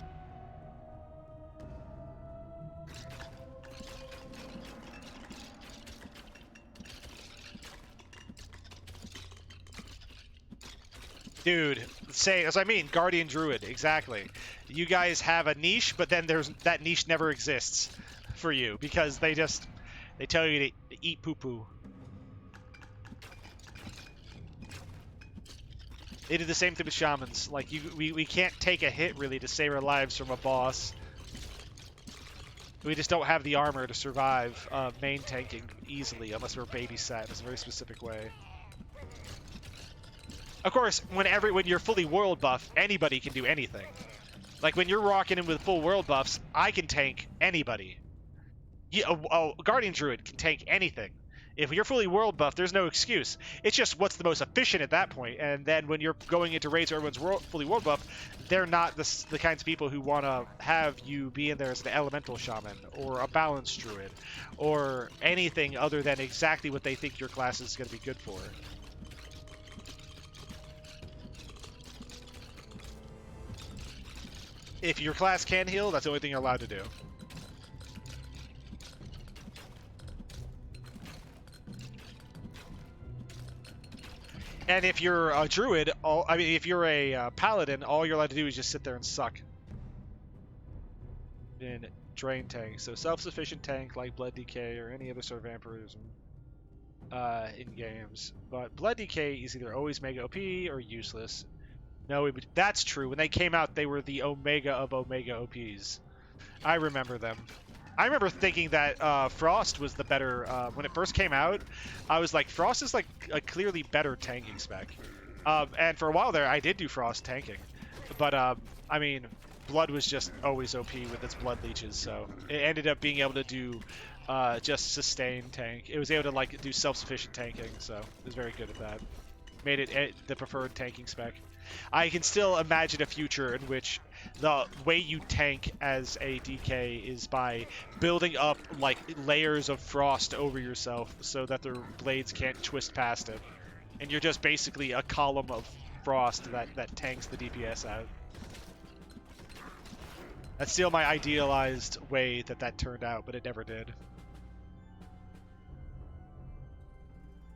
Dude, as I mean, Guardian Druid, exactly. You guys have a niche, but then that niche never exists for you because they tell you to eat poo-poo. They did the same thing with shamans. Like we can't take a hit really to save our lives from a boss. We just don't have the armor to survive main tanking easily unless we're babysat in a very specific way. Of course, when you're fully world buff, anybody can do anything. Like when you're rocking in with full world buffs, I can tank anybody. Guardian Druid can tank anything. If you're fully world buff, there's no excuse. It's just what's the most efficient at that point. And then when you're going into raids where everyone's fully world buff, they're not the kinds of people who want to have you be in there as an elemental shaman or a balance druid or anything other than exactly what they think your class is going to be good for. If your class can heal, that's the only thing you're allowed to do. And if you're a druid, if you're a paladin, all you're allowed to do is just sit there and suck. In drain tank, so self-sufficient tank like Blood Decay or any other sort of vampirism in games. But Blood Decay is either always mega OP or useless. No, that's true. When they came out, they were the Omega of Omega OPs. I remember them. I remember thinking that Frost was the better, when it first came out, I was like, Frost is like a clearly better tanking spec. And for a while there, I did do Frost tanking. But, I mean, Blood was just always OP with its Blood Leeches, so it ended up being able to do just sustain tank. It was able to like do self-sufficient tanking, so it was very good at that. Made it the preferred tanking spec. I can still imagine a future in which the way you tank as a DK is by building up like layers of frost over yourself so that the blades can't twist past it. And you're just basically a column of frost that tanks the DPS out. That's still my idealized way that turned out, but it never did.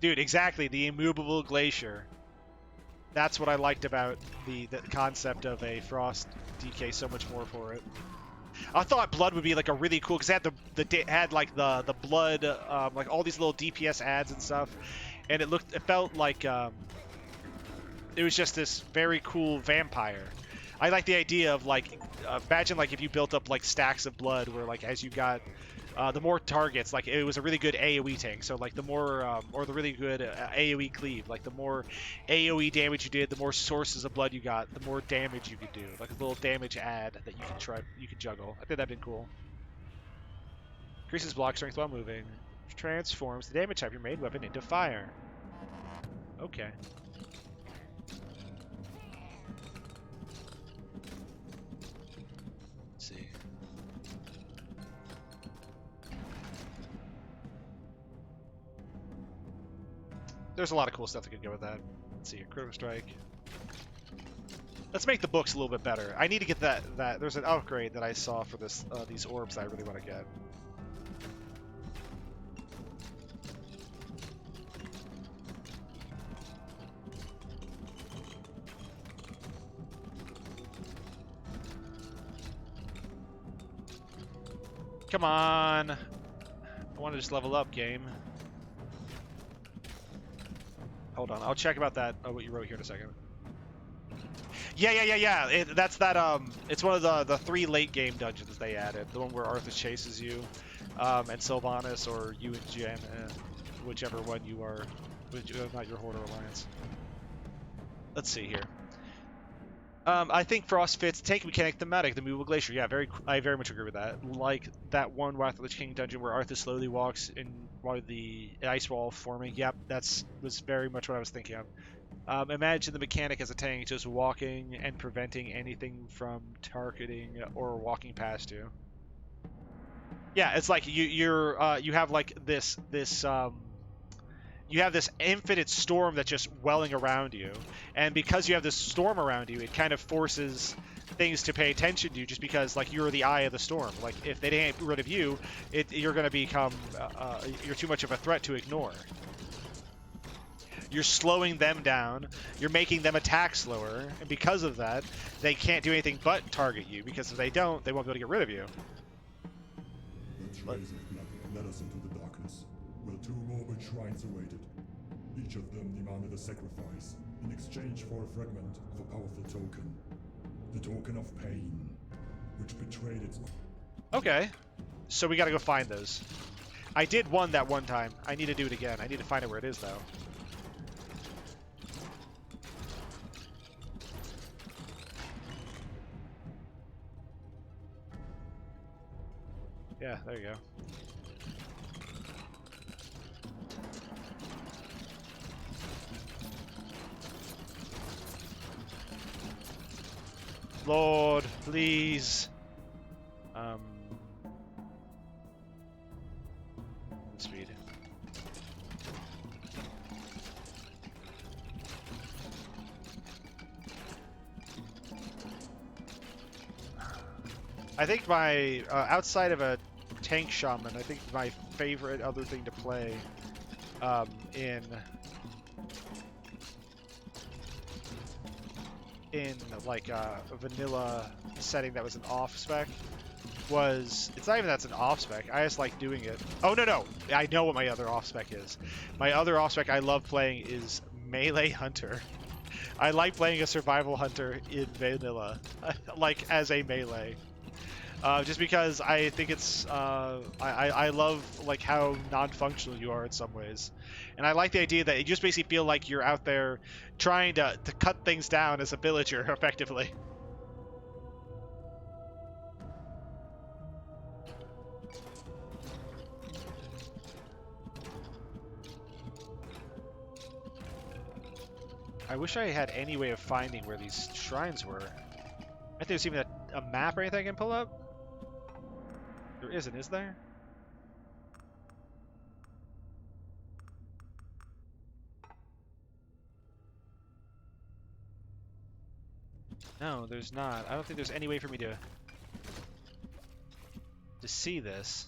Dude, exactly, the immovable glacier. That's what I liked about the concept of a Frost DK so much more for it. I thought Blood would be like a really cool, because it had like the blood, like all these little DPS ads and stuff, and it felt like it was just this very cool vampire. I like the idea of like, imagine like if you built up like stacks of blood where like as you got the more targets, like it was a really good AoE tank. So like the more, or the really good AoE cleave, like the more AoE damage you did, the more sources of blood you got, the more damage you could do. Like a little damage ad that you can juggle. I think that'd been cool. Increases block strength while moving. Transforms the damage type your made weapon into fire. Okay. Let's see. There's a lot of cool stuff that could go with that. Let's see, critical strike. Let's make the books a little bit better. I need to get that. There's an upgrade that I saw for this these orbs that I really want to get. Come on! I want to just level up, game. Hold on, I'll check about that. What you wrote here in a second. Yeah. That's that. It's one of the 3 late game dungeons they added. The one where Arthas chases you, and Sylvanas, or you and Jen, whichever one you are, not your Horde or Alliance. Let's see here. I think Frost fits tank mechanic thematic, the movable glacier. Yeah, I very much agree with that. Like that one Wrath of the King dungeon where Arthas slowly walks in while the ice wall forming. Yep, was very much what I was thinking of. Imagine the mechanic as a tank just walking and preventing anything from targeting or walking past you. Yeah, it's like you have like this you have this infinite storm that's just welling around you, and because you have this storm around you, it kind of forces things to pay attention to you, just because like you're the eye of the storm. Like if they didn't get rid of you, you're going to become you're too much of a threat to ignore. You're slowing them down, you're making them attack slower, and because of that, they can't do anything but target you, because if they don't, they won't be able to get rid of you.
The trails of blood led us into the darkness, where 2 morbid shrines awaited. Each of them demanded a sacrifice in exchange for a fragment of a powerful token. The token of pain, which betrayed its...
Okay, so we gotta go find those. I did one that one time. I need to do it again. I need to find out where it is, though. Yeah, there you go. Lord, please. Speed. I think my outside of a tank shaman, I think my favorite other thing to play in like a vanilla setting that was an off spec was, it's not even that's an off spec, I just like doing it. Oh no, I know what my other off spec is. My other off spec I love playing is Melee Hunter. I like playing a survival hunter in vanilla, like as a melee. Just because I think it's, I love like how non-functional you are in some ways. And I like the idea that you just basically feel like you're out there trying to cut things down as a villager, effectively. I wish I had any way of finding where these shrines were. I think there's even a map or anything I can pull up. There isn't, is there? No, there's not. I don't think there's any way for me to see this.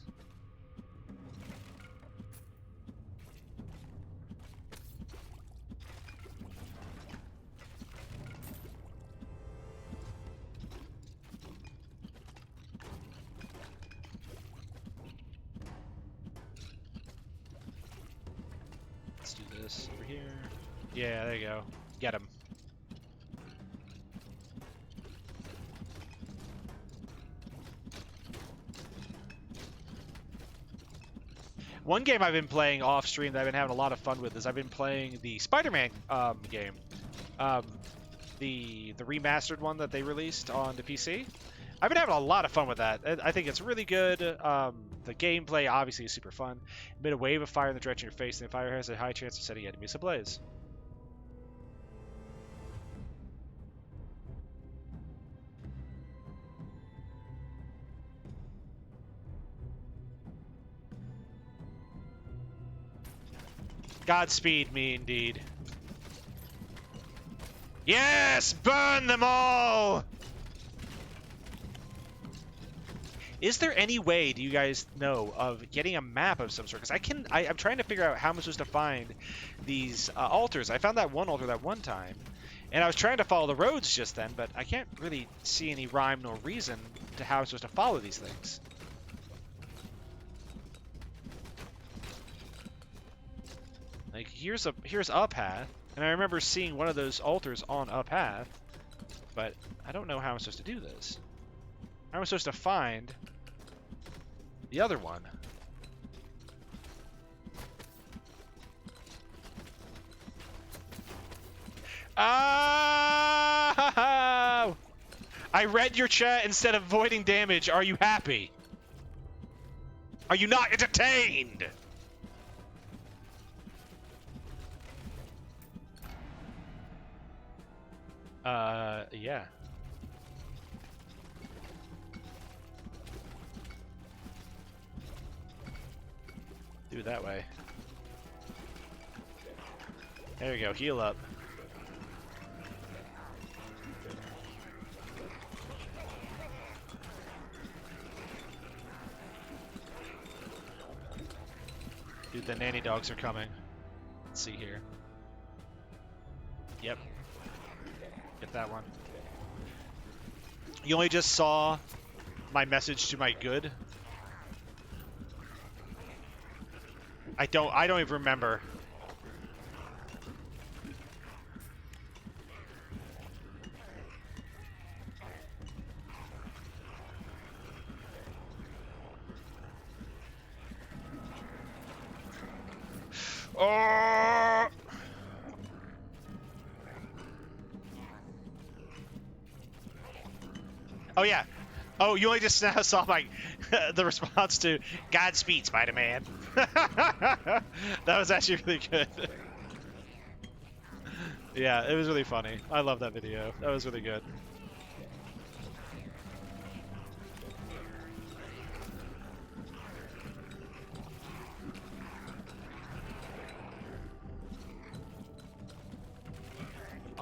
Let's do this over here. Yeah, there you go. Get him. One game I've been playing off stream that I've been having a lot of fun with is I've been playing the Spider-Man game, the remastered one that they released on the PC. I've been having a lot of fun with that. I think it's really good. The gameplay obviously is super fun. Emit a wave of fire in the direction of your face, and the fire has a high chance of setting enemies ablaze. Godspeed me, indeed. Yes! Burn them all! Is there any way, do you guys know, of getting a map of some sort? Because I'm trying to figure out how I'm supposed to find these altars. I found that one altar that one time, and I was trying to follow the roads just then, but I can't really see any rhyme nor reason to how I'm supposed to follow these things. Like, here's a path, and I remember seeing one of those altars on a path, but I don't know how I'm supposed to do this. How am I supposed to find the other one? Ah! I read your chat instead of avoiding damage. Are you happy? Are you not entertained? Yeah. Do it that way. There we go, heal up. Dude, the nanny dogs are coming. Let's see here. Yep. Get that one. You only just saw my message to my good. I don't even remember. Oh! Oh yeah. Oh, you only just now saw my the response to Godspeed, Spider-Man. That was actually really good. Yeah, it was really funny. I love that video. That was really good.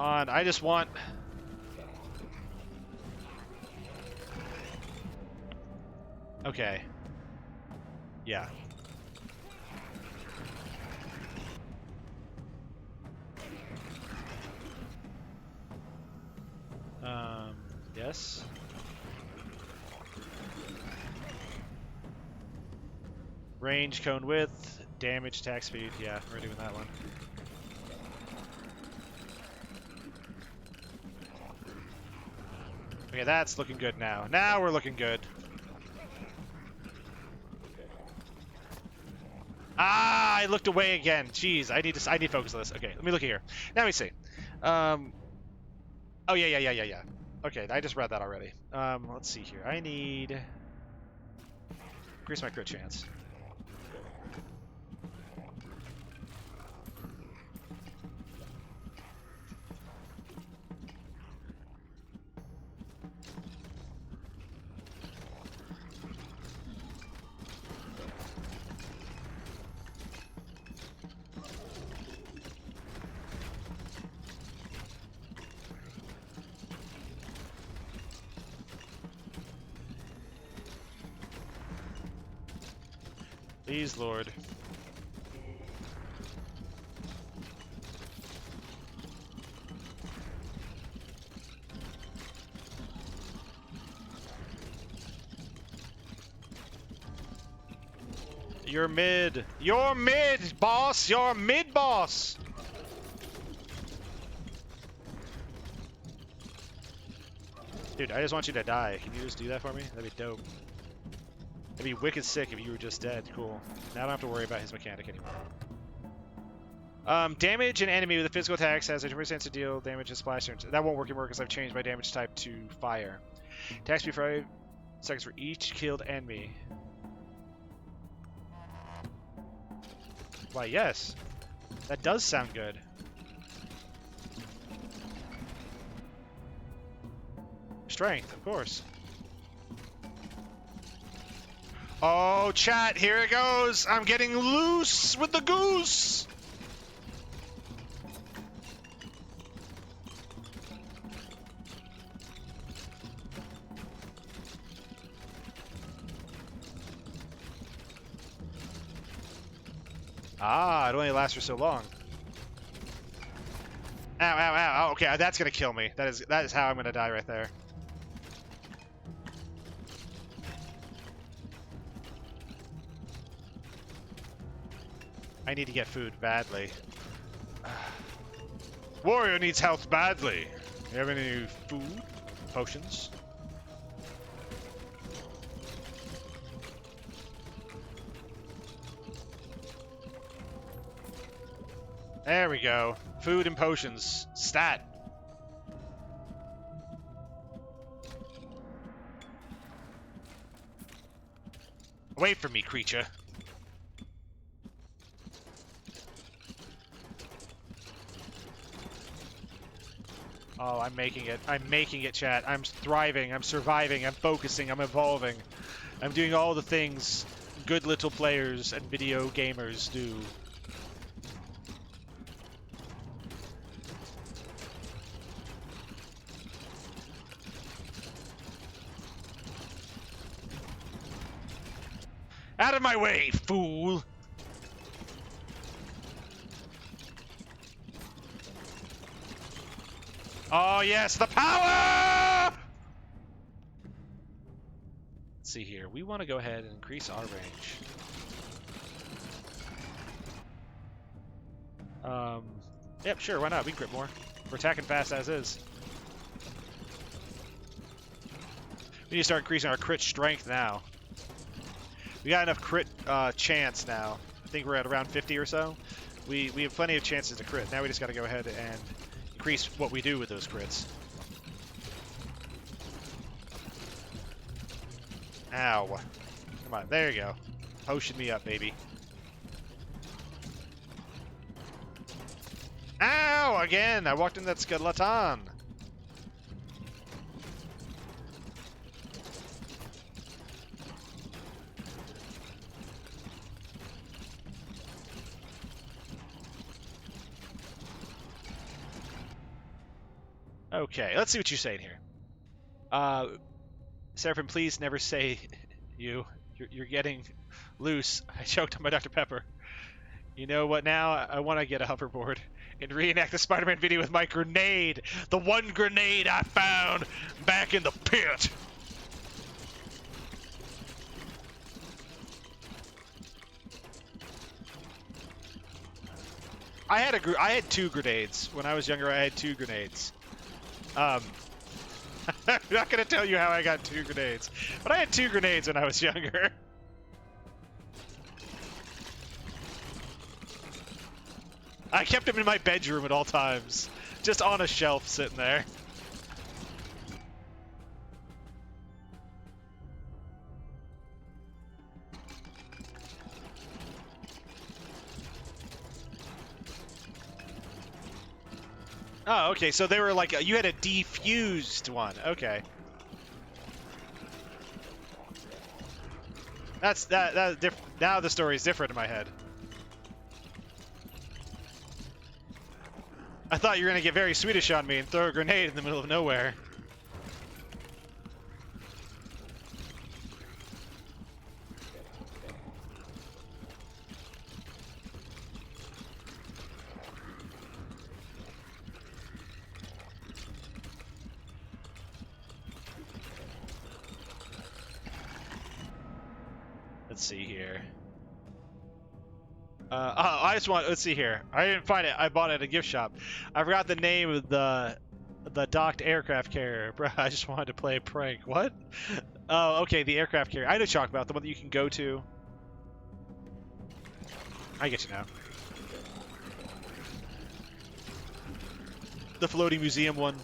on. I just want... Okay. Yeah. Yes. Range, cone width, damage, attack speed. Yeah, we're doing that one. Okay, that's looking good now. Now we're looking good. Ah, I looked away again. Jeez, I need to focus on this. Okay, let me look here. Now we see. Oh yeah. Okay, I just read that already. Let's see here. I need increase my crit chance. Please, Lord. You're mid. You're mid, boss. You're mid, boss. Dude, I just want you to die. Can you just do that for me? That'd be dope. It'd be wicked sick if you were just dead. Cool. Now I don't have to worry about his mechanic anymore. Damage an enemy with a physical attack has a 20% chance to deal damage and splash. That won't work anymore because I've changed my damage type to fire. Attack speed for 5 seconds for each killed enemy. Why, yes. That does sound good. Strength, of course. Oh, chat, here it goes. I'm getting loose with the goose. Ah, it only lasts for so long. Ow, ow, ow. Oh, okay, that's gonna kill me. That is how I'm gonna die right there. I need to get food badly. Warrior needs health badly. You have any food? Potions? There we go. Food and potions. Stat. Wait for me, creature. Oh, I'm making it. I'm making it, chat. I'm thriving. I'm surviving. I'm focusing. I'm evolving. I'm doing all the things good little players and video gamers do. Out of my way, fool! Oh yes, the power! Let's see here. We want to go ahead and increase our range. Yep, sure, why not? We can crit more. We're attacking fast as is. We need to start increasing our crit strength now. We got enough crit chance now. I think we're at around 50 or so. We have plenty of chances to crit. Now we just got to go ahead and increase what we do with those crits. Ow. Come on, there you go. Potion me up, baby. Ow! Again! I walked in that skeleton. Okay, let's see what you're saying here. Seraphim, please never say you. You're getting loose. I choked on my Dr. Pepper. You know what now? I want to get a hoverboard and reenact the Spider-Man video with my grenade. The one grenade I found back in the pit. I had 2 grenades. When I was younger, I had 2 grenades. I'm not going to tell you how I got 2 grenades, but I had 2 grenades when I was younger. I kept them in my bedroom at all times, just on a shelf sitting there. Oh, okay, so they were like, you had a defused one. Okay. That's now the story is different in my head. I thought you were gonna get very Swedish on me and throw a grenade in the middle of nowhere. Let's see here. Let's see here. I didn't find it. I bought it at a gift shop. I forgot the name of the docked aircraft carrier. Bro, I just wanted to play a prank. What? Oh, okay, the aircraft carrier. I know what you're talking about. The one that you can go to. I get you now. The floating museum one.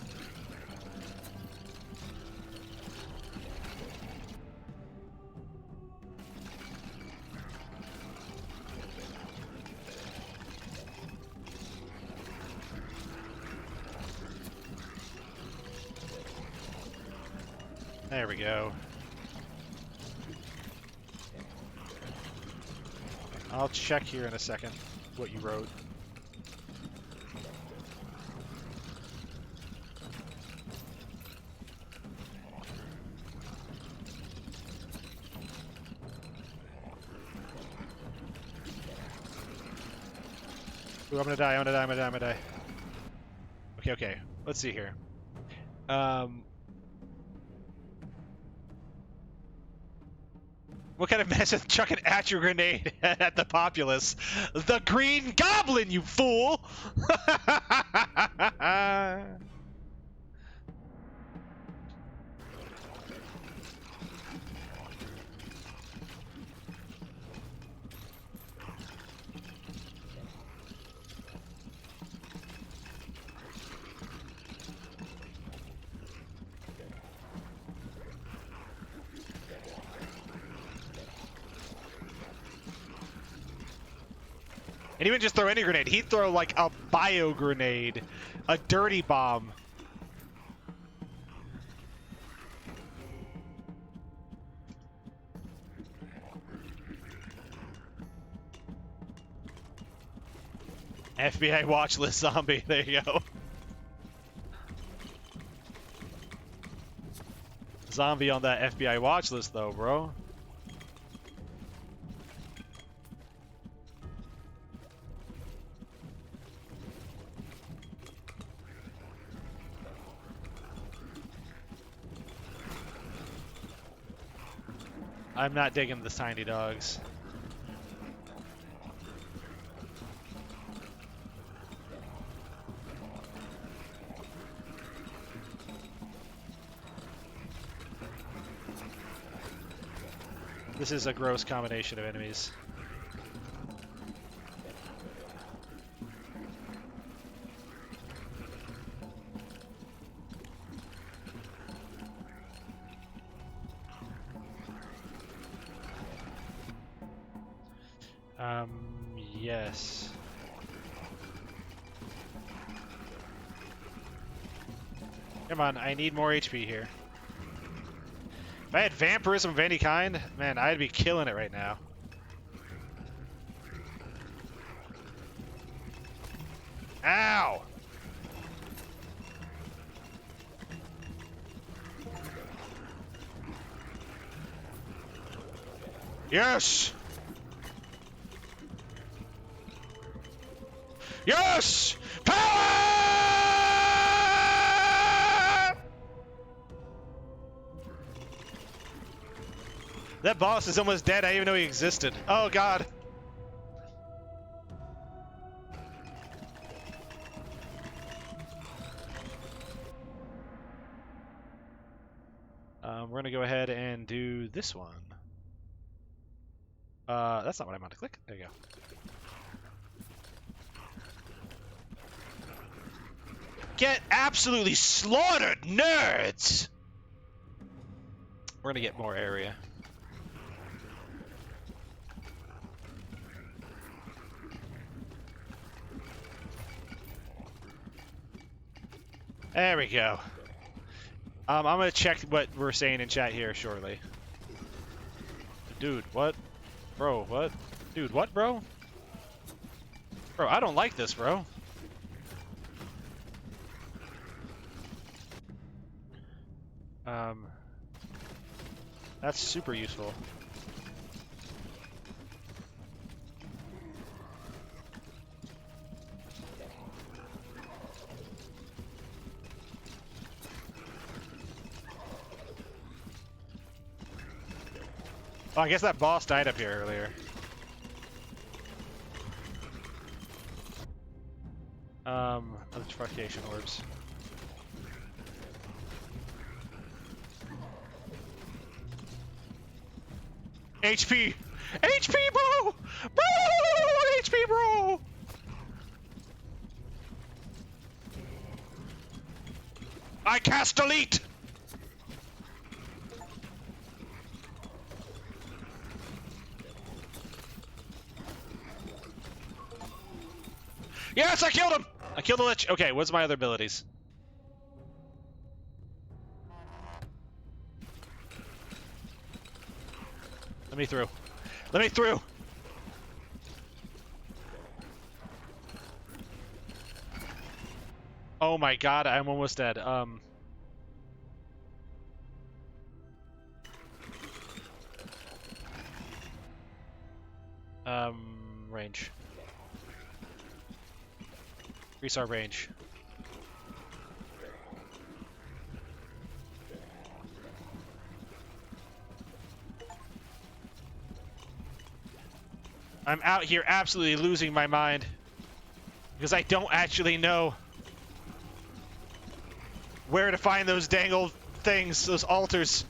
There we go. I'll check here in a second what you wrote. Ooh, I'm gonna die, I'm gonna die, I'm gonna die, I'm gonna die. Okay, okay. Let's see here. What kind of mess is chucking at your grenade at the populace? The Green Goblin, you fool! And he wouldn't just throw any grenade. He'd throw like a bio grenade, a dirty bomb. FBI watch list zombie. There you go. Zombie on that FBI watch list though, bro. I'm not digging the tiny dogs. This is a gross combination of enemies. Yes. Come on, I need more HP here. If I had vampirism of any kind, man, I'd be killing it right now. Ow! Yes! Yes! Power! That boss is almost dead. I didn't even know he existed. Oh, God. We're gonna go ahead and do this one. That's not what I meant to click. There you go. Get absolutely slaughtered, nerds! We're gonna get more area. There we go. I'm gonna check what we're saying in chat here shortly. Dude, what? Bro, what? Dude, what, bro? Bro, I don't like this, bro. That's super useful. Oh, I guess that boss died up here earlier. Electrification orbs. HP! HP, bro! Bro! HP, bro! I cast delete! Yes, I killed him! I killed the Lich. Okay, what's my other abilities? Let me through. Let me through! Oh my god, I'm almost dead. Range. Increase our range. I'm out here absolutely losing my mind because I don't actually know where to find those dang old things, those altars.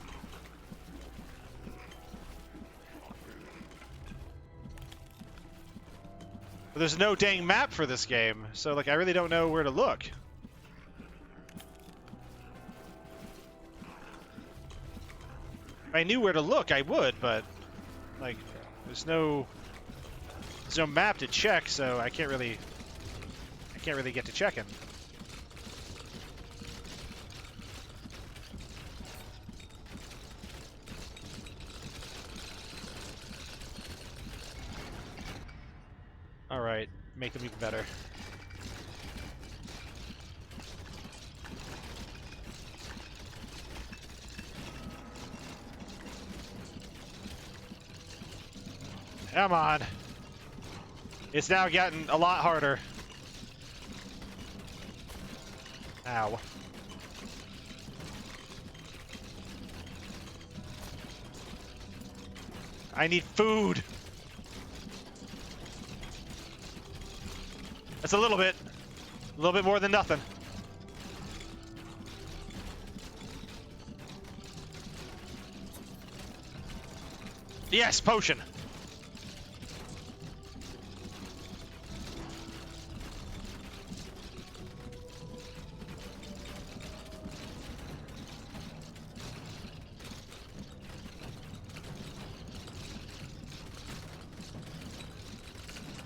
But there's no dang map for this game, so like I really don't know where to look. If I knew where to look, I would, but like there's no map to check, so I can't really get to checking. All right, make them even better. Come on. It's now getting a lot harder. Ow. I need food. That's a little bit more than nothing. Yes, potion.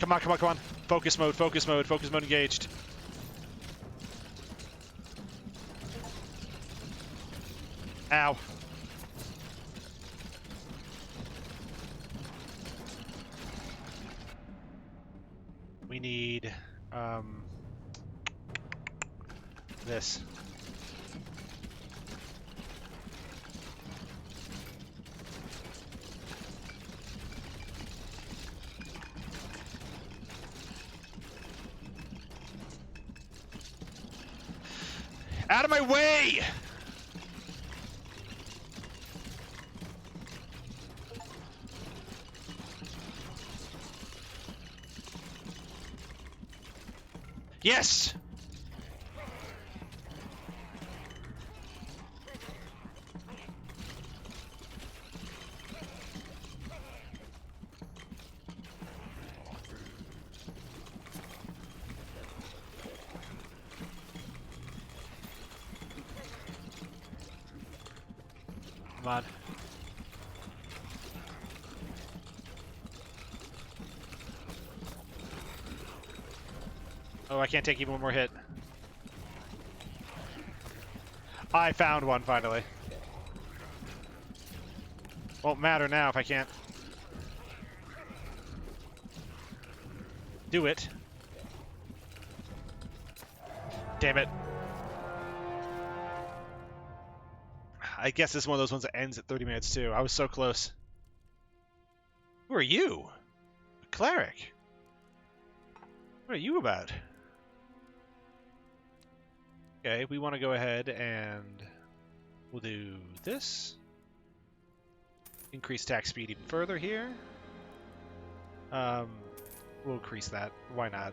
Come on, come on, come on. Focus mode, focus mode, focus mode engaged. Ow. We need, this. Out of my way! Yes! Come on. Oh, I can't take even one more hit. I found one, finally. Won't matter now if I can't do it. Damn it. I guess this is one of those ones that ends at 30 minutes, too. I was so close. Who are you? A cleric. What are you about? Okay, we want to go ahead and we'll do this. Increase attack speed even further here. We'll increase that. Why not?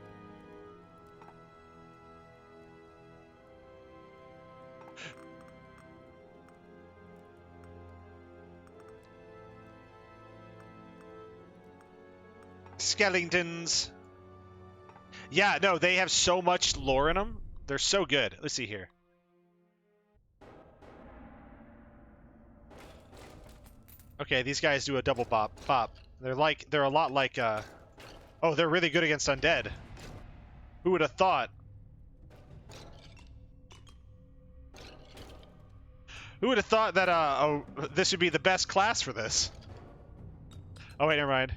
Skeletons. Yeah, no, they have so much lore in them. They're so good. Let's see here. Okay, these guys do a double bop. They're a lot like oh, they're really good against undead. Who would have thought? Who would have thought that oh, this would be the best class for this? Oh wait, never mind.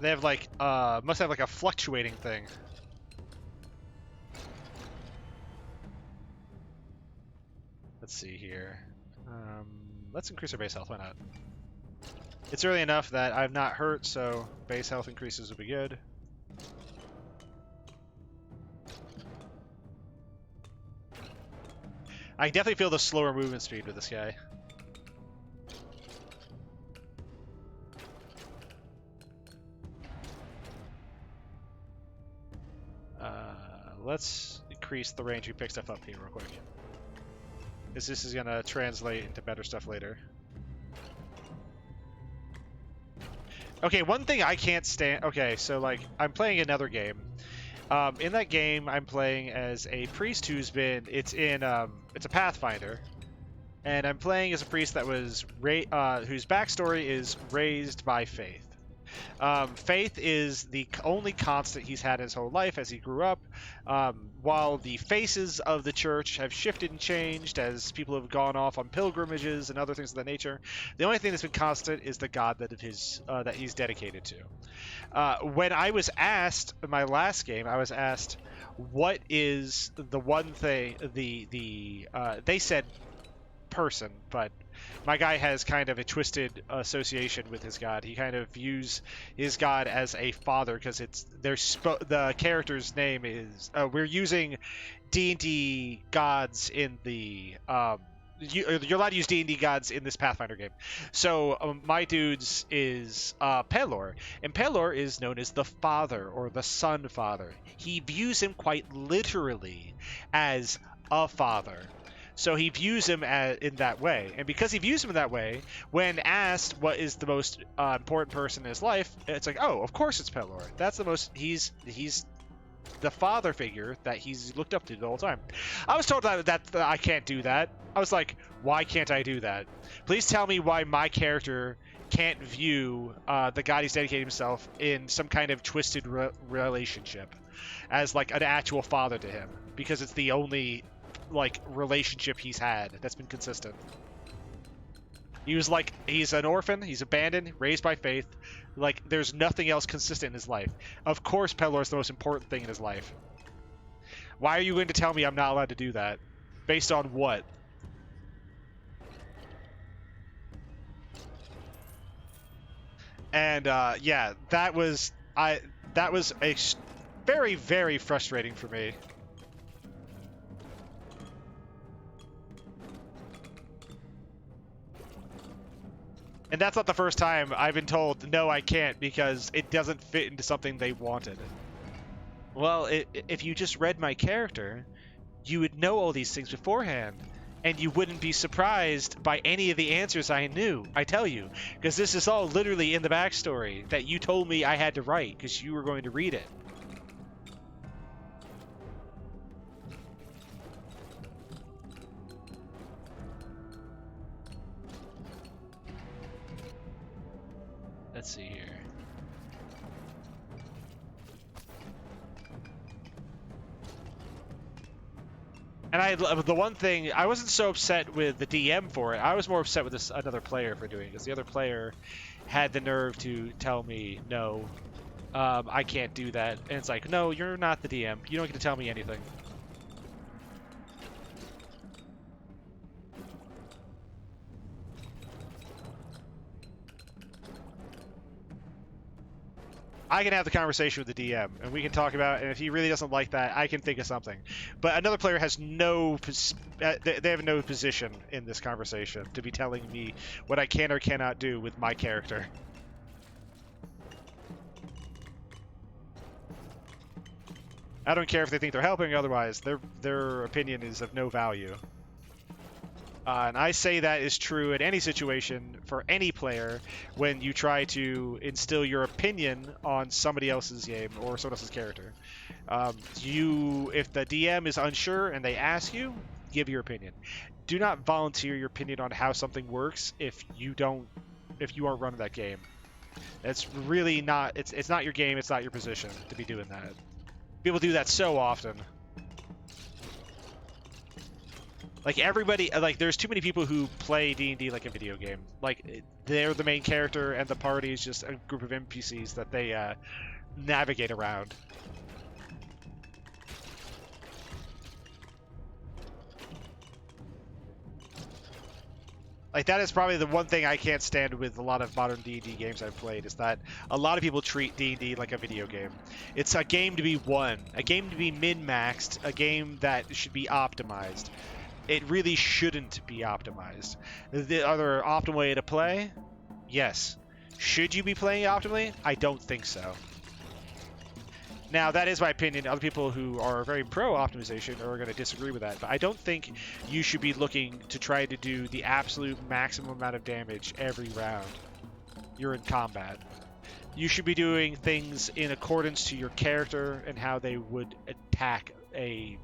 They have like, must have like a fluctuating thing. Let's see here. Let's increase our base health, why not? It's early enough that I'm not hurt, so base health increases would be good. I can definitely feel the slower movement speed with this guy. Let's increase the range we pick stuff up here real quick. Because this is going to translate into better stuff later. Okay, one thing I can't stand... Okay, so, like, I'm playing another game. In that game, I'm playing as a priest who's been... It's a Pathfinder. And I'm playing as a priest that was... whose backstory is raised by faith. Faith is the only constant he's had his whole life as he grew up. While the faces of the church have shifted and changed as people have gone off on pilgrimages and other things of that nature, the only thing that's been constant is the God that he's dedicated to. When I was asked in my last game, I was asked, "What is the one thing?" They said person, but my guy has kind of a twisted association with his god. He kind of views his god as a father because the character's name is. We're using D&D gods in the. You're allowed to use D&D gods in this Pathfinder game. So my dude's is Pelor, and Pelor is known as the father or the sun father. He views him quite literally as a father. So he views him in that way. And because he views him in that way, when asked what is the most important person in his life, it's like, oh, of course it's Pelor. That's the most... He's the father figure that he's looked up to the whole time. I was told that I can't do that. I was like, why can't I do that? Please tell me why my character can't view the god he's dedicated himself in some kind of twisted relationship as like an actual father to him. Because it's the only... like relationship he's had that's been consistent. He's an orphan, he's abandoned, raised by faith. Like there's nothing else consistent in his life. Of course Pelor is the most important thing in his life. Why are you going to tell me I'm not allowed to do that? Based on what? And yeah, that was very, very frustrating for me. And that's not the first time I've been told, no, I can't, because it doesn't fit into something they wanted. Well, if you just read my character, you would know all these things beforehand, and you wouldn't be surprised by any of the answers I knew, I tell you, because this is all literally in the backstory that you told me I had to write, because you were going to read it. Let's see here. And the one thing, I wasn't so upset with the DM for it. I was more upset with another player for doing it, because the other player had the nerve to tell me, no, I can't do that. And it's like, no, you're not the DM. You don't get to tell me anything. I can have the conversation with the DM, and we can talk about it, and if he really doesn't like that, I can think of something. But another player has they have no position in this conversation to be telling me what I can or cannot do with my character. I don't care if they think they're helping, otherwise their opinion is of no value. And I say that is true in any situation for any player when you try to instill your opinion on somebody else's game or someone else's character. If the DM is unsure and they ask you, give your opinion. Do not volunteer your opinion on how something works if you aren't running that game. It's really not. It's not your game. It's not your position to be doing that. People do that so often. Like everybody, like there's too many people who play D&D like a video game. Like they're the main character and the party is just a group of NPCs that they navigate around. Like that is probably the one thing I can't stand with a lot of modern D&D games I've played, is that a lot of people treat D&D like a video game. It's a game to be won, a game to be min-maxed, a game that should be optimized. It really shouldn't be optimized. The other optimal way to play? Yes. Should you be playing optimally? I don't think so. Now, that is my opinion. Other people who are very pro-optimization are going to disagree with that. But I don't think you should be looking to try to do the absolute maximum amount of damage every round you're in combat. You should be doing things in accordance to your character and how they would attack a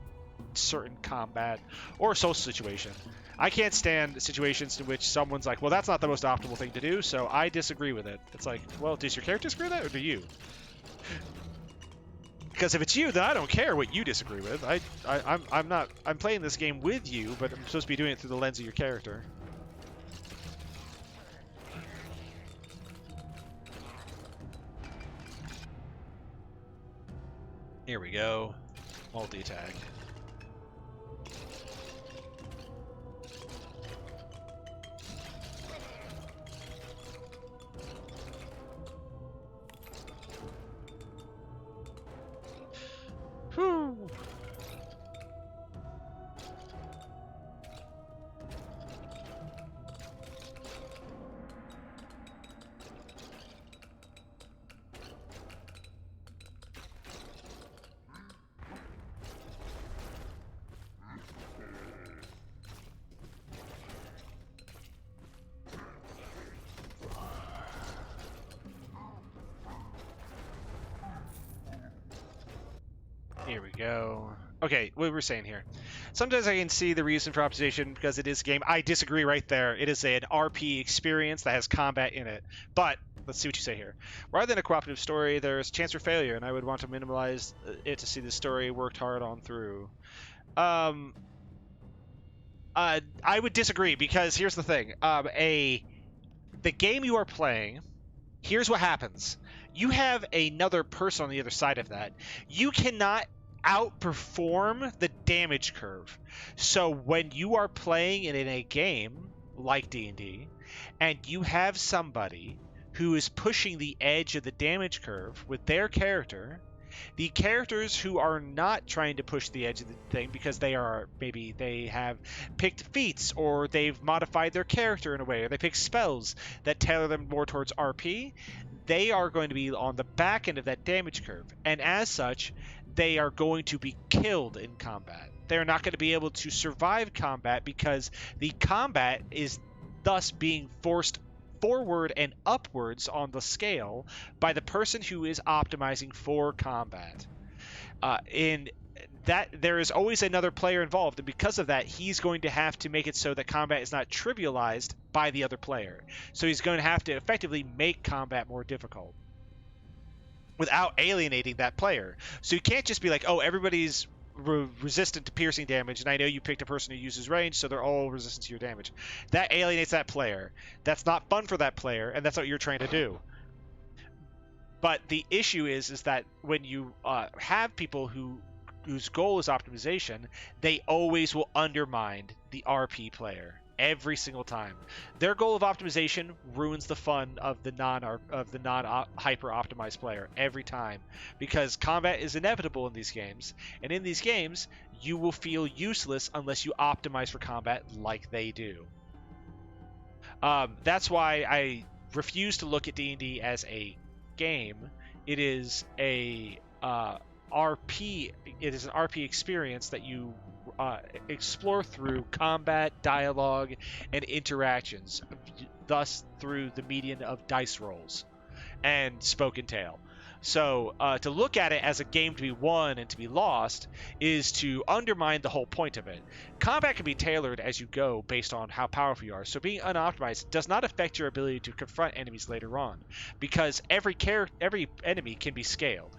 certain combat or social situation. I can't stand situations in which someone's like, well, that's not the most optimal thing to do, so I disagree with it. It's like, well, does your character disagree with that, or do you? Because if it's you, then I don't care what you disagree with. I'm playing this game with you, but I'm supposed to be doing it through the lens of your character. Here we go. Multi-tag. Whew. Here we go. Okay, what we're saying here. Sometimes I can see the reason for optimization because it is a game. I disagree right there. It is an RP experience that has combat in it. But let's see what you say here. Rather than a cooperative story, there's chance for failure, and I would want to minimize it to see the story worked hard on through. I would disagree because here's the thing. The game you are playing, here's what happens. You have another person on the other side of that. You cannot outperform the damage curve. So when you are playing in a game like D&D and you have somebody who is pushing the edge of the damage curve with their character. The characters who are not trying to push the edge of the thing because maybe they have picked feats, or they've modified their character in a way, or they pick spells that tailor them more towards RP, they are going to be on the back end of that damage curve. And as such, they are going to be killed in combat. They're not going to be able to survive combat because the combat is thus being forced forward and upwards on the scale by the person who is optimizing for combat. In that, there is always another player involved, and because of that, he's going to have to make it so that combat is not trivialized by the other player. So he's going to have to effectively make combat more difficult without alienating that player. So you can't just be like, oh, everybody's resistant to piercing damage, and I know you picked a person who uses range, so they're all resistant to your damage. That alienates that player. That's not fun for that player, and that's what you're trying to do. But the issue is that when you have people whose goal is optimization, they always will undermine the RP player every single time. Their goal of optimization ruins the fun of the non-hyper optimized player every time, because combat is inevitable in these games, and in these games you will feel useless unless you optimize for combat like they do. That's why I refuse to look at D&D as a game. It is a RP. It is an RP experience that you explore through combat, dialogue, and interactions, thus through the median of dice rolls and spoken tale. So to look at it as a game to be won and to be lost is to undermine the whole point of it. Combat can be tailored as you go based on how powerful you are, so being unoptimized does not affect your ability to confront enemies later on, because every enemy can be scaled.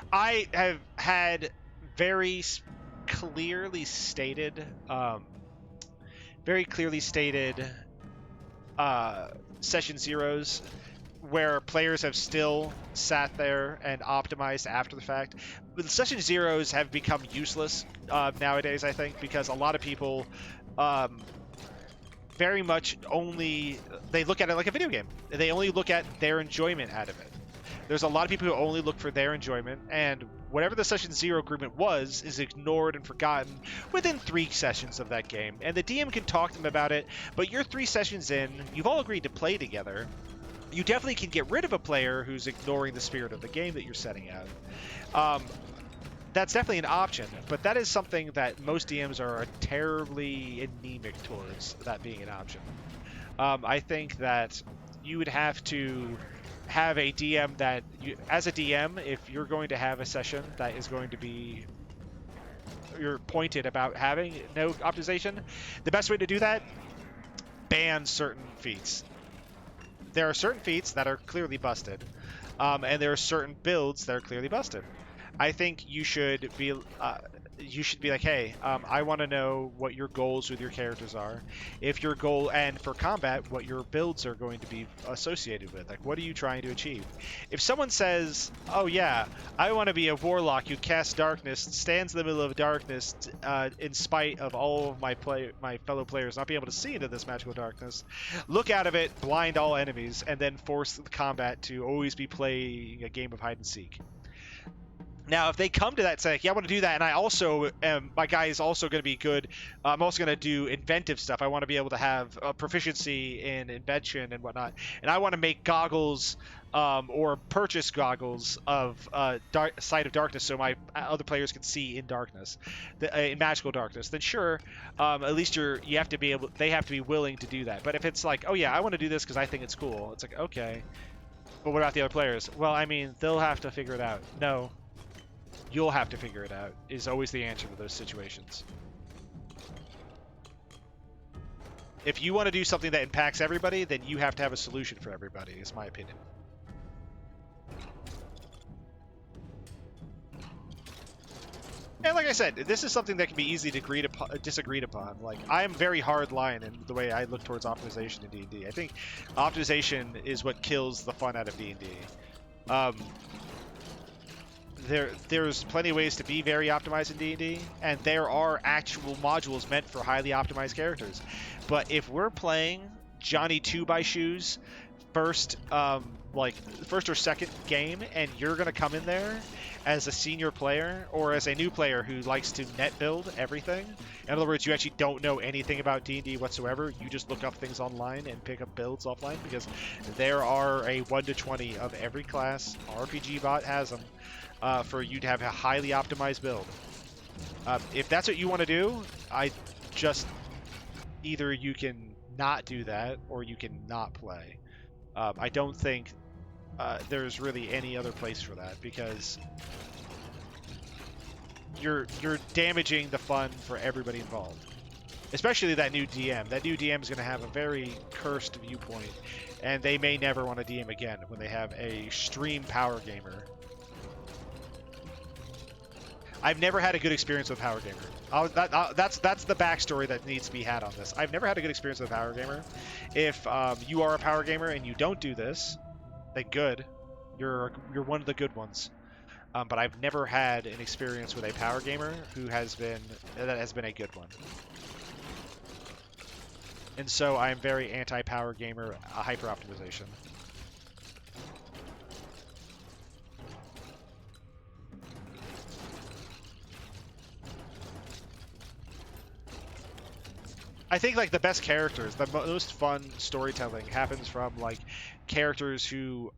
I have had very clearly stated session zeros where players have still sat there and optimized after the fact. But the session zeros have become useless nowadays, I think, because a lot of people very much they look at it like a video game. They only look at their enjoyment out of it. There's a lot of people who only look for their enjoyment, and whatever the Session Zero agreement was is ignored and forgotten within 3 sessions of that game. And the DM can talk to them about it, but you're 3 sessions in, you've all agreed to play together. You definitely can get rid of a player who's ignoring the spirit of the game that you're setting out. That's definitely an option, but that is something that most DMs are terribly anemic towards, that being an option. I think that you would have to have a DM that, as a DM, if you're going to have a session that is going to be, you're pointed about having no optimization, the best way to do that, ban certain feats. There are certain feats that are clearly busted, and there are certain builds that are clearly busted. I think you should be like, hey, I want to know what your goals with your characters are. If your goal, and for combat, what your builds are going to be associated with. Like, what are you trying to achieve? If someone says, oh yeah, I want to be a warlock who casts darkness, stands in the middle of darkness, in spite of all of my fellow players not being able to see into this magical darkness, look out of it, blind all enemies, and then force the combat to always be playing a game of hide and seek. Now, if they come to that and say, yeah, I want to do that, and I also my guy is also going to be good, I'm also going to do inventive stuff. I want to be able to have proficiency in invention and whatnot, and I want to make goggles or purchase goggles of Sight of Darkness so my other players can see in darkness, in magical darkness. Then sure, at least they have to be willing to do that. But if it's like, oh yeah, I want to do this because I think it's cool, it's like, okay, but what about the other players? Well, I mean, they'll have to figure it out. No. You'll have to figure it out, is always the answer to those situations. If you want to do something that impacts everybody, then you have to have a solution for everybody, is my opinion. And like I said, this is something that can be easily disagreed upon. Like, I am very hard line in the way I look towards optimization in D&D. I think optimization is what kills the fun out of D&D. there's plenty of ways to be very optimized in D&D, and there are actual modules meant for highly optimized characters. But if we're playing Johnny 2x-Shoes first or second game, and you're gonna come in there as a senior player or as a new player who likes to net build everything, in other words, you actually don't know anything about D&D whatsoever, you just look up things online and pick up builds offline, because there are a 1 to 20 of every class. RPG bot has them for you to have a highly optimized build. If that's what you want to do, either you can not do that or you can not play. I don't think there's really any other place for that, because you're damaging the fun for everybody involved. Especially that new DM. That new DM is going to have a very cursed viewpoint, and they may never want to DM again when they have a stream power gamer. I've never had a good experience with Power Gamer. That's the backstory that needs to be had on this. I've never had a good experience with Power Gamer. If you are a Power Gamer and you don't do this, then good. You're one of the good ones. But I've never had an experience with a Power Gamer that has been a good one. And so I'm very anti-Power Gamer hyper optimization. I think like the best characters, the most fun storytelling happens from like characters who,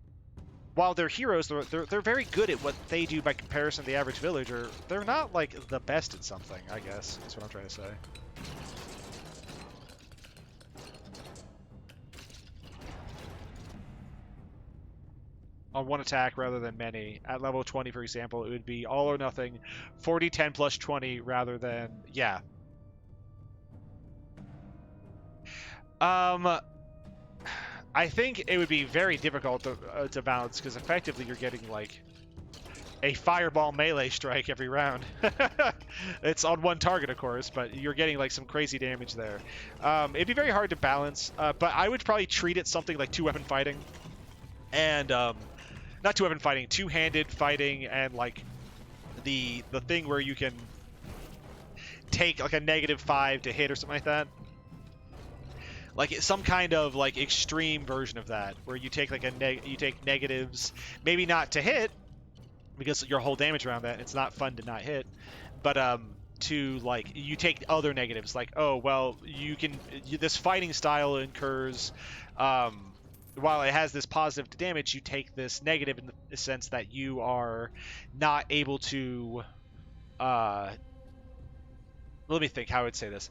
while they're heroes, they're very good at what they do by comparison to the average villager. They're not like the best at something, I guess, is what I'm trying to say. On one attack rather than many. At level 20, for example, it would be all or nothing, 40, 10 plus 20 rather than, yeah. I think it would be very difficult to balance, because effectively you're getting like a fireball melee strike every round. It's on one target, of course, but you're getting like some crazy damage there. It'd be very hard to balance, but I would probably treat it something like two-weapon fighting, and not two-weapon fighting, two-handed fighting, and like the thing where you can take like a -5 to hit or something like that. Like some kind of like extreme version of that, where you take like you take negatives, maybe not to hit, because your whole damage around that, it's not fun to not hit, but to like you take other negatives, like, oh well, this fighting style incurs, while it has this positive damage, you take this negative in the sense that you are not able to. Let me think how I would say this.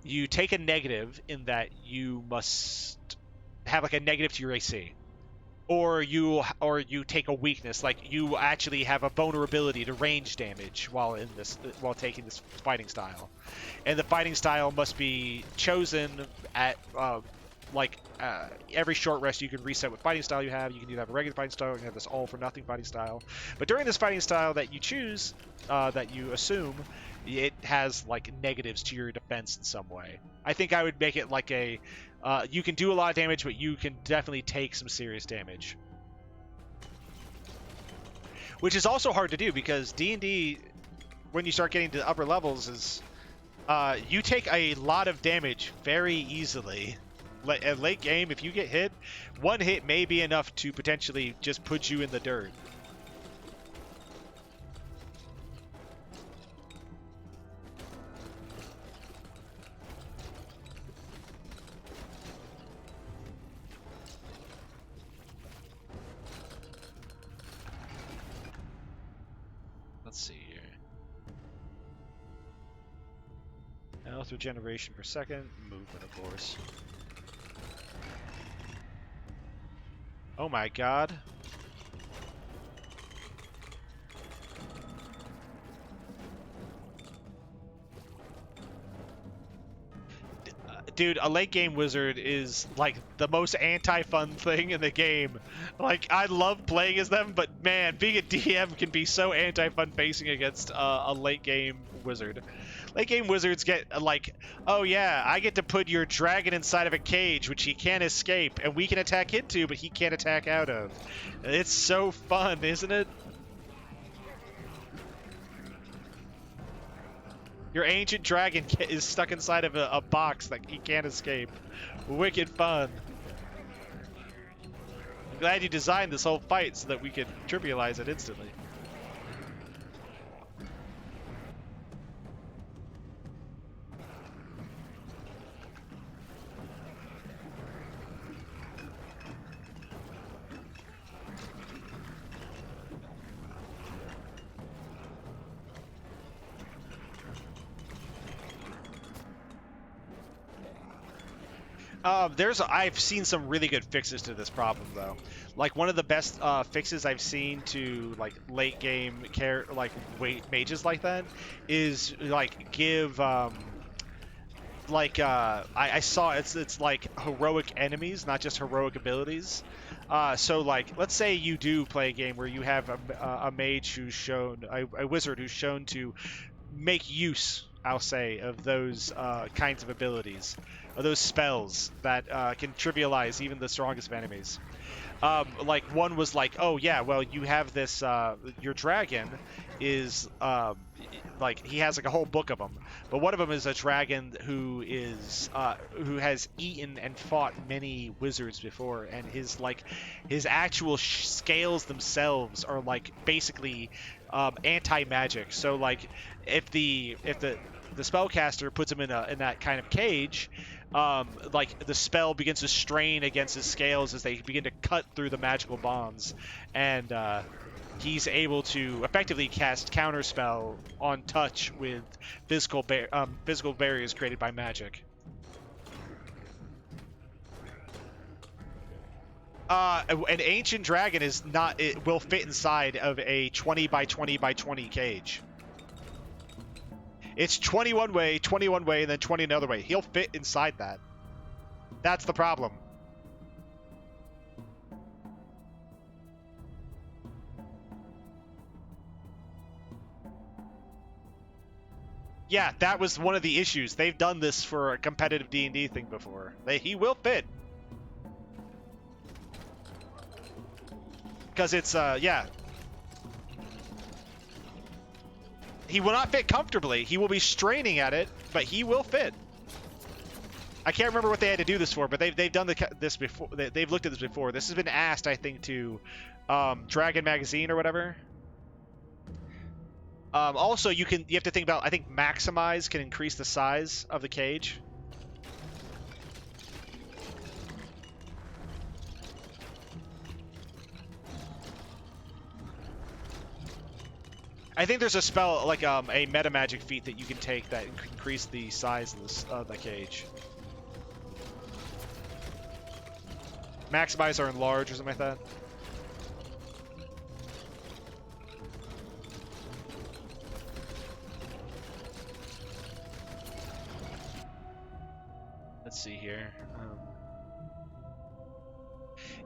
You take a negative in that you must have like a negative to your AC, or you take a weakness, like you actually have a vulnerability to range damage while taking this fighting style, and the fighting style must be chosen at every short rest. You can reset what fighting style you have. You can either have a regular fighting style, or you can have this all for nothing fighting style. But during this fighting style that you choose, that you assume, it has like negatives to your defense in some way. I think I would make it like you can do a lot of damage, but you can definitely take some serious damage. Which is also hard to do, because D&D, when you start getting to upper levels, is you take a lot of damage very easily. At late game, if you get hit, one hit may be enough to potentially just put you in the dirt. Let's see here. Health regeneration per second, movement, of course. Oh my god. Dude, a late game wizard is like the most anti-fun thing in the game. Like, I love playing as them, but man, being a DM can be so anti-fun facing against a late game wizard. Late game wizards get like, oh yeah, I get to put your dragon inside of a cage, which he can't escape, and we can attack into, but he can't attack out of. It's so fun, isn't it? Your ancient dragon is stuck inside of a box that he can't escape. Wicked fun. I'm glad you designed this whole fight so that we could trivialize it instantly. I've seen some really good fixes to this problem though. Like one of the best fixes I've seen to like late game mages like that is like give I saw it's like heroic enemies, not just heroic abilities. So like let's say you do play a game where you have a mage who's shown a wizard who's shown to make use, I'll say, of those kinds of abilities, of those spells that can trivialize even the strongest of enemies. Like one was like, oh yeah, well you have this, your dragon is like he has like a whole book of them, but one of them is a dragon who has eaten and fought many wizards before, and his actual scales themselves are like basically anti-magic. So like if the spellcaster puts him in that kind of cage, like the spell begins to strain against his scales as they begin to cut through the magical bonds, and he's able to effectively cast counterspell on touch with physical barriers created by magic. An ancient dragon is not. It will fit inside of a 20 by 20 by 20 cage. It's 21 way, and then 20 another way. He'll fit inside that. That's the problem. Yeah, that was one of the issues. They've done this for a competitive D&D thing before. He will fit. Because it's, yeah. He will not fit comfortably. He will be straining at it, but he will fit. I can't remember what they had to do this for, but they've done this before. They've looked at this before. This has been asked, I think, to Dragon Magazine or whatever. Also, you have to think about, I think maximize can increase the size of the cage. I think there's a spell, like a meta magic feat that you can take that increase the size of the cage. Maximize or enlarge or something like that. Let's see here.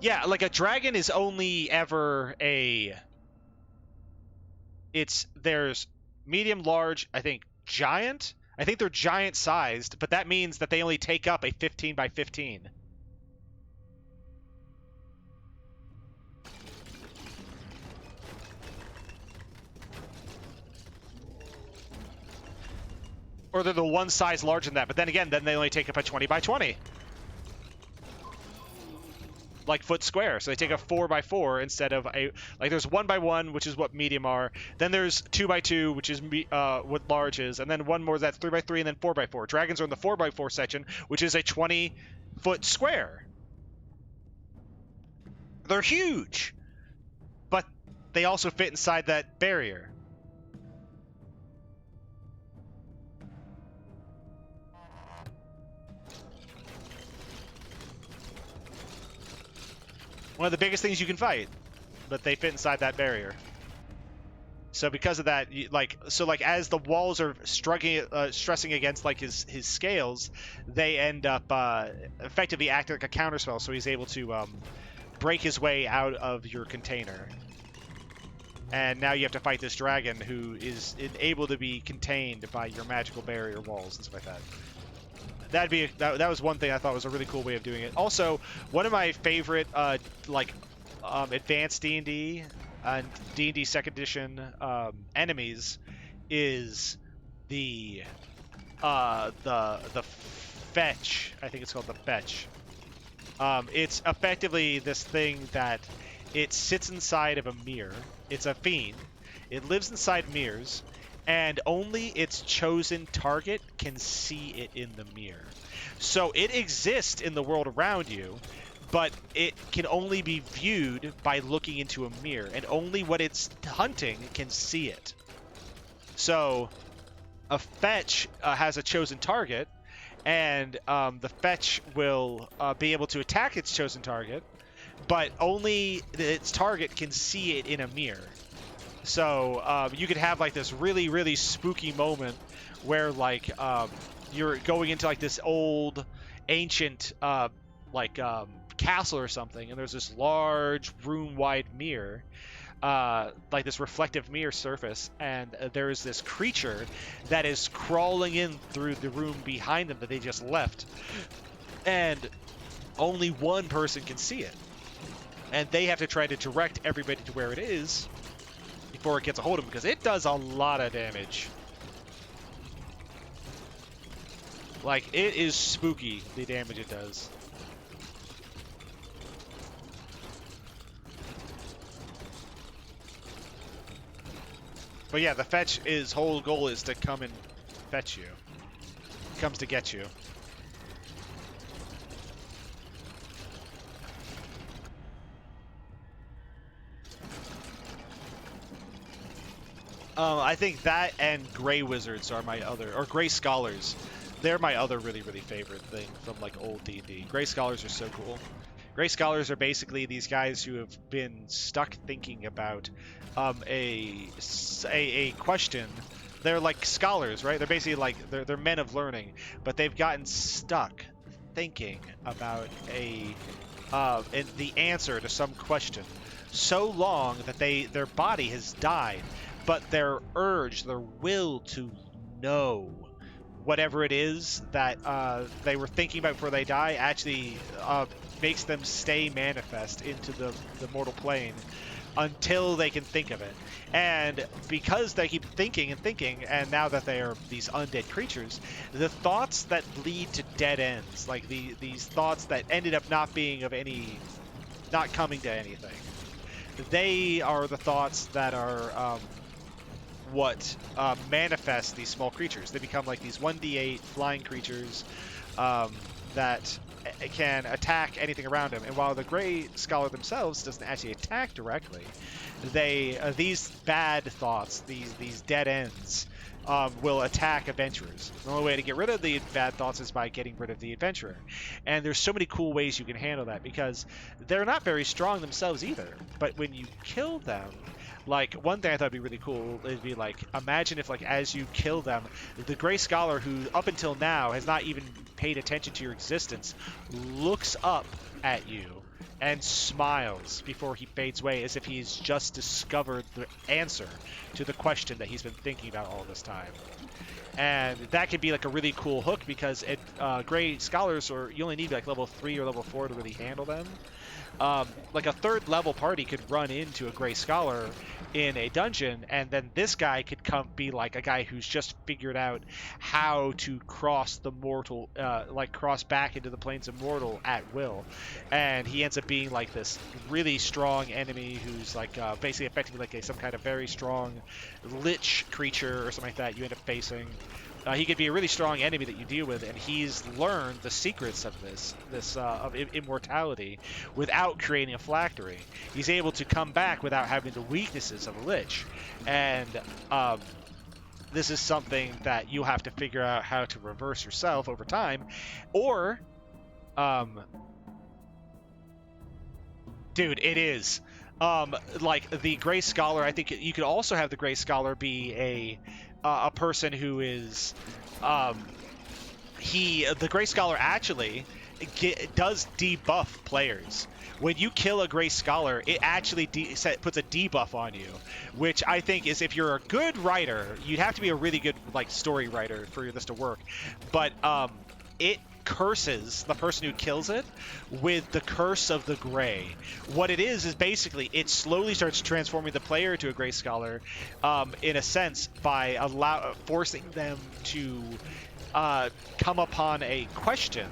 Yeah, like a dragon is only ever a... There's medium, large, I think giant. I think they're giant sized, but that means that they only take up a 15 by 15. Or they're the one size larger than that, but then again, then they only take up a 20 by 20. Like foot square, so they take a 4 by 4 instead of a, like there's 1 by 1, which is what medium are. Then there's 2 by 2, which is what large is, and then one more that's 3 by 3, and then 4 by 4. Dragons are in the 4 by 4 section, which is a 20-foot square. They're huge, but they also fit inside that barrier. One of the biggest things you can fight, but they fit inside that barrier. So because of that, as the walls are stressing against like his scales, they end up effectively acting like a counterspell. So he's able to break his way out of your container. And now you have to fight this dragon who is able to be contained by your magical barrier walls and stuff like that. That was one thing I thought was a really cool way of doing it. Also, one of my favorite advanced D&D and D&D second edition enemies is the fetch. I think it's called the fetch. It's effectively this thing that it sits inside of a mirror. It's a fiend. It lives inside mirrors, and only its chosen target can see it in the mirror. So it exists in the world around you, but it can only be viewed by looking into a mirror, and only what it's hunting can see it. So a fetch has a chosen target, and the fetch will be able to attack its chosen target, but only its target can see it in a mirror. So you could have like this really, really spooky moment where like you're going into like this old, ancient castle or something, and there's this large room-wide mirror, like this reflective mirror surface, and there's this creature that is crawling in through the room behind them that they just left, and only one person can see it, and they have to try to direct everybody to where it is before it gets a hold of them, because it does a lot of damage. Like, it is spooky, the damage it does. But yeah, the fetch, his whole goal is to come and fetch you. He comes to get you. I think that and Grey Wizards are my other, or Grey Scholars. They're my other really, really favorite thing from like old D&D. Grey Scholars are so cool. Grey Scholars are basically these guys who have been stuck thinking about a question. They're like scholars, right? They're basically like, they're men of learning, but they've gotten stuck thinking about the answer to some question so long that their body has died, but their urge, their will to know whatever it is that they were thinking about before they die actually makes them stay manifest into the mortal plane until they can think of it. And because they keep thinking and thinking, and now that they are these undead creatures, the thoughts that lead to dead ends, like these thoughts that ended up not coming to anything, they are the thoughts that are what manifest these small creatures. They become like these 1d8 flying creatures that can attack anything around them. And while the Grey Scholar themselves doesn't actually attack directly, these bad thoughts, these dead ends, will attack adventurers. The only way to get rid of the bad thoughts is by getting rid of the adventurer. And there's so many cool ways you can handle that, because they're not very strong themselves either. But when you kill them, like, one thing I thought would be really cool is be like, imagine if, like, as you kill them, the Grey Scholar, who up until now has not even paid attention to your existence, looks up at you and smiles before he fades away, as if he's just discovered the answer to the question that he's been thinking about all this time. And that could be like a really cool hook, because Grey Scholars, you only need like level 3 or level 4 to really handle them. Like a third level party could run into a Grey Scholar in a dungeon, and then this guy could be like a guy who's just figured out how to cross the mortal, cross back into the planes of mortal at will, and he ends up being like this really strong enemy who's like basically effectively like some kind of very strong lich creature or something like that you end up facing. He could be a really strong enemy that you deal with, and he's learned the secrets of of immortality without creating a phylactery. He's able to come back without having the weaknesses of a lich, and this is something that you'll have to figure out how to reverse yourself over time, or, dude, it is. Like the Grey Scholar, I think you could also have the Grey Scholar be a person who is the Grey Scholar actually does debuff players. When you kill a Grey Scholar, it actually puts a debuff on you, which I think is, if you're a good writer, you'd have to be a really good like story writer for this to work, but it curses the person who kills it with the curse of the gray. What it is basically it slowly starts transforming the player to a gray scholar, in a sense, by forcing them to come upon a question.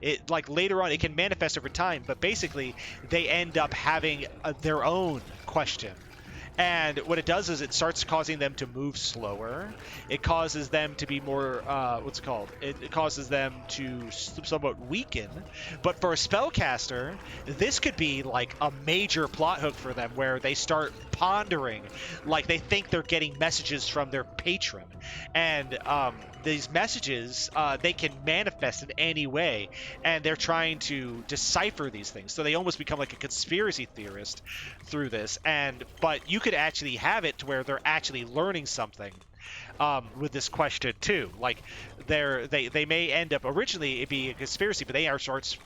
It, like, later on, it can manifest over time, but basically they end up having their own question. And what it does is it starts causing them to move slower. It causes them to be more, what's it called? It causes them to somewhat weaken. But for a spellcaster, this could be like a major plot hook for them where they start pondering, like they think they're getting messages from their patron. And these messages, they can manifest in any way. And they're trying to decipher these things. So they almost become like a conspiracy theorist through this. But you could actually have it to where they're actually learning something with this question too. Like they may end up, originally it be a conspiracy, but they are starts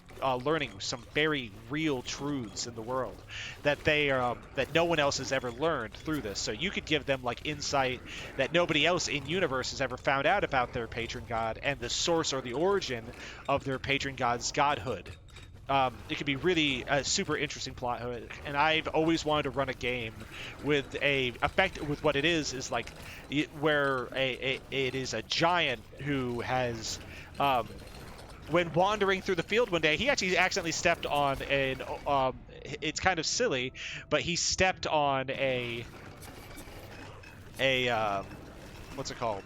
learning some very real truths in the world that that no one else has ever learned through this. So you could give them like insight that nobody else in universe has ever found out about their patron god and the source or the origin of their patron god's godhood. It could be really a super interesting plot hook, and I've always wanted to run a game with a effect with what it is like where it is a giant who has when wandering through the field one day, he actually accidentally stepped on an it's kind of silly, but he stepped on a what's it called,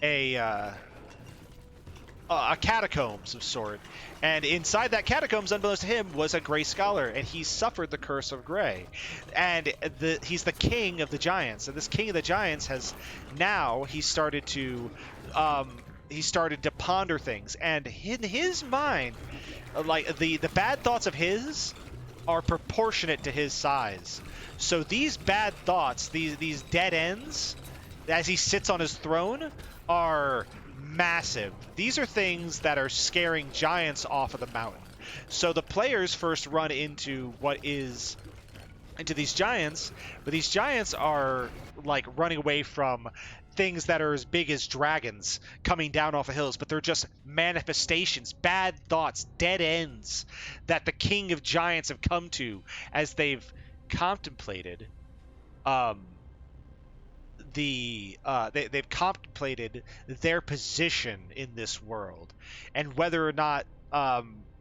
a catacombs of sort, and inside that catacombs, unbeknownst to him, was a gray scholar, and he suffered the curse of gray, and he's the king of the giants, and this king of the giants has now he started to ponder things, and in his mind, like the bad thoughts of his are proportionate to his size. So these bad thoughts, these dead ends, as he sits on his throne, are massive. These are things that are scaring giants off of the mountain. So the players first run into these giants, but these giants are like running away from things that are as big as dragons coming down off of hills, but they're just manifestations, bad thoughts, dead ends that the king of giants have come to as they've contemplated they've contemplated their position in this world and whether or not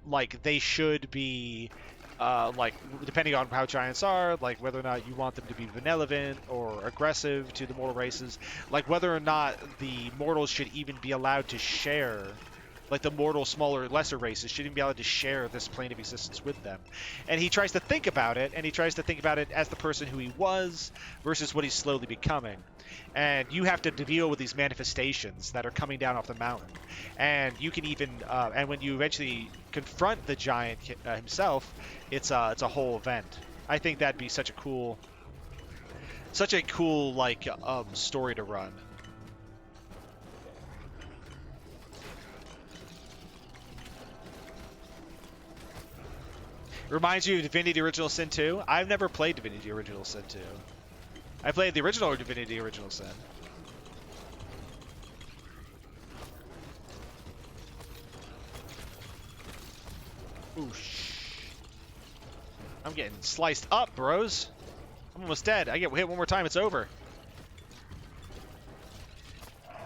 like they should be like, depending on how giants are, like whether or not you want them to be benevolent or aggressive to the mortal races, like whether or not the mortals should even be allowed to share, like the mortal, smaller, lesser races shouldn't be allowed to share this plane of existence with them. And he tries to think about it, and he tries to think about it as the person who he was versus what he's slowly becoming. And you have to deal with these manifestations that are coming down off the mountain. And you can even, and when you eventually confront the giant himself, it's a whole event. I think that'd be such a cool like story to run. Reminds you of Divinity Original Sin 2? I've never played Divinity Original Sin 2. I played the original Divinity Original Sin. Oosh. I'm getting sliced up, bros. I'm almost dead. I get hit one more time, it's over.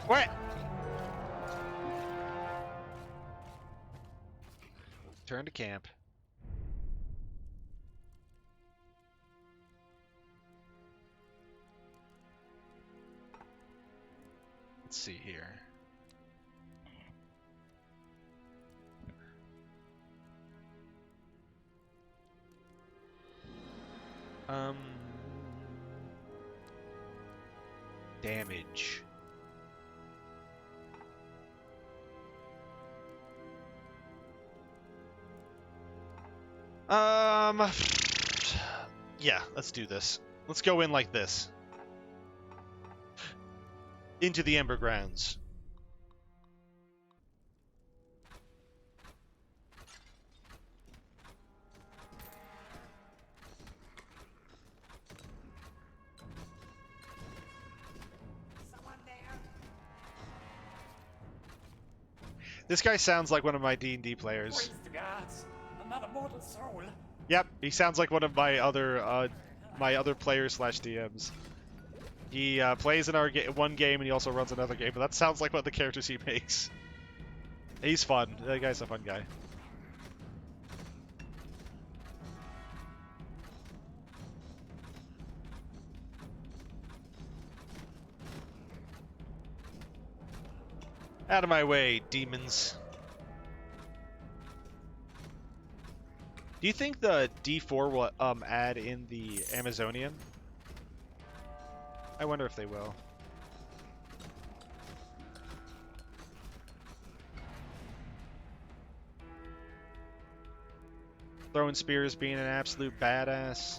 What? Turn to camp. Let's see here. Damage. Yeah, let's do this. Let's go in like this. Into the Ember Grounds. This guy sounds like one of my D&D players.
Praise the gods. Another mortal soul.
Yep, he sounds like one of my other players slash DMs. He plays in our one game and he also runs another game, but that sounds like one of the characters he makes. He's fun. That guy's a fun guy. Out of my way, demons. Do you think the D4 will add in the Amazonian? I wonder if they will. Throwing spears, being an absolute badass.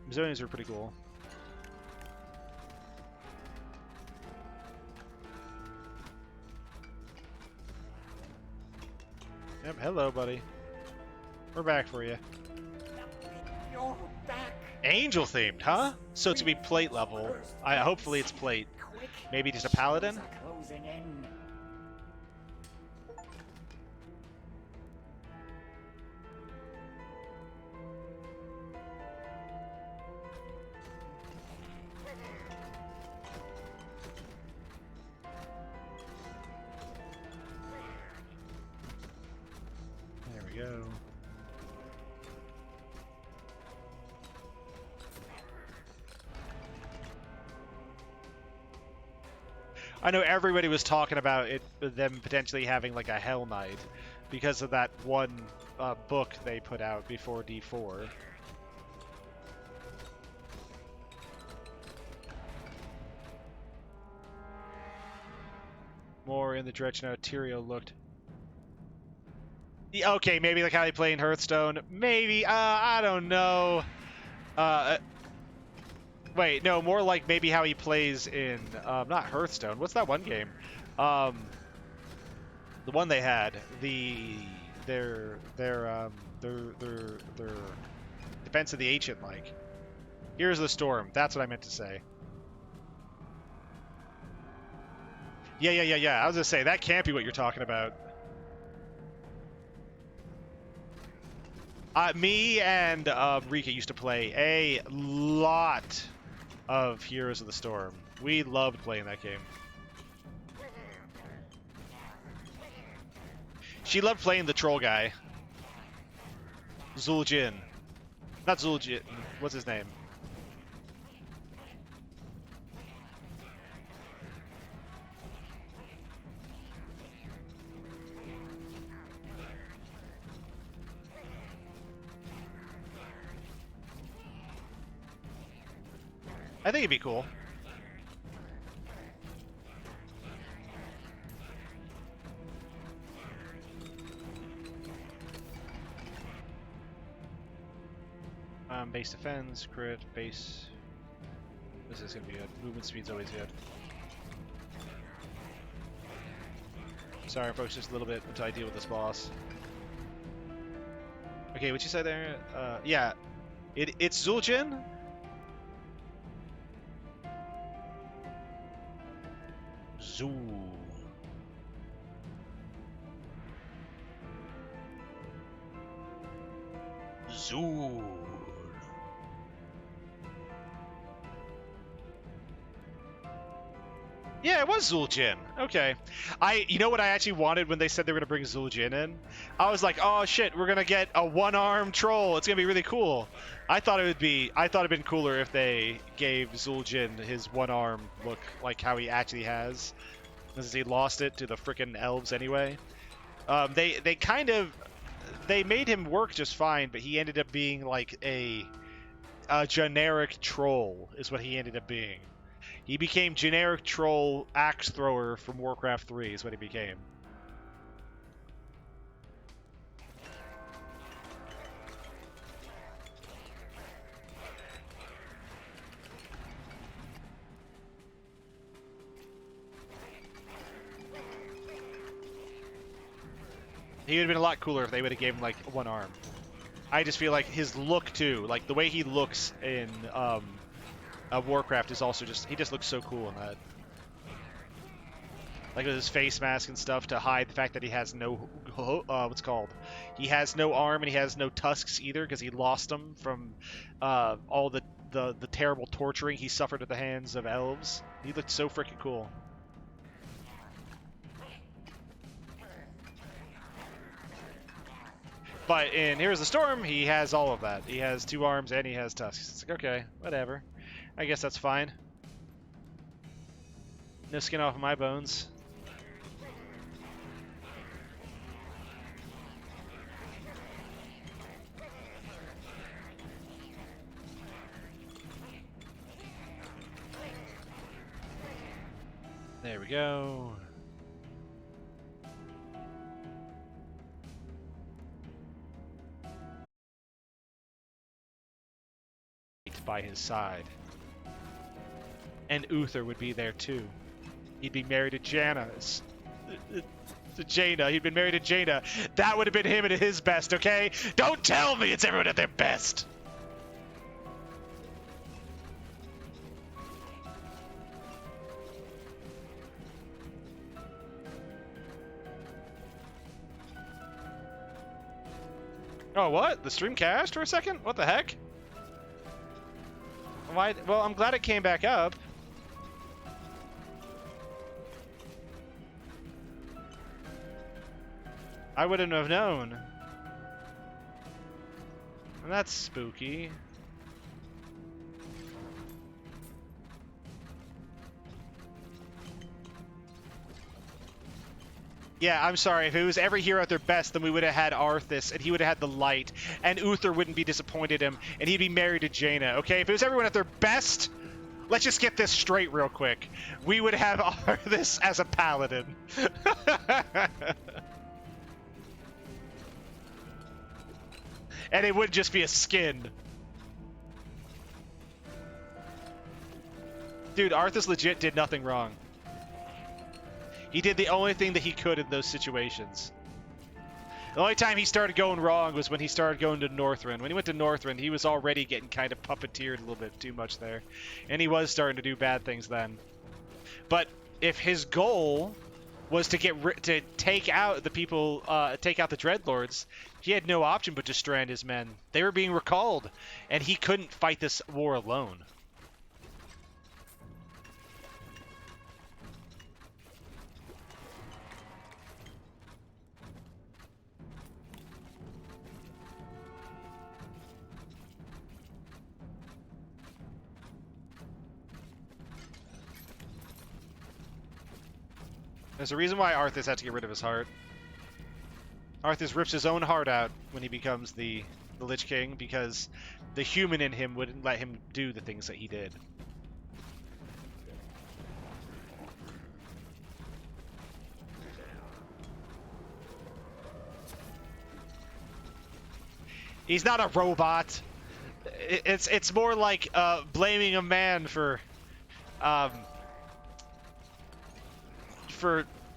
Amazonians are pretty cool. Yep, hello, buddy. We're back for you.
You're back.
Angel themed, huh? So it's gonna be plate level. Hopefully it's plate.
Quick.
Maybe just a paladin?
Shadows are closing in.
There we go. I know everybody was talking about it, them potentially having like a Hell Knight because of that one book they put out before D4. More in the direction how Tyrael looked. Yeah, okay, maybe like how they play in Hearthstone. Maybe, I don't know. Wait, no, more like maybe how he plays in, not Hearthstone. What's that one game? The one they had. Their Defense of the Ancient, like. Here's the Storm. That's what I meant to say. Yeah. I was gonna say, that can't be what you're talking about. Me and Rika used to play a lot of Heroes of the Storm. We loved playing that game. She loved playing the troll guy. Zul'jin. Not Zul'jin. What's his name? I think it'd be cool. Base defense, crit, base. This is gonna be good. Movement speed's always good. Sorry, folks, just a little bit until I deal with this boss. Okay, what'd you say there? Yeah. It's Zul'jin? Zul. Zul. Yeah, it was Zul'jin. Okay. You know what I actually wanted when they said they were gonna bring Zul'jin in? I was like, oh shit, we're gonna get a one-armed troll. It's gonna be really cool. I thought it'd been cooler if they gave Zul'jin his one arm look like how he actually has. Since he lost it to the frickin' elves anyway. They made him work just fine, but he ended up being like a generic troll is what he ended up being. He became generic troll axe thrower from Warcraft 3 is what he became. He would have been a lot cooler if they would have gave him like one arm. I just feel like his look too, like the way he looks in Warcraft is also he just looks so cool in that. like with his face mask and stuff to hide the fact that he has no what's it called? He has no arm and he has no tusks either because he lost them from all the terrible torturing he suffered at the hands of elves. He looked so freaking cool. But in Here's the Storm, he has all of that. He has 2 arms and he has tusks. It's like, okay, whatever. I guess that's fine. No skin off of my bones. There we go. By his side. And Uther would be there too. He'd be married to Jaina. Jaina. He'd been married to Jaina. That would have been him at his best, okay? Don't tell me it's everyone at their best! Oh, what? The stream crashed for a second? What the heck? Why? Well, I'm glad it came back up. I wouldn't have known. And that's spooky. Yeah, I'm sorry. If it was every hero at their best, then we would have had Arthas, and he would have had the light, and Uther wouldn't be disappointed in him, and he'd be married to Jaina, okay? If it was everyone at their best, let's just get this straight real quick. We would have Arthas as a paladin. And it would just be a skin. Dude, Arthas legit did nothing wrong. He did the only thing that he could in those situations. The only time he started going wrong was when he started going to Northrend. When he went to Northrend, he was already getting kind of puppeteered a little bit too much there. And he was starting to do bad things then. But if his goal was to to take out the people, take out the Dreadlords, he had no option but to strand his men. They were being recalled, and he couldn't fight this war alone. There's a reason why Arthas had to get rid of his heart. Arthas rips his own heart out when he becomes the Lich King because the human in him wouldn't let him do the things that he did. He's not a robot. It's more like blaming a man for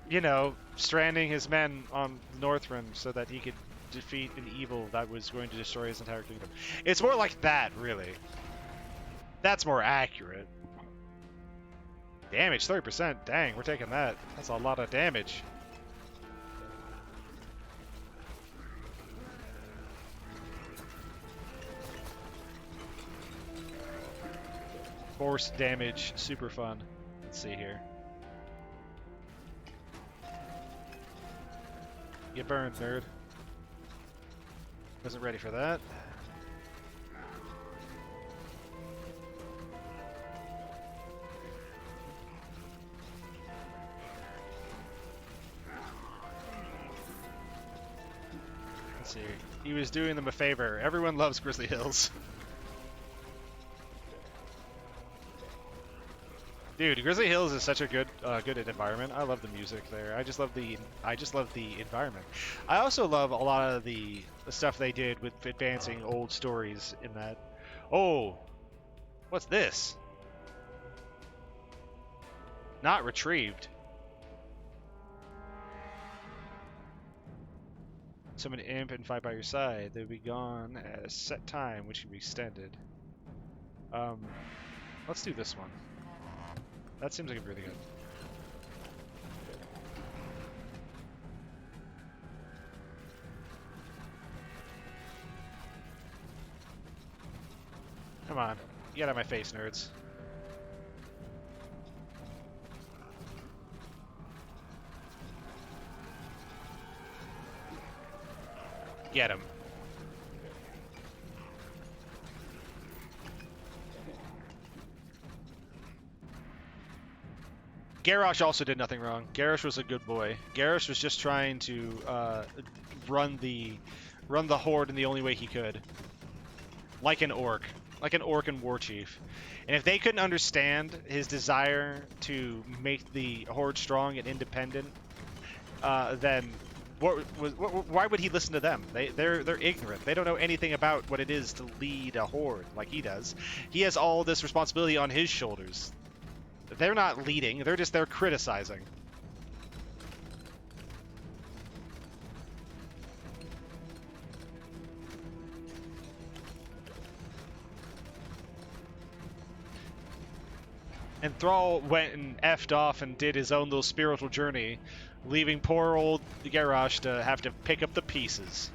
you know, stranding his men on Northrend so that he could defeat an evil that was going to destroy his entire kingdom. It's more like that, really. That's more accurate. Damage, 30%. Dang, we're taking that. That's a lot of damage. Force damage, super fun. Let's see here. Get burned, nerd. Wasn't ready for that. Let's see. He was doing them a favor. Everyone loves Grizzly Hills. Dude, Grizzly Hills is such a good environment. I love the music there. I just love the environment. I also love a lot of the stuff they did with advancing old stories in that. Oh, what's this? Not retrieved. Summon imp and fight by your side. They'll be gone at a set time, which can be extended. Let's do this one. That seems like a really good. Come on. Get out of my face, nerds. Get him. Garrosh also did nothing wrong. Garrosh was a good boy. Garrosh was just trying to run the horde in the only way he could, like an orc and war chief. And if they couldn't understand his desire to make the horde strong and independent, then why would he listen to them? They're ignorant. They don't know anything about what it is to lead a horde like he does. He has all this responsibility on his shoulders. They're not leading, they're just there criticizing. And Thrall went and effed off and did his own little spiritual journey, leaving poor old Garrosh to have to pick up the pieces.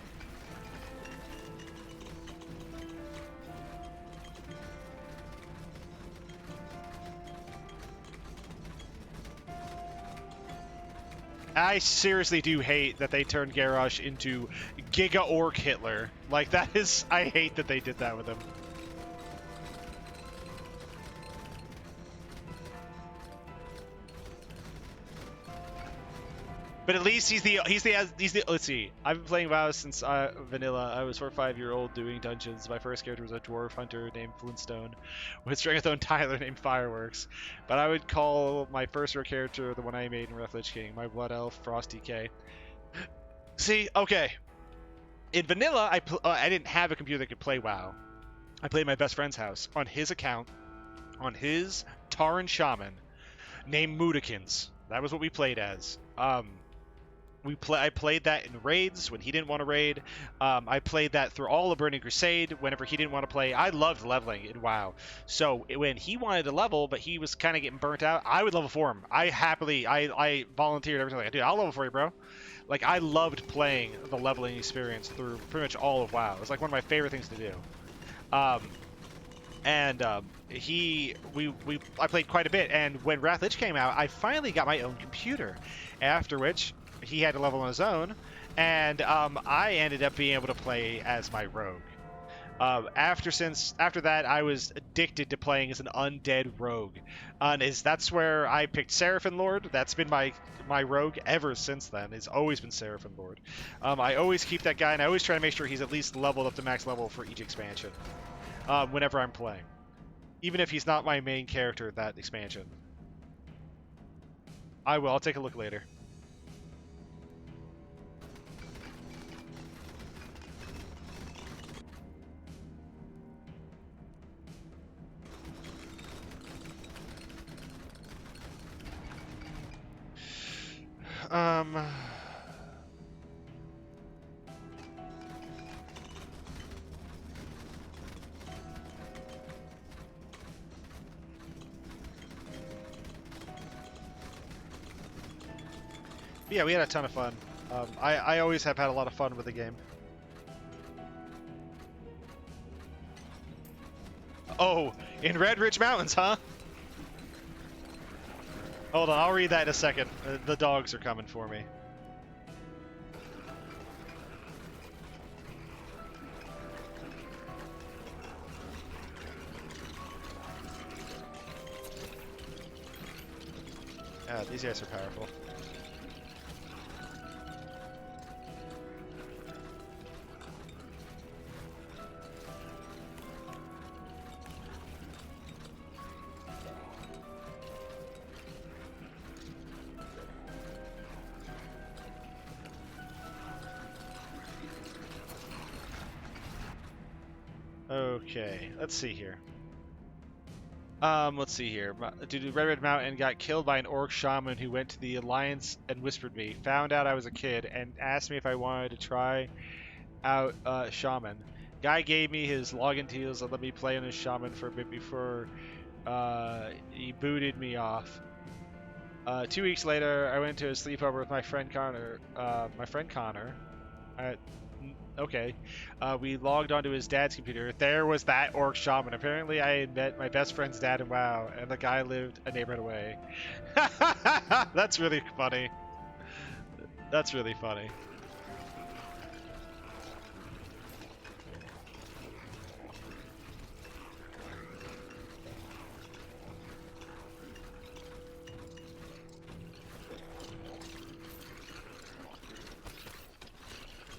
I seriously do hate that they turned Garrosh into Giga Orc Hitler. Like, that is... I hate that they did that with him. But at least he's the let's see. I've been playing WoW since vanilla. I was 4 or 5-year-old doing dungeons. My first character was a dwarf hunter named Flintstone, with Strangathone Tyler named Fireworks. But I would call my first rare character the one I made in Wrath Lich King, my Blood Elf Frosty K. See, okay. In vanilla, I didn't have a computer that could play WoW. I played my best friend's house on his account, on his Tauren Shaman, named Moodikins. That was what we played as. I played that in raids when he didn't want to raid. I played that through all of Burning Crusade whenever he didn't want to play. I loved leveling in WoW. So when he wanted to level, but he was kind of getting burnt out, I would level for him. I volunteered everything. Like, dude, I'll level for you, bro. Like, I loved playing the leveling experience through pretty much all of WoW. It was like one of my favorite things to do. I played quite a bit, and when Wrath Lich came out, I finally got my own computer. After which, he had to level on his own, and I ended up being able to play as my rogue. After that, I was addicted to playing as an undead rogue, and that's where I picked Seraphim Lord. That's been my rogue ever since then. It's always been Seraphim Lord. I always keep that guy, and I always try to make sure he's at least leveled up to max level for each expansion. Whenever I'm playing, even if he's not my main character that expansion. I'll take a look later. Yeah, we had a ton of fun. I always have had a lot of fun with the game. Oh, in Red Ridge Mountains, huh? Hold on, I'll read that in a second. The dogs are coming for me. These guys are powerful. Okay, let's see here. Let's see here. Dude, Red Mountain got killed by an orc shaman who went to the Alliance and whispered me. Found out I was a kid and asked me if I wanted to try out shaman. Guy gave me his login details and let me play on his shaman for a bit before he booted me off. 2 weeks later, I went to a sleepover with my friend Connor. Okay. We logged onto his dad's computer. There was that orc shaman. Apparently, I had met my best friend's dad in WoW, and the guy lived a neighborhood away. That's really funny. That's really funny.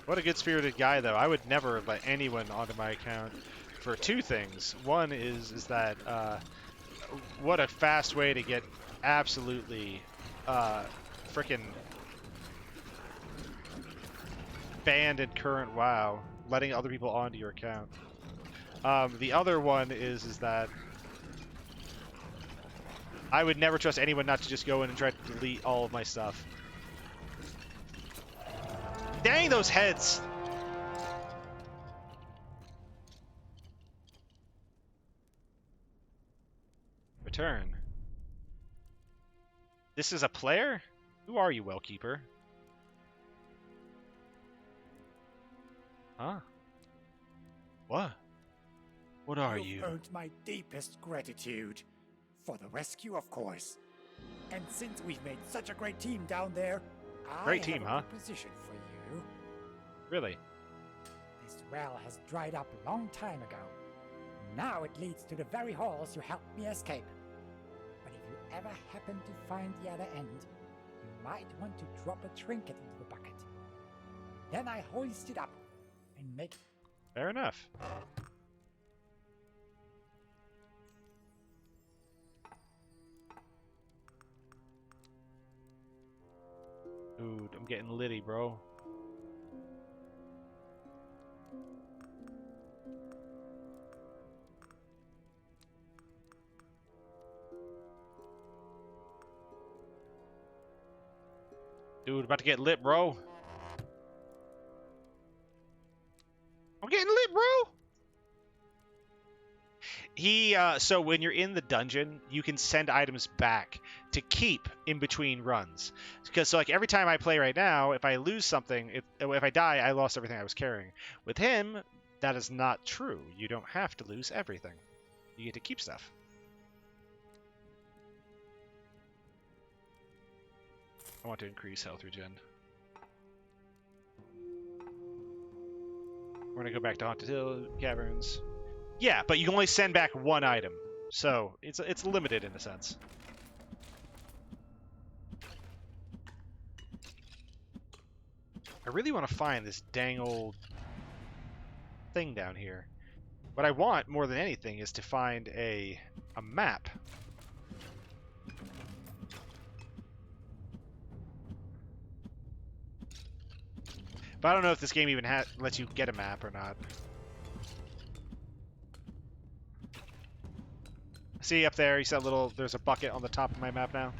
What a good-spirited guy, though. I would never let anyone onto my account for two things. One is that what a fast way to get absolutely frickin' banned in current WoW, letting other people onto your account. The other one is that I would never trust anyone not to just go in and try to delete all of my stuff. Dang those heads! Return. This is a player? Who are you, Wellkeeper? Huh? What? What are you?
You've earned my deepest gratitude. For the rescue, of course. And since we've made such a great team down there,
Great
I
team,
have a
huh?
proposition for you.
Really?
This well has dried up a long time ago. Now it leads to the very halls you helped me escape. But if you ever happen to find the other end, you might want to drop a trinket into the bucket. Then I hoist it up and make...
Fair enough. Dude, I'm getting litty, bro. Dude, about to get lit, bro. I'm getting lit, bro. So when you're in the dungeon, you can send items back to keep in between runs. Because so like every time I play right now, if I lose something, if I die, I lost everything I was carrying. With him, that is not true. You don't have to lose everything. You get to keep stuff. I want to increase health regen. We're gonna go back to Haunted Hill Caverns. Yeah, but you can only send back one item, so it's limited in a sense. I really want to find this dang old thing down here. What I want more than anything is to find a map. But I don't know if this game even lets you get a map or not. See up there, you see that little, there's a bucket on the top of my map now.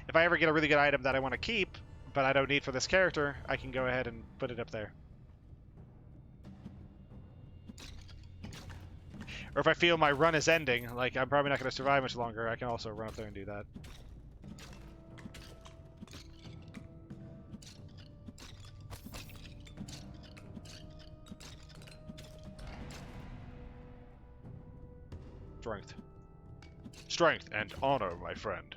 If I ever get a really good item that I want to keep, but I don't need for this character, I can go ahead and put it up there. Or if I feel my run is ending, like I'm probably not going to survive much longer, I can also run up there and do that. Strength. Strength and honor, my friend.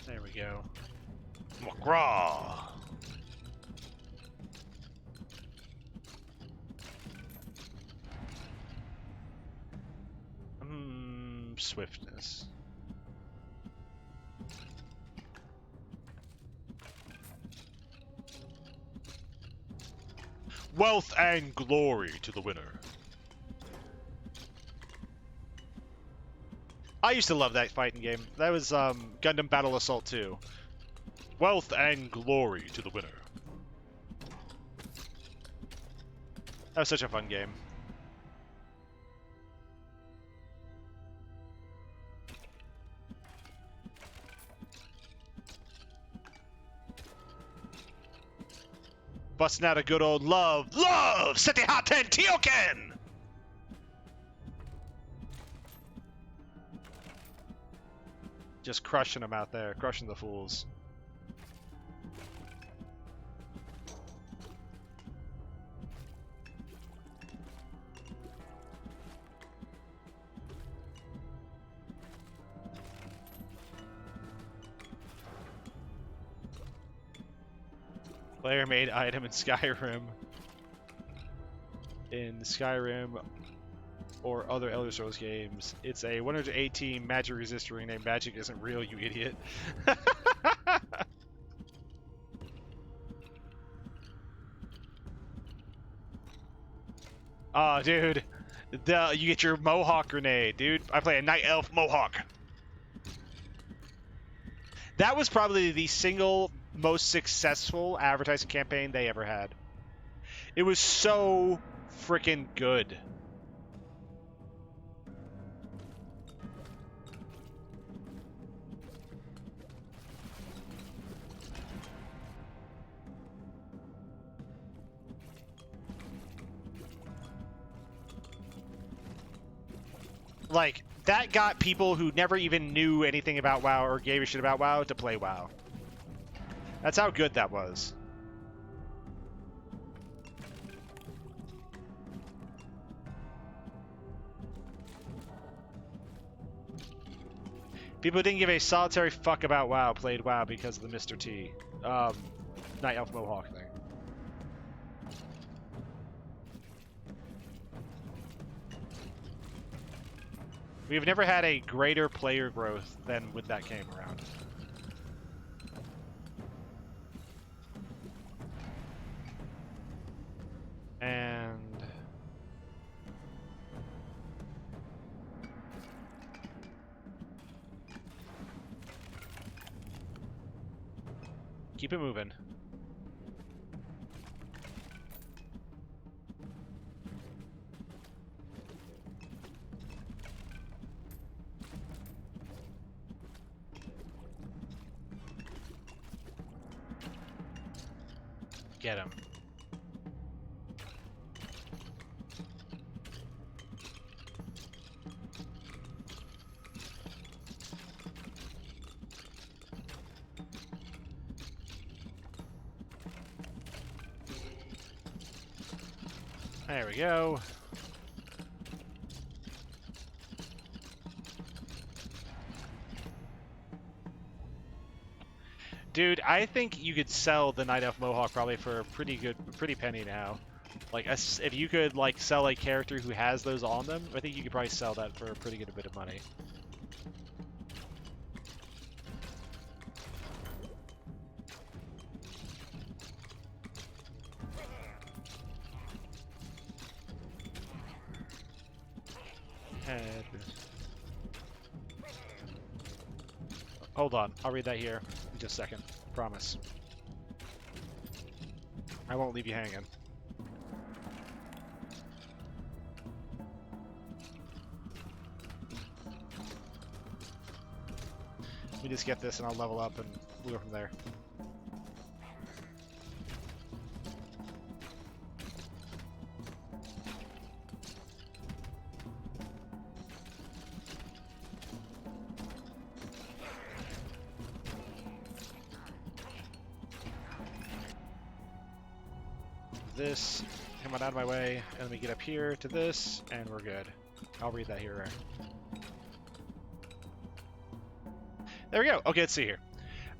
There we go. McGraw! Swiftness. Wealth and glory to the winner. I used to love that fighting game. That was Gundam Battle Assault 2. Wealth and glory to the winner. That was such a fun game. Busting out a good old love. Love! Sete Haten Tioken! Just crushing them out there. Crushing the fools. Player made item in Skyrim. In Skyrim or other Elder Scrolls games. It's a 118 magic resist ring named Magic Isn't Real, you idiot. Oh, dude. You get your Mohawk grenade, dude. I play a Night Elf Mohawk. That was probably the single most successful advertising campaign they ever had. It was so freaking good. Like, that got people who never even knew anything about WoW or gave a shit about WoW to play WoW. That's how good that was. People who didn't give a solitary fuck about WoW played WoW because of the Mr. T. Night Elf Mohawk thing. We've never had a greater player growth than when that came around. And... keep it moving. Get him. There we go. Dude, I think you could sell the Night Elf Mohawk probably for a pretty penny now. Like, if you could like sell a character who has those on them, I think you could probably sell that for a pretty good bit of money. Head. Hold on, I'll read that here in just a second. Promise. I won't leave you hanging. Let me just get this and I'll level up and we'll go from there. This, come on out of my way, and let me get up here to this, and we're good. I'll read that here. There we go. Okay, let's see here.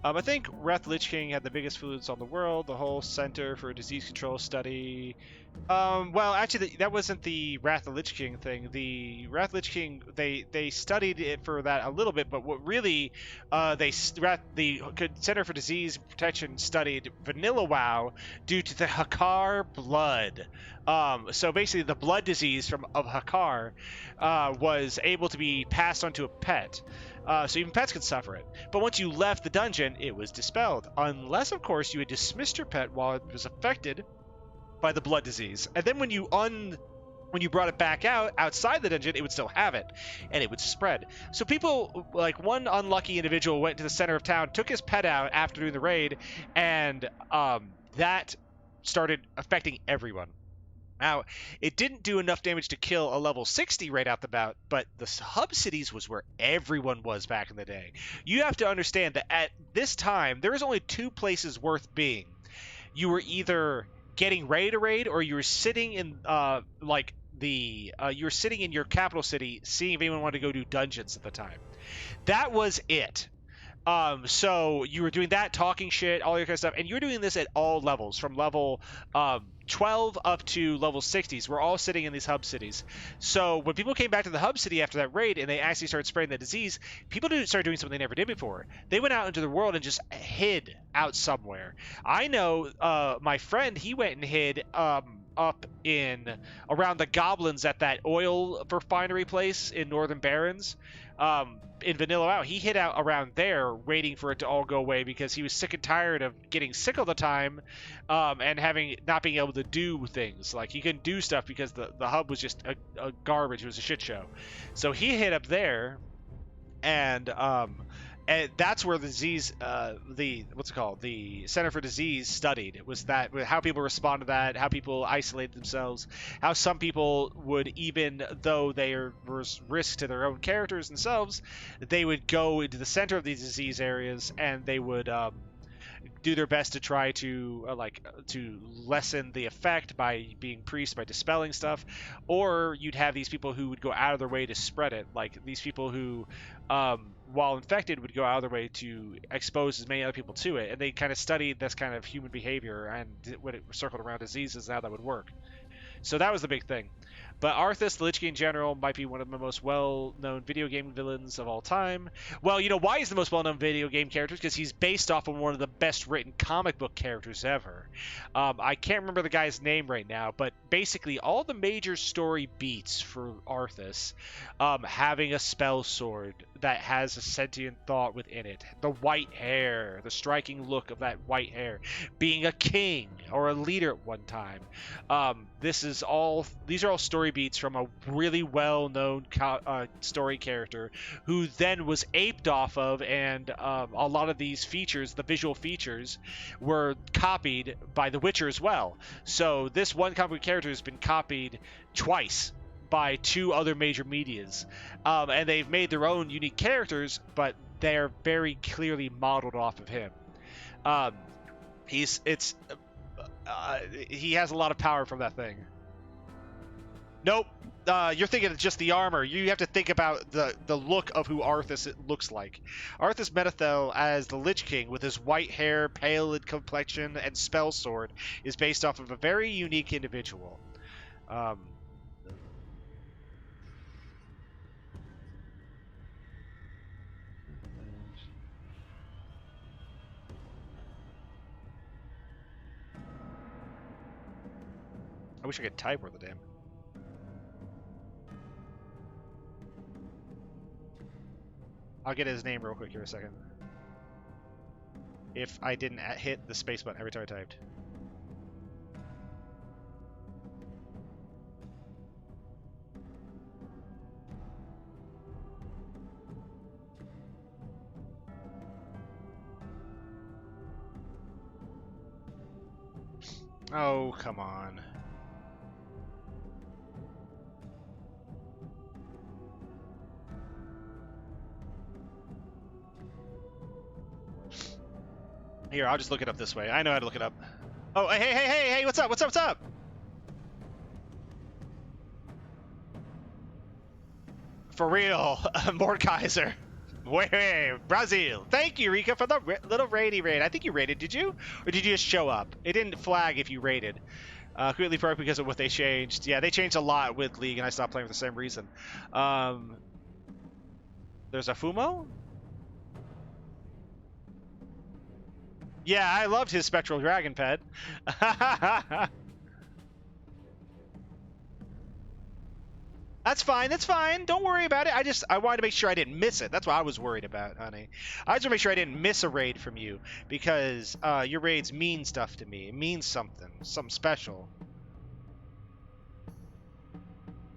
I think Wrath the Lich King had the biggest influence on the world, the whole Center for Disease Control study. Well, actually, that wasn't the Wrath the Lich King thing. The Wrath Lich King, they studied it for that a little bit, but what really, the Center for Disease Protection studied vanilla WoW due to the Hakar blood. So basically, the blood disease of Hakar was able to be passed on to a pet. So even pets could suffer it. But once you left the dungeon, it was dispelled. Unless, of course, you had dismissed your pet while it was affected by the blood disease. And then when you brought it back outside the dungeon, it would still have it, and it would spread. So people, like one unlucky individual went to the center of town, took his pet out after doing the raid, and started affecting everyone. Now, it didn't do enough damage to kill a level 60 right out the bat, but the hub cities was where everyone was back in the day. You have to understand that at this time, there was only two places worth being. You were either getting ready to raid, or you were sitting in you were sitting in your capital city, seeing if anyone wanted to go do dungeons at the time. That was it. So you were doing that, talking shit, all your kind of stuff, and you're doing this at all levels, from level 12 up to level 60s. We're all sitting in these hub cities. So when people came back to the hub city after that raid and they actually started spreading the disease, people started doing something they never did before. They went out into the world and just hid out somewhere. I know my friend, he went and hid up in around the goblins at that oil refinery place in Northern Barrens. In Vanilla WoW, he hid out around there waiting for it to all go away because he was sick and tired of getting sick all the time, and not being able to do things. Like, he couldn't do stuff because the hub was just a garbage. It was a shit show. So he hid up there, and that's where the disease, the Center for Disease studied. It was that how people respond to that, how people isolate themselves, how some people would, even though there was risk to their own characters themselves, they would go into the center of these disease areas and they would do their best to try to to lessen the effect by being priests, by dispelling stuff. Or you'd have these people who would go out of their way to spread it, like these people who while infected would go out of their way to expose as many other people to it. And they kind of studied this kind of human behavior, and when it circled around diseases, how that would work. So that was the big thing. But Arthas, the Lich King in general, might be one of the most well-known video game villains of all time. Well, you know why he's the most well-known video game character? Because he's based off of one of the best-written comic book characters ever. I can't remember the guy's name right now, but basically all the major story beats for Arthas, having a spell sword that has a sentient thought within it, the white hair, the striking look of that white hair, being a king or a leader at one time. These are all story beats from a really well-known story character who then was aped off of, and a lot of these features, the visual features, were copied by The Witcher as well. So this one comic book character has been copied twice by two other major medias, and they've made their own unique characters, but they're very clearly modeled off of him. He has a lot of power from that thing. Nope. You're thinking of just the armor. You have to think about the look of who Arthas looks like. Arthas Menethil as the Lich King, with his white hair, pallid complexion, and spell sword, is based off of a very unique individual. I wish I could type worth a damn. I'll get his name real quick here a second. If I didn't hit the space button every time I typed. Oh, come on. Here, I'll just look it up this way. I know how to look it up. Oh, hey, what's up, what's up? For real, Mordekaiser. Wait, Brazil. Thank you, Rika, for the little raid. I think you raided, did you? Or did you just show up? It didn't flag if you raided. Quickly broke because of what they changed. Yeah, they changed a lot with League, and I stopped playing for the same reason. There's a Fumo? Yeah, I loved his Spectral Dragon pet. That's fine. Don't worry about it. I wanted to make sure I didn't miss it. That's what I was worried about, honey. I just want to make sure I didn't miss a raid from you, because your raids mean stuff to me. It means something special.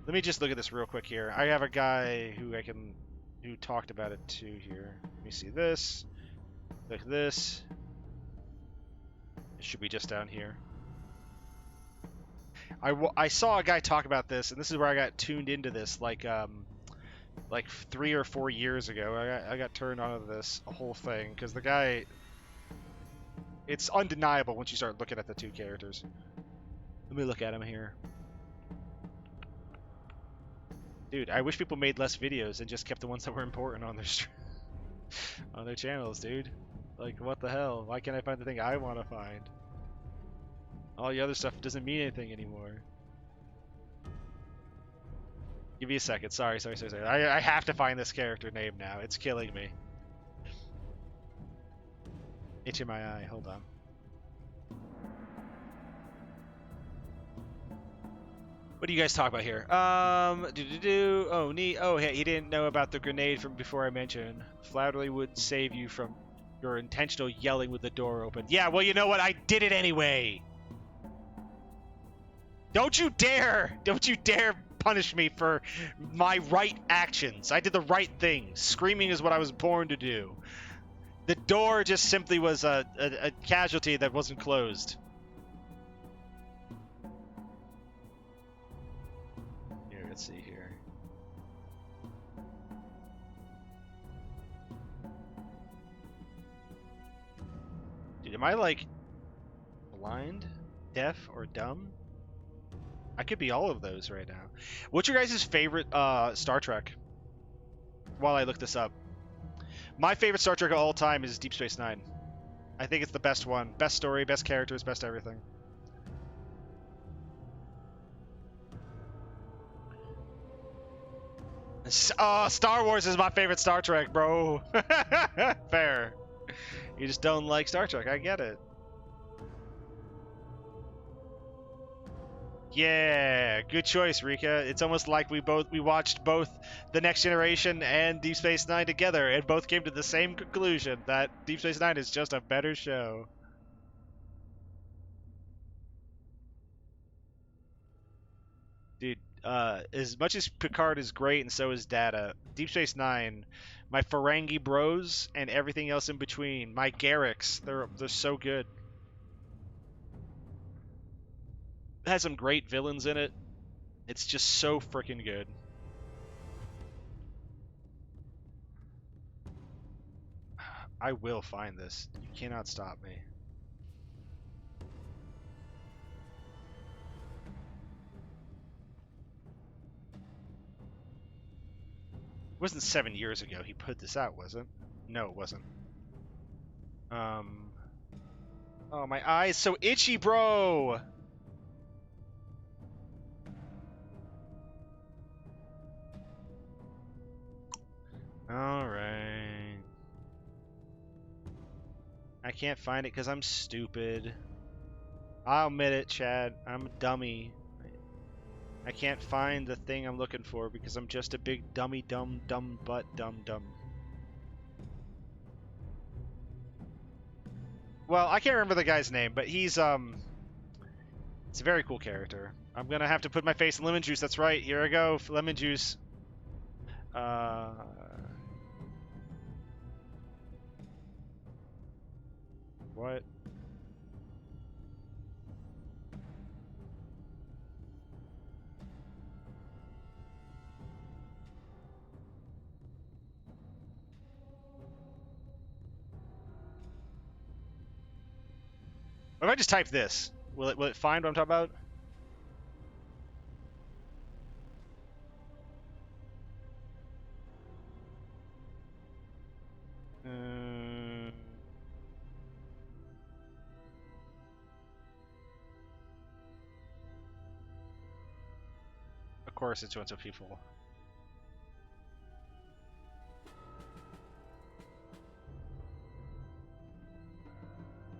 Let me just look at this real quick here. I have a guy who talked about it too here. Let me see this. Look at this. It should be just down here. I saw a guy talk about this, and this is where I got tuned into this, like 3 or 4 years ago. I got turned onto this whole thing because the guy, it's undeniable once you start looking at the two characters. Let me look at him here. Dude, I wish people made less videos and just kept the ones that were important on their on their channels, dude. Like, what the hell? Why can't I find the thing I want to find? All the other stuff doesn't mean anything anymore. Give me a second. Sorry. I have to find this character name now. It's killing me. Itch in my eye. Hold on. What do you guys talk about here? Oh, neat. Oh, hey, he didn't know about the grenade from before I mentioned. Flattery would save you from your intentional yelling with the door open. Yeah, well, you know what? I did it anyway. Don't you dare punish me for my right actions. I did the right thing. Screaming is what I was born to do. The door just simply was a casualty that wasn't closed. Here, let's see here. Dude, am I like blind, deaf, or dumb? I could be all of those right now. What's your guys' favorite Star Trek? While I look this up. My favorite Star Trek of all time is Deep Space Nine. I think it's the best one. Best story, best characters, best everything. Star Wars is my favorite Star Trek, bro. Fair. You just don't like Star Trek. I get it. Yeah, good choice, Rika. It's almost like we watched both The Next Generation and Deep Space Nine together, and both came to the same conclusion that Deep Space Nine is just a better show. Dude, as much as Picard is great and so is Data, Deep Space Nine, my Ferengi bros and everything else in between, my Garrix, they're so good. It has some great villains in it. It's just so freaking good. I will find this. You cannot stop me. It wasn't 7 years ago he put this out, was it? No, it wasn't. Oh, my eye is so itchy, bro! Alright. I can't find it because I'm stupid. I'll admit it, Chad. I'm a dummy. I can't find the thing I'm looking for because I'm just a big dummy, dumb butt, dumb. Well, I can't remember the guy's name, but he's, it's a very cool character. I'm gonna have to put my face in lemon juice. That's right. Here I go. Lemon juice. What? What if I just type this? Will it find what I'm talking about? Of course, it's what's up, people.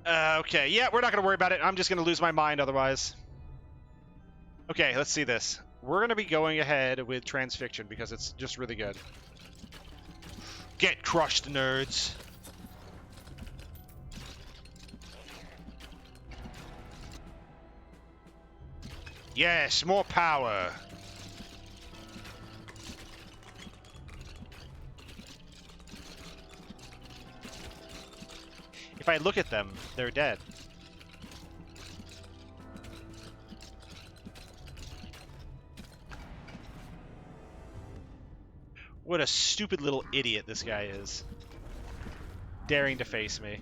Okay, yeah, we're not gonna worry about it. I'm just gonna lose my mind otherwise. Okay, let's see this. We're gonna be going ahead with Transfiction because it's just really good. Get crushed, nerds. Yes, more power. If I look at them, they're dead. What a stupid little idiot this guy is. Daring to face me.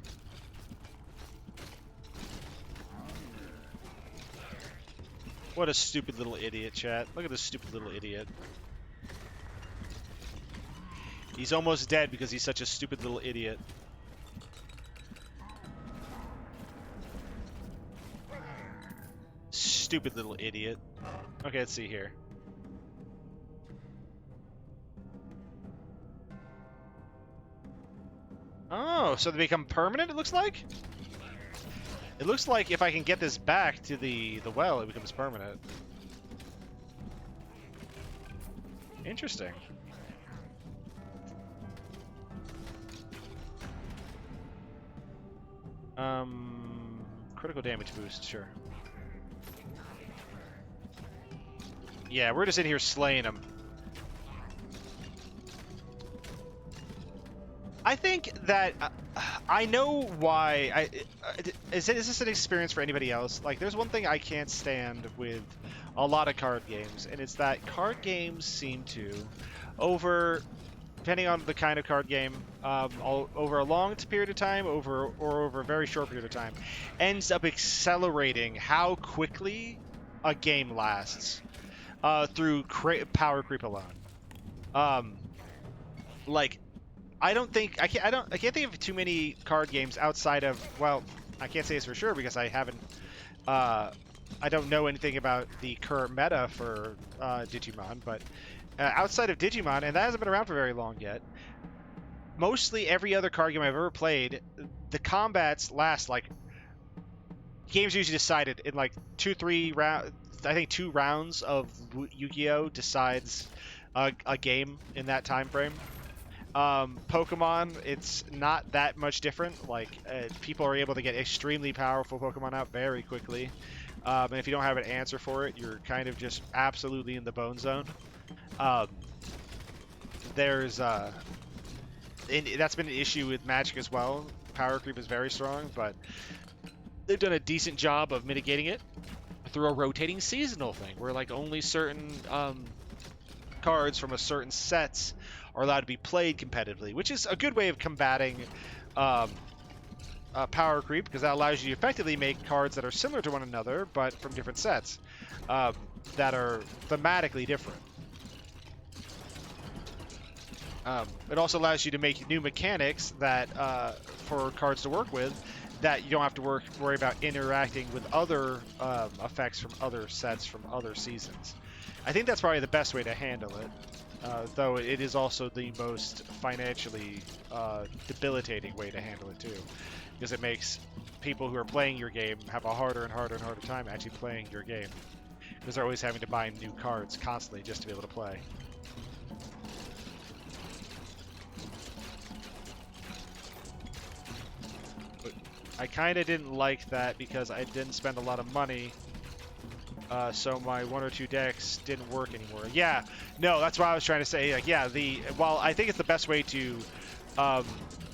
What a stupid little idiot, chat. Look at this stupid little idiot. He's almost dead because he's such a stupid little idiot. Stupid little idiot. Okay, let's see here. Oh, so they become permanent, it looks like? It looks like if I can get this back to the well, it becomes permanent. Interesting. Critical damage boost, sure. Yeah, we're just in here slaying them. I think that I know why. Is this an experience for anybody else? Like, there's one thing I can't stand with a lot of card games, and it's that card games seem to, depending on the kind of card game, over a long period of time, or over a very short period of time, ends up accelerating how quickly a game lasts through power creep alone. Like, I can't think of too many card games outside of, well, I can't say this for sure because I haven't, I don't know anything about the current meta for Digimon, but outside of Digimon, and that hasn't been around for very long yet, mostly every other card game I've ever played, the combats last, like, games usually decided in like 2-3 rounds. I think 2 rounds of Yu-Gi-Oh! Decides a game in that time frame. Pokemon, it's not that much different. Like, people are able to get extremely powerful Pokemon out very quickly. And if you don't have an answer for it, you're kind of just absolutely in the bone zone. There's, and that's been an issue with Magic as well. Power creep is very strong, but they've done a decent job of mitigating it through a rotating seasonal thing, where like only certain cards from a certain sets are allowed to be played competitively, which is a good way of combating power creep, because that allows you to effectively make cards that are similar to one another, but from different sets that are thematically different. It also allows you to make new mechanics that for cards to work with, that you don't have to worry about interacting with other effects from other sets from other seasons. I think that's probably the best way to handle it. Though it is also the most financially debilitating way to handle it too, because it makes people who are playing your game have a harder and harder and harder time actually playing your game, because they're always having to buy new cards constantly just to be able to play. But I kind of didn't like that because I didn't spend a lot of money. So my 1 or 2 decks didn't work anymore. Yeah, no, that's what I was trying to say. Like, yeah, while I think it's the best way to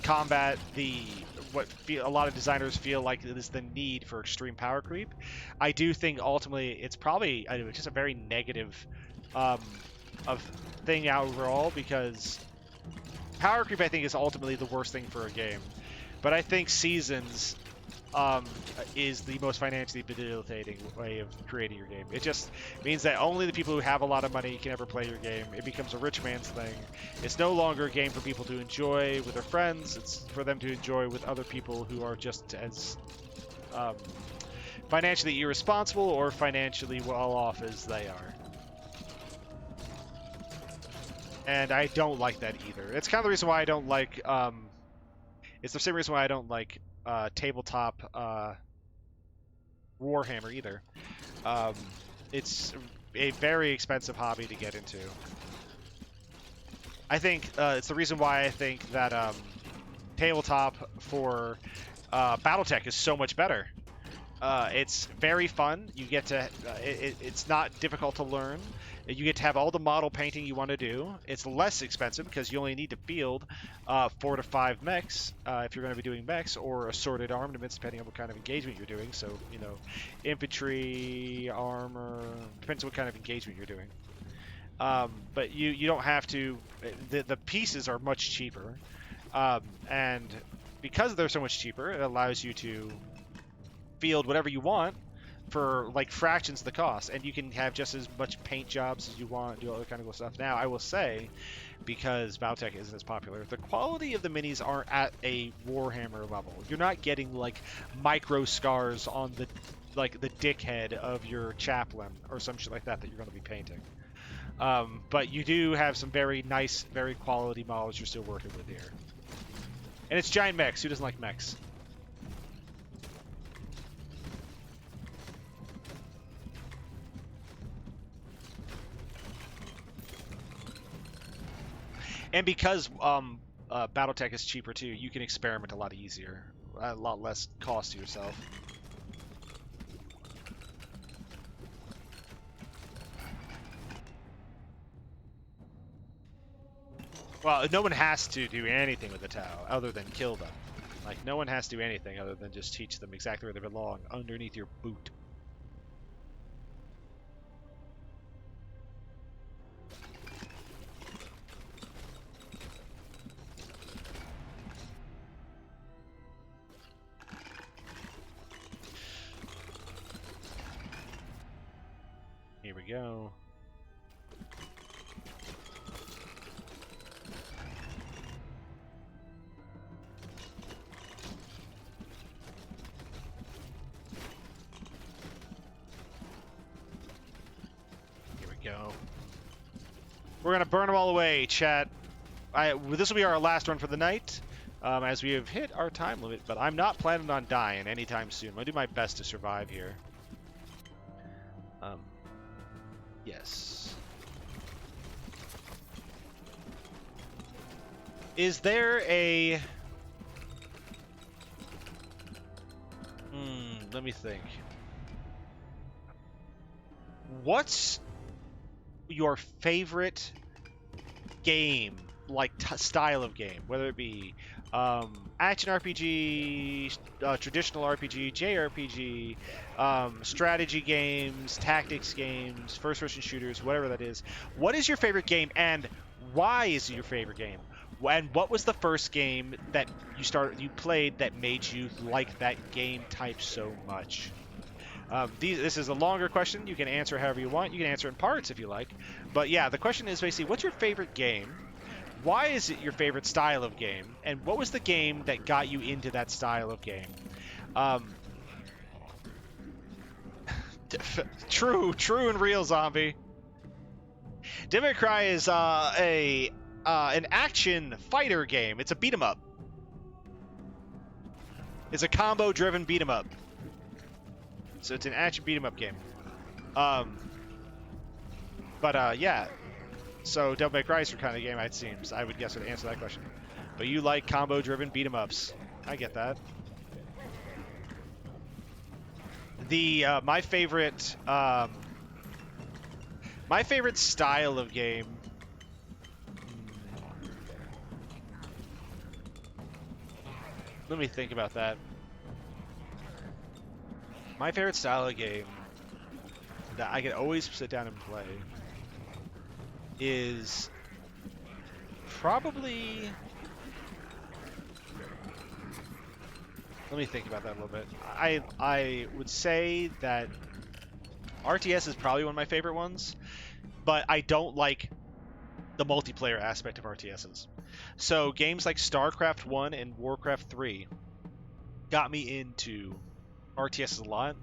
combat a lot of designers feel like it is the need for extreme power creep, I do think ultimately it's probably just a very negative thing overall, because power creep I think is ultimately the worst thing for a game. But I think seasons is the most financially debilitating way of creating your game. It just means that only the people who have a lot of money can ever play your game. It becomes a rich man's thing. It's no longer a game for people to enjoy with their friends. It's for them to enjoy with other people who are just as financially irresponsible or financially well off as they are. And I don't like that either. It's kind of the reason why I don't like it's the same reason why I don't like tabletop Warhammer either. It's a very expensive hobby to get into. I think it's the reason why I think that tabletop for BattleTech is so much better. It's very fun. You get to it's not difficult to learn. You get to have all the model painting you want to do. It's less expensive because you only need to field 4 to 5 mechs if you're going to be doing mechs, or assorted armaments depending on what kind of engagement you're doing. So, you know, infantry, armor, depends on what kind of engagement you're doing. But you don't have to. The pieces are much cheaper, and because they're so much cheaper, it allows you to field whatever you want for like fractions of the cost, and you can have just as much paint jobs as you want, do all that kind of cool stuff. Now, I will say, because Battletech isn't as popular, the quality of the minis aren't at a Warhammer level. You're not getting like micro scars on the dickhead of your chaplain or some shit like that you're going to be painting. But you do have some very nice, very quality models you're still working with here. And it's giant mechs. Who doesn't like mechs? And because Battletech is cheaper too, you can experiment a lot easier, a lot less cost to yourself. Well, no one has to do anything with the Tau other than kill them. Like, no one has to do anything other than just teach them exactly where they belong, underneath your boot. Here we go. Go. We're gonna burn them all away, chat. This will be our last run for the night, as we have hit our time limit. But I'm not planning on dying anytime soon. I'm gonna do my best to survive here. Yes. Is there a? Let me think. What's your favorite game, like style of game, whether it be action RPG, traditional RPG, JRPG, strategy games, tactics games, first-person shooters, whatever that is. What is your favorite game, and why is it your favorite game? And what was the first game that you played that made you like that game type so much? This is a longer question. You can answer however you want. You can answer in parts if you like. But yeah, the question is basically, what's your favorite game? Why is it your favorite style of game? And what was the game that got you into that style of game? True and real, zombie. Devil May Cry is an action fighter game. It's a beat 'em up. It's a combo-driven beat 'em up. So it's an action beat 'em up game. Yeah. So Devil May Cry is your kind of game, it seems. I would guess would answer that question. But you like combo-driven beat 'em ups. I get that. My favorite style of game. Let me think about that. My favorite style of game that I can always sit down and play is probably... Let me think about that a little bit. I would say that RTS is probably one of my favorite ones, but I don't like the multiplayer aspect of RTSs. So games like StarCraft 1 and Warcraft 3 got me into RTSs a lot,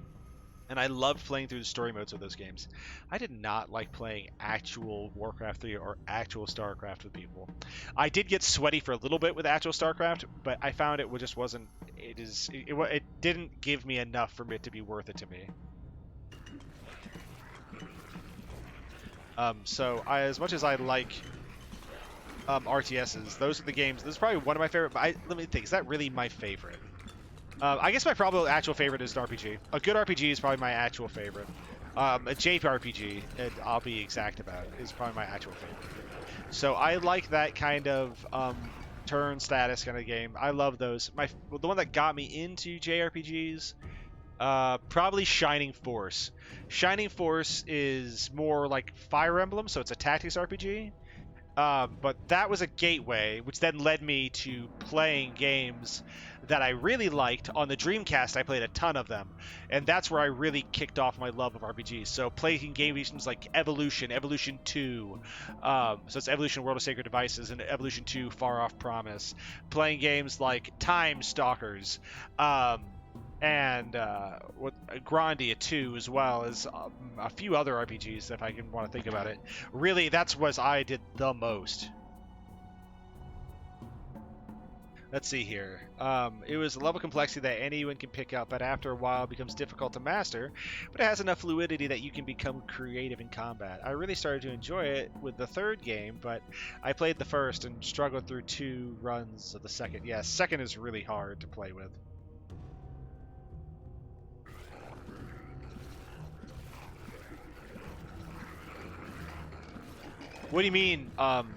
and I loved playing through the story modes of those games. I did not like playing actual Warcraft 3 or actual StarCraft with people. I did get sweaty for a little bit with actual StarCraft, but I found it just wasn't. It didn't give me enough for it to be worth it to me. So as much as I like RTSs, those are the games. This is probably one of my favorite. But let me think. Is that really my favorite? I guess my probably actual favorite is an RPG. A good RPG is probably my actual favorite. A JRPG, and I'll be exact about it, is probably my actual favorite. So I like that kind of turn status kind of game. I love those. The one that got me into JRPGs Probably Shining Force. Shining Force is more like Fire Emblem, so it's a tactics RPG. But that was a gateway, which then led me to playing games that I really liked. On the Dreamcast, I played a ton of them, and that's where I really kicked off my love of RPGs. So playing games like Evolution, Evolution 2, so it's Evolution World of Sacred Devices, and Evolution 2 Far Off Promise. Playing games like Time Stalkers, and what Grandia 2, as well as a few other RPGs, if I can want to think about it. Really, that's what I did the most. Let's see here. It was a level of complexity that anyone can pick up, but after a while it becomes difficult to master, but it has enough fluidity that you can become creative in combat. I really started to enjoy it with the third game, but I played the first and struggled through 2 runs of the second. Yeah, second is really hard to play with. What do you mean,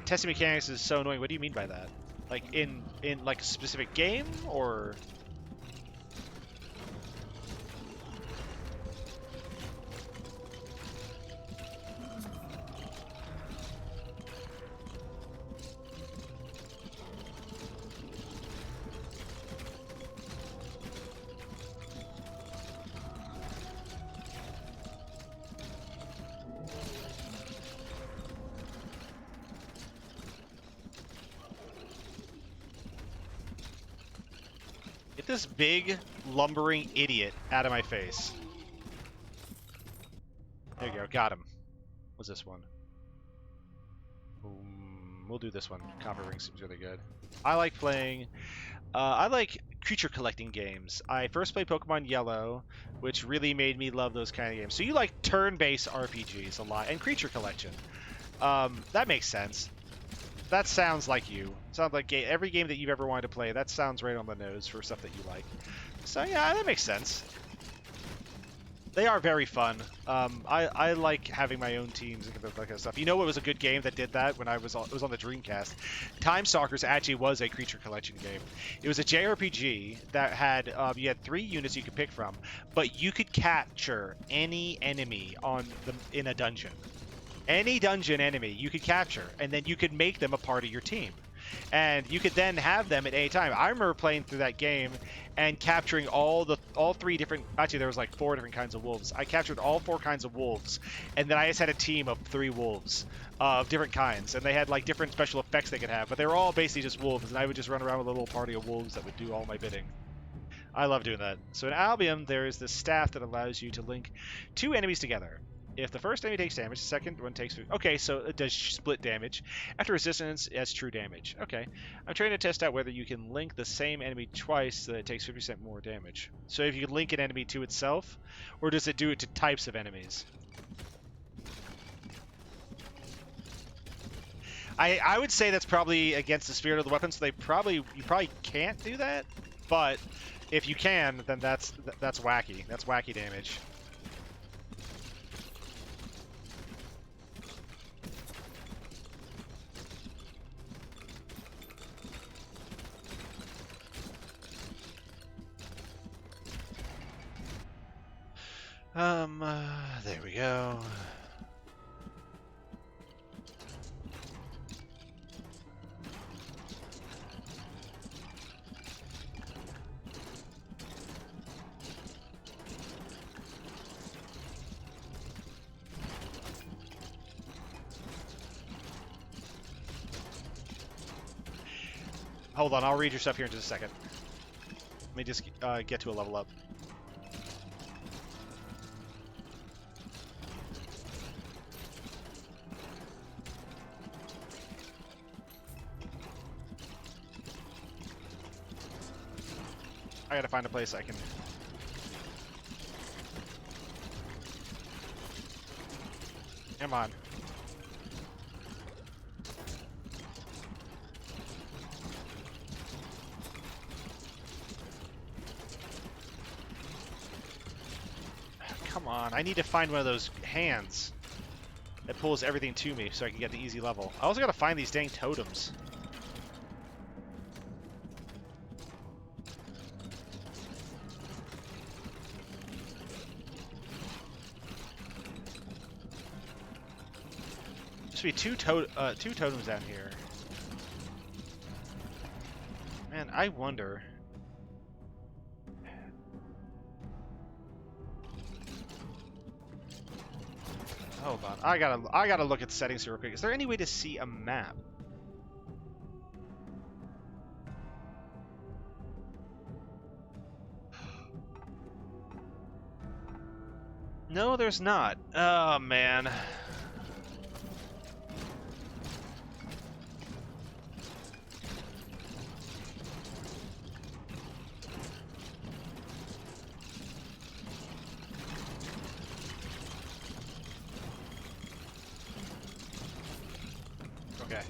testing mechanics is so annoying? What do you mean by that? Like in like a specific game, or? Get this big, lumbering idiot out of my face. There you go, got him. What's this one? We'll do this one. Copper Ring seems really good. I like playing... I like creature collecting games. I first played Pokemon Yellow, which really made me love those kind of games. So you like turn-based RPGs a lot, and creature collection. That makes sense. That sounds like you. Sounds like every game that you've ever wanted to play. That sounds right on the nose for stuff that you like. So yeah, that makes sense. They are very fun. I like having my own teams and that kind of stuff. You know what was a good game that did that when it was on the Dreamcast? Time Stalkers actually was a creature collection game. It was a JRPG that had you had 3 units you could pick from, but you could capture any enemy in a dungeon. Any dungeon enemy you could capture, and then you could make them a part of your team. And you could then have them at any time. I remember playing through that game and capturing all 3 different... Actually, there was like 4 different kinds of wolves. I captured all 4 kinds of wolves, and then I just had a team of 3 wolves of different kinds. And they had like different special effects they could have, but they were all basically just wolves, and I would just run around with a little party of wolves that would do all my bidding. I love doing that. So in Albion, there is this staff that allows you to link 2 enemies together. If the first enemy takes damage, the second one takes... Okay, so it does split damage. After resistance, that's true damage. Okay. I'm trying to test out whether you can link the same enemy twice so that it takes 50% more damage. So if you can link an enemy to itself, or does it do it to types of enemies? I would say that's probably against the spirit of the weapon, so you probably can't do that. But if you can, then that's wacky. That's wacky damage. There we go. Hold on, I'll read your stuff here in just a second. Let me just get to a level up. I gotta find a place I can... Come on. Come on, I need to find one of those hands that pulls everything to me so I can get the easy level. I also gotta find these dang totems. to be two totems down here. Man, I wonder. Hold on, I gotta look at the settings here real quick. Is there any way to see a map? No, there's not. Oh man. Okay.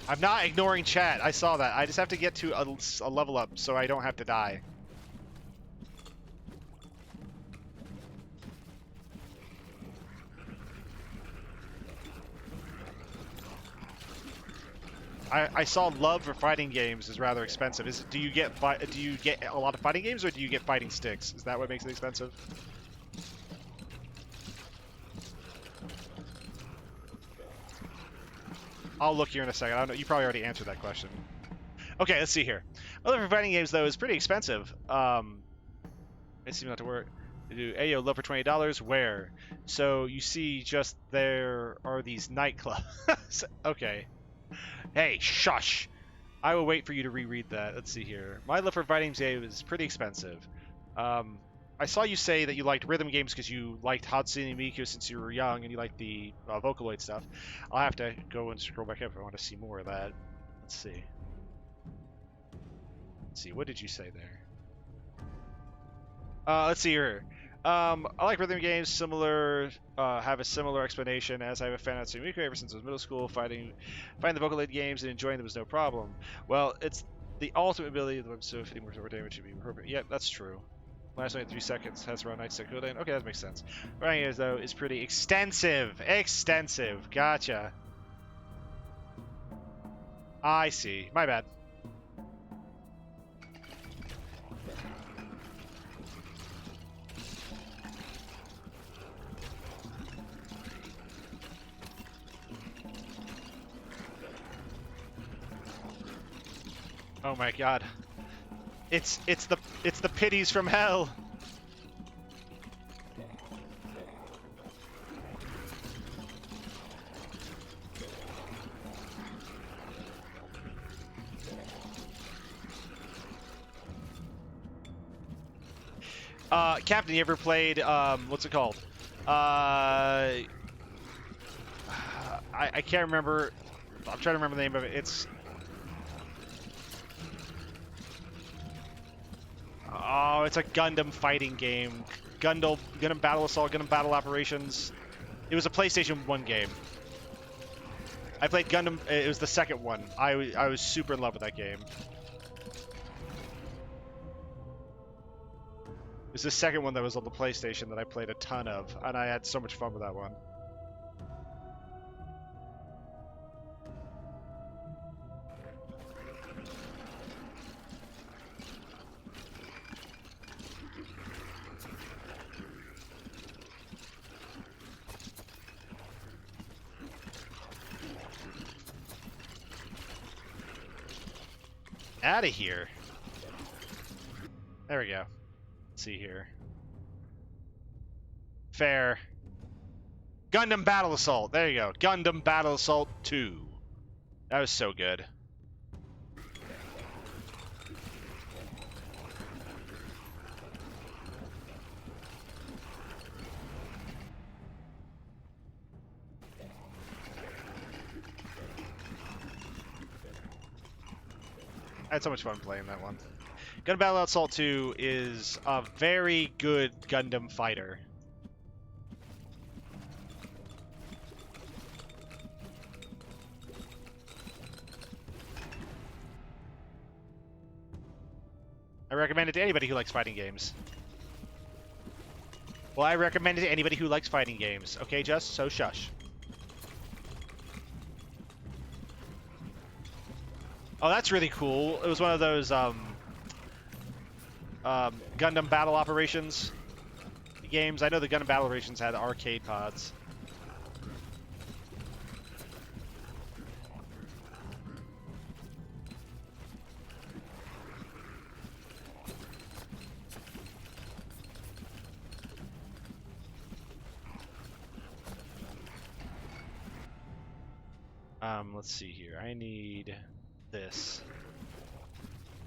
I'm not ignoring chat. I saw that. I just have to get to a level up so I don't have to die. I saw love for fighting games is rather expensive. Do you get a lot of fighting games or do you get fighting sticks? Is that what makes it expensive? I'll look here in a second. I don't know. You probably already answered that question. Okay, let's see here. Love for fighting games though is pretty expensive. It seems not to work. They do Ayo love for $20. Where? So you see, just there are these nightclubs. Okay. Hey, shush! I will wait for you to reread that. Let's see here. My love for fighting games is pretty expensive. I saw you say that you liked rhythm games because you liked Hatsune Miku since you were young and you liked the Vocaloid stuff. I'll have to go and scroll back up if I want to see more of that. Let's see. Let's see, what did you say there? Let's see here. I like rhythm games, have a similar explanation as I'm a fan of Hatsune Miku ever since I was middle school. Find the Vocaloid games and enjoying them was no problem. Well, it's the ultimate ability of the web, so hitting more damage should be appropriate. Yep, that's true. Last only 3 seconds, has around 9 second cooldown. Okay, that makes sense. Fighting games, though, is pretty extensive. Extensive. Gotcha. I see. My bad. Oh my god. It's the pities from hell. Captain, you ever played what's it called? I can't remember. I'm trying to remember the name of it. It's oh, it's a Gundam fighting game. Gundam Battle Assault, Gundam Battle Operations. It was a PlayStation 1 game. I played Gundam. It was the second one. I was super in love with that game. It was the second one that was on the PlayStation that I played a ton of, and I had so much fun with that one. Out of here. There we go. Let's see here. Fair. Gundam Battle Assault. There you go. Gundam Battle Assault 2. That was so good. I had so much fun playing that one. Gundam Battle Assault 2 is a very good Gundam fighter. I recommend it to anybody who likes fighting games. Well, I recommend it to anybody who likes fighting games. Okay, just so shush. Oh, that's really cool. It was one of those, Gundam Battle Operations games. I know the Gundam Battle Operations had arcade pods. Let's see here. I need this.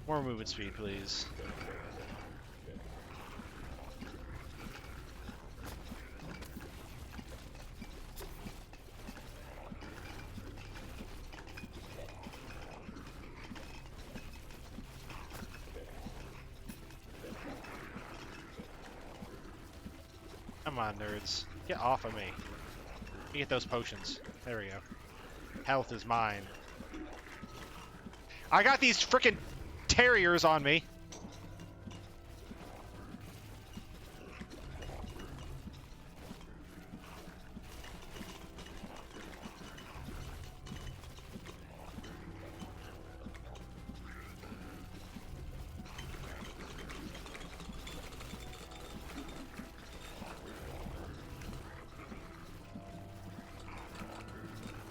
More movement speed, please. Come on, nerds. Get off of me. Let me get those potions. There we go. Health is mine. I got these frickin' terriers on me.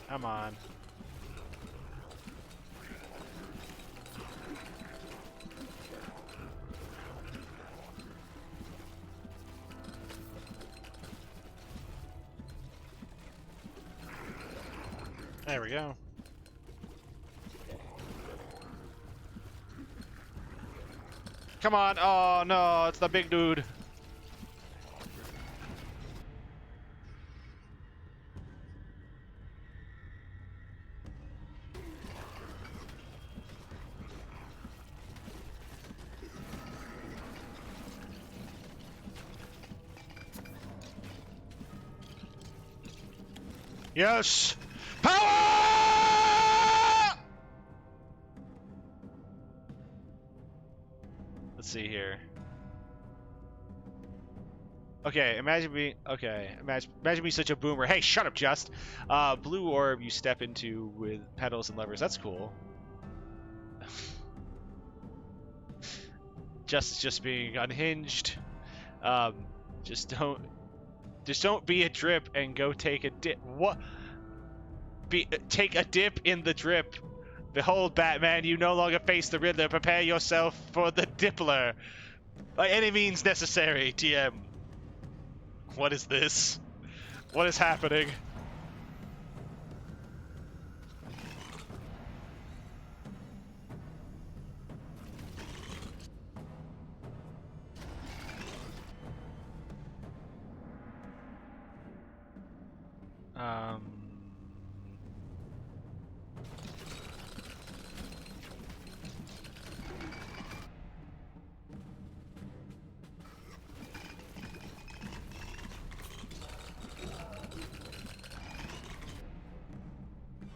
Come on. There we go. Come on. Oh, no. It's the big dude. Yes! Power! Let's see here. Okay, imagine being imagine being such a boomer. Hey, shut up, Just. Blue orb you step into with pedals and levers. That's cool. Just is just being unhinged. Just don't be a drip and go take a dip. What? Take a dip in the drip. Behold, Batman, you no longer face the Riddler. Prepare yourself for the Dippler. By any means necessary, TM. What is this? What is happening?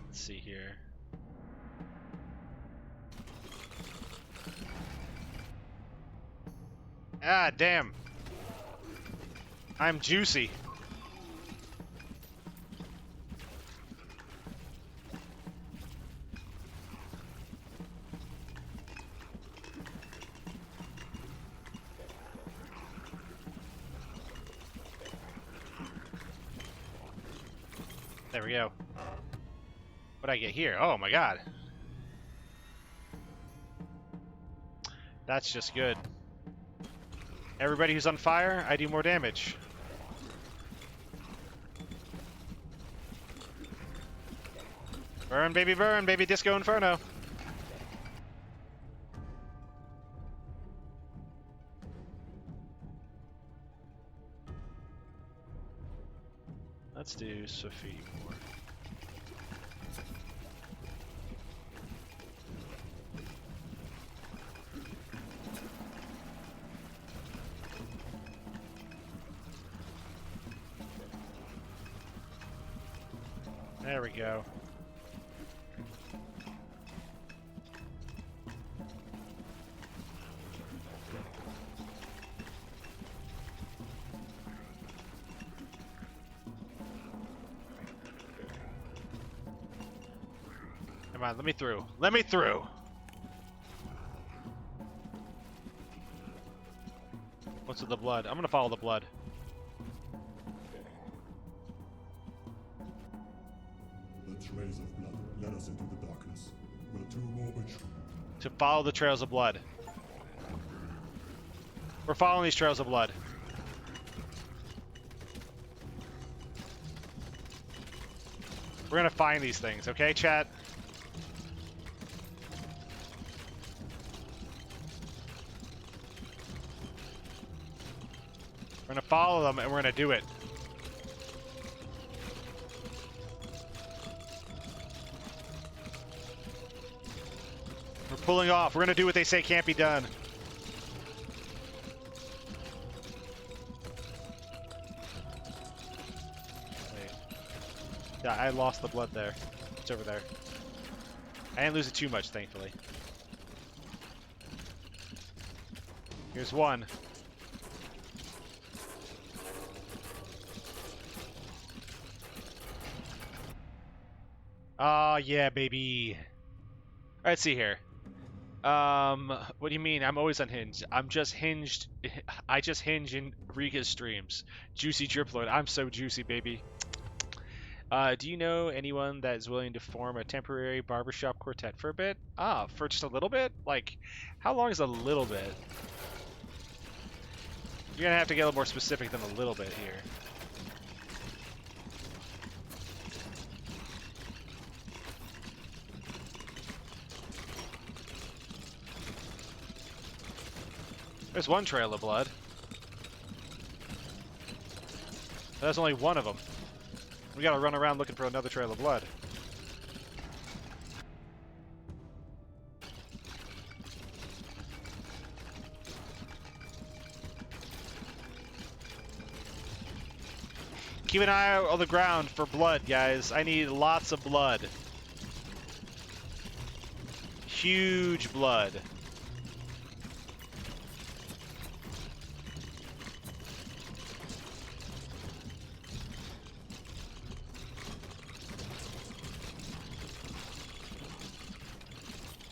Let's see here. Ah, damn. I'm juicy. There we go. What'd I get here? Oh my god. That's just good. Everybody who's on fire, I do more damage. Burn, baby, Disco Inferno. Let's do Sophie more. There we go. Come on, let me through. Let me through! What's with the blood? I'm gonna follow the blood.
The trails of blood led us into the darkness, where two more witch...
To follow the trails of blood. We're following these trails of blood. We're gonna find these things, okay, chat? We're gonna follow them and we're gonna do it. We're pulling off. We're gonna do what they say can't be done. Wait. Yeah, I lost the blood there. It's over there. I didn't lose it too much, thankfully. Here's one. Oh, yeah, baby. All right, let's see here. What do you mean? I'm always unhinged. I'm just hinged. I just hinge in Rika's streams. Juicy drip load. I'm so juicy, baby. Do you know anyone that is willing to form a temporary barbershop quartet for a bit? Ah, for just a little bit? Like, how long is a little bit? You're gonna have to get a little more specific than a little bit here. There's one trail of blood. That's only one of them. We gotta run around looking for another trail of blood. Keep an eye out on the ground for blood, guys. I need lots of blood. Huge blood.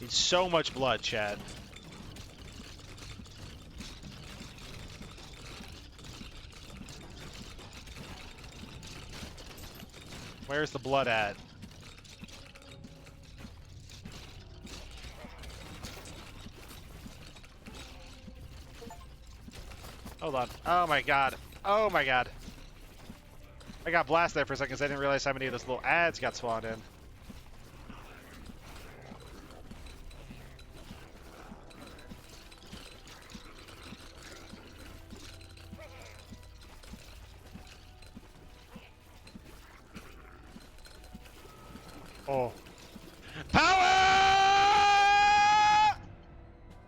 Need so much blood, Chad. Where's the blood at? Hold on. Oh my god. Oh my god. I got blasted there for a second because I didn't realize how many of those little ads got spawned in. Oh. Power!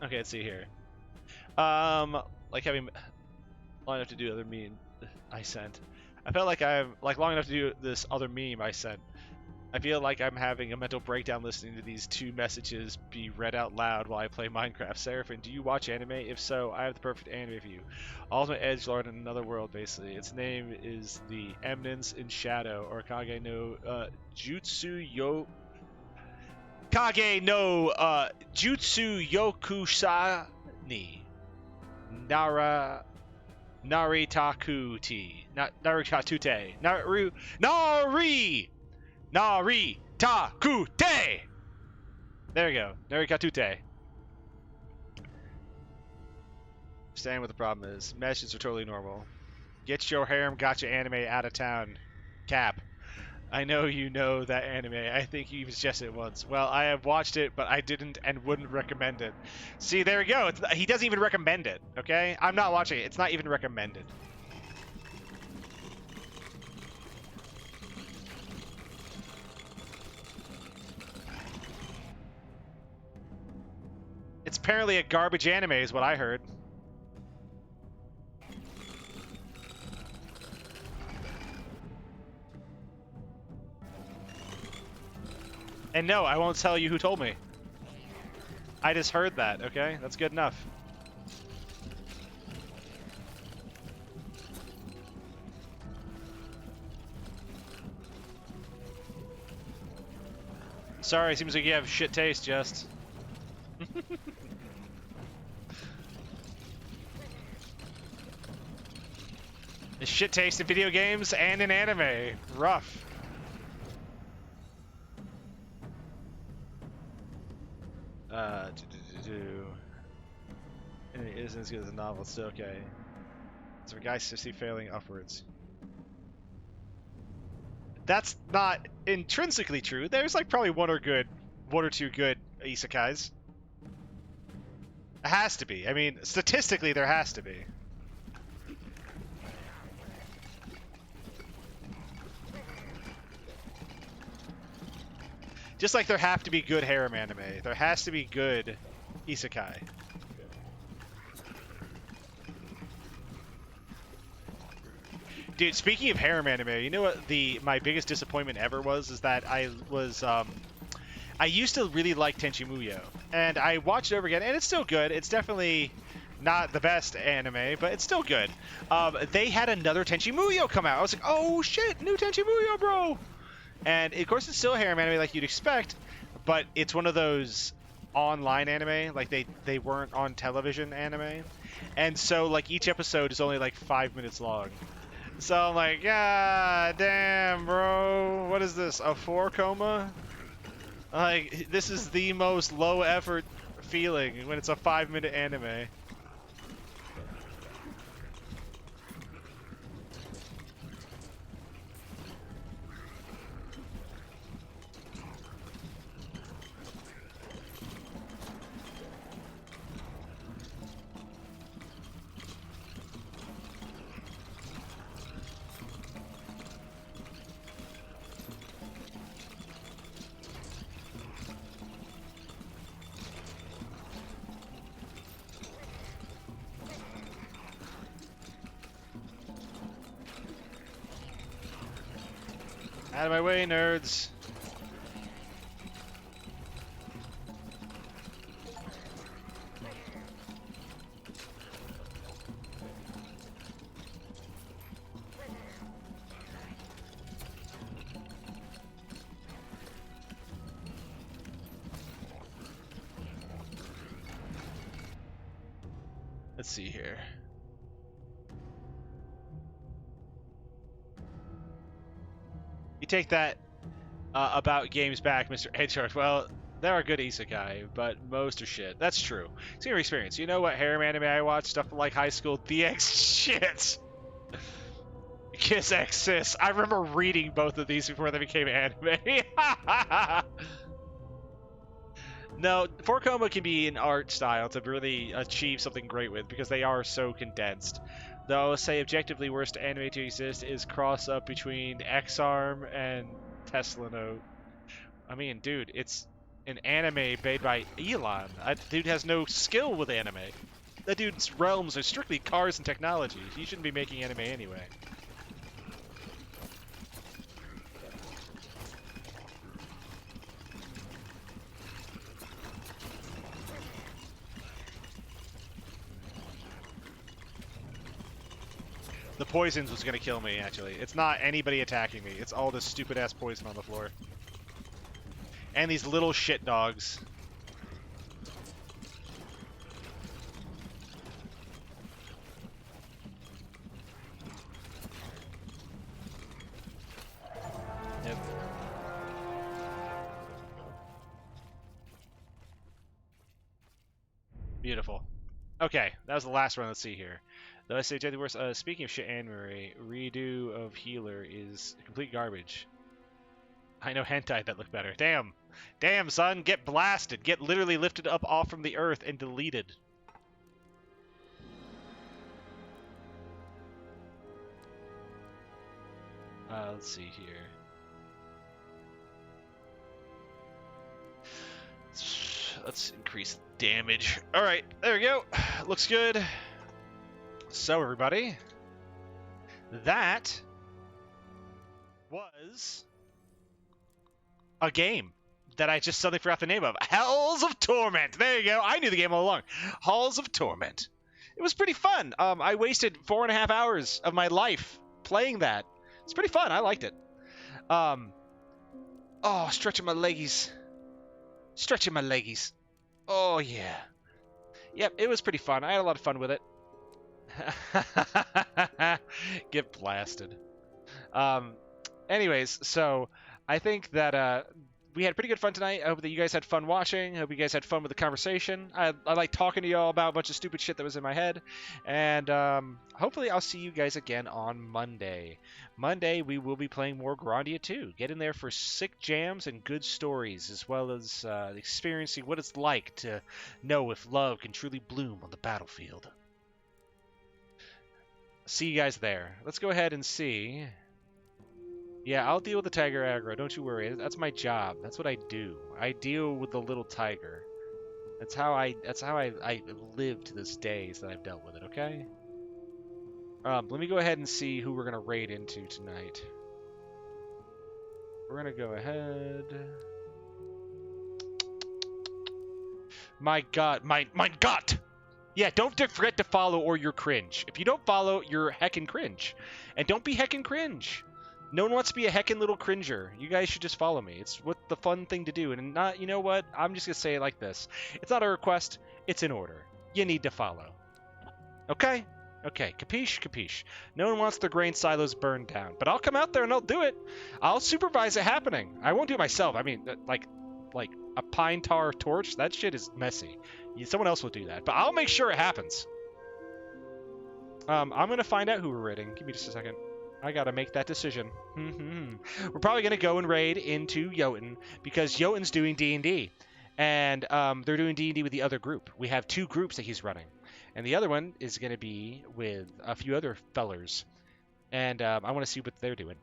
Okay, let's see here. Like having long enough to do other meme I sent. I felt like I'm long enough to do this other meme I sent. I feel like I'm having a mental breakdown listening to these two messages be read out loud while I play Minecraft. Seraphim, do you watch anime? If so, I have the perfect anime for you. Ultimate Edgelord in another world, basically. Its name is the Eminence in Shadow, or Kage no Jutsu Yo... Kage no Jutsu Yokusani. Naritakuti. Naritakute. Naritakute! There we go. Narikatute. Understand what the problem is. Meshes are totally normal. Get your harem gotcha anime out of town. Cap. I know you know that anime. I think you suggested it once. Well, I have watched it, but I didn't and wouldn't recommend it. See, there we go. He doesn't even recommend it, okay? I'm not watching it. It's not even recommended. It's apparently a garbage anime is what I heard. And no, I won't tell you who told me. I just heard that, okay? That's good enough. Sorry, seems like you have shit taste, Just. Shit taste in video games and in anime. Rough. And it isn't as good as a novel, it's still okay. It's for guys to see failing upwards. That's not intrinsically true. There's like probably one or two good isekais. It has to be. I mean, statistically, there has to be. Just like there have to be good harem anime, there has to be good isekai. Dude, speaking of harem anime, you know what my biggest disappointment ever was? Is that I used to really like Tenchi Muyo, and I watched it over again, and it's still good. It's definitely not the best anime, but it's still good. They had another Tenchi Muyo come out. I was like, oh shit, new Tenchi Muyo, bro! And of course it's still harem anime like you'd expect, but it's one of those online anime, like they weren't on television anime. And so like each episode is only like 5 minutes long. So I'm like, yeah, damn, bro. What is this? A 4 coma? Like, this is the most low effort feeling when it's a 5-minute anime. Out of my way, nerds. Let's see here. You take that about games back, Mr. Hedgehog. Well, there are good isekai, but most are shit. That's true. It's your experience. You know what harem anime I watch? Stuff like High School DX shit. Kiss X Sis. I remember reading both of these before they became anime. No, 4 coma can be an art style to really achieve something great with because they are so condensed. Though I would say objectively worst anime to exist is cross up between X-Arm and Tesla Note. I mean, dude, it's an anime made by Elon. That dude has no skill with anime. That dude's realms are strictly cars and technology. He shouldn't be making anime anyway. The poisons was gonna kill me, actually. It's not anybody attacking me. It's all this stupid-ass poison on the floor. And these little shit dogs. Yep. Beautiful. Okay, that was the last one. Let's see here. Though I say objectively worse, speaking of shit anime, redo of Healer is complete garbage. I know hentai that look better. Damn. Damn, son. Get blasted. Get literally lifted up off from the earth and deleted. Let's see here. Let's increase damage. Alright, there we go. Looks good. So, everybody, that was a game that I just suddenly forgot the name of. Halls of Torment. There you go. I knew the game all along. Halls of Torment. It was pretty fun. I wasted 4.5 hours of my life playing that. It's pretty fun. I liked it. Oh, stretching my leggies. Stretching my leggies. Oh, yeah. Yep, it was pretty fun. I had a lot of fun with it. Get blasted. Um, anyways, so I think that we had pretty good fun tonight. I hope that you guys had fun watching. I hope you guys had fun with the conversation. I like talking to y'all about a bunch of stupid shit that was in my head. And hopefully I'll see you guys again on Monday. Monday, we will be playing more Grandia 2. Get in there for sick jams and good stories, as well as experiencing what it's like to know if love can truly bloom on the battlefield. See you guys there. Let's go ahead and see. Yeah, I'll deal with the tiger aggro. Don't you worry. That's my job. That's what I do. I deal with the little tiger. That's how I live to this day, is that I've dealt with it, okay? Let me go ahead and see who we're gonna raid into tonight. We're gonna go ahead. My god, my gut! Yeah, don't forget to follow or you're cringe. If you don't follow, you're heckin' cringe. And don't be heckin' cringe. No one wants to be a heckin' little cringer. You guys should just follow me. It's what the fun thing to do. And not, you know what? I'm just gonna say it like this. It's not a request. It's an order. You need to follow. Okay? Okay. Capiche? Capiche. No one wants their grain silos burned down. But I'll come out there and I'll do it. I'll supervise it happening. I won't do it myself. I mean, like a pine tar torch, that shit is messy. Someone else will do that. But I'll make sure it happens. I'm gonna find out who we're raiding. Give me just a second. I gotta make that decision. We're probably gonna go and raid into Jotun because Jotun's doing D&D, and they're doing D&D with the other group. We have 2 groups that he's running, and the other one is gonna be with a few other fellers, and I want to see what they're doing.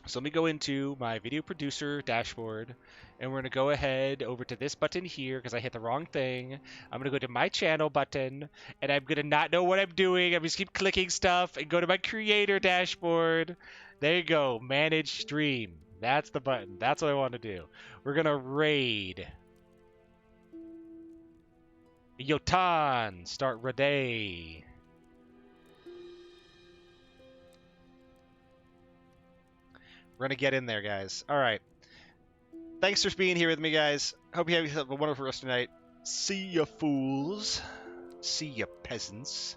So let me go into my video producer dashboard, and we're going to go ahead over to this button here because I hit the wrong thing. I'm going to go to my channel button, and I'm going to not know what I'm doing. I'm just keep clicking stuff and go to my creator dashboard. There you go, manage stream. That's the button. That's what I want to do. We're going to raid. Yotan, start Raday. We're going to get in there, guys. All right. Thanks for being here with me, guys. Hope you have a wonderful rest of the night. See ya, fools. See ya, peasants.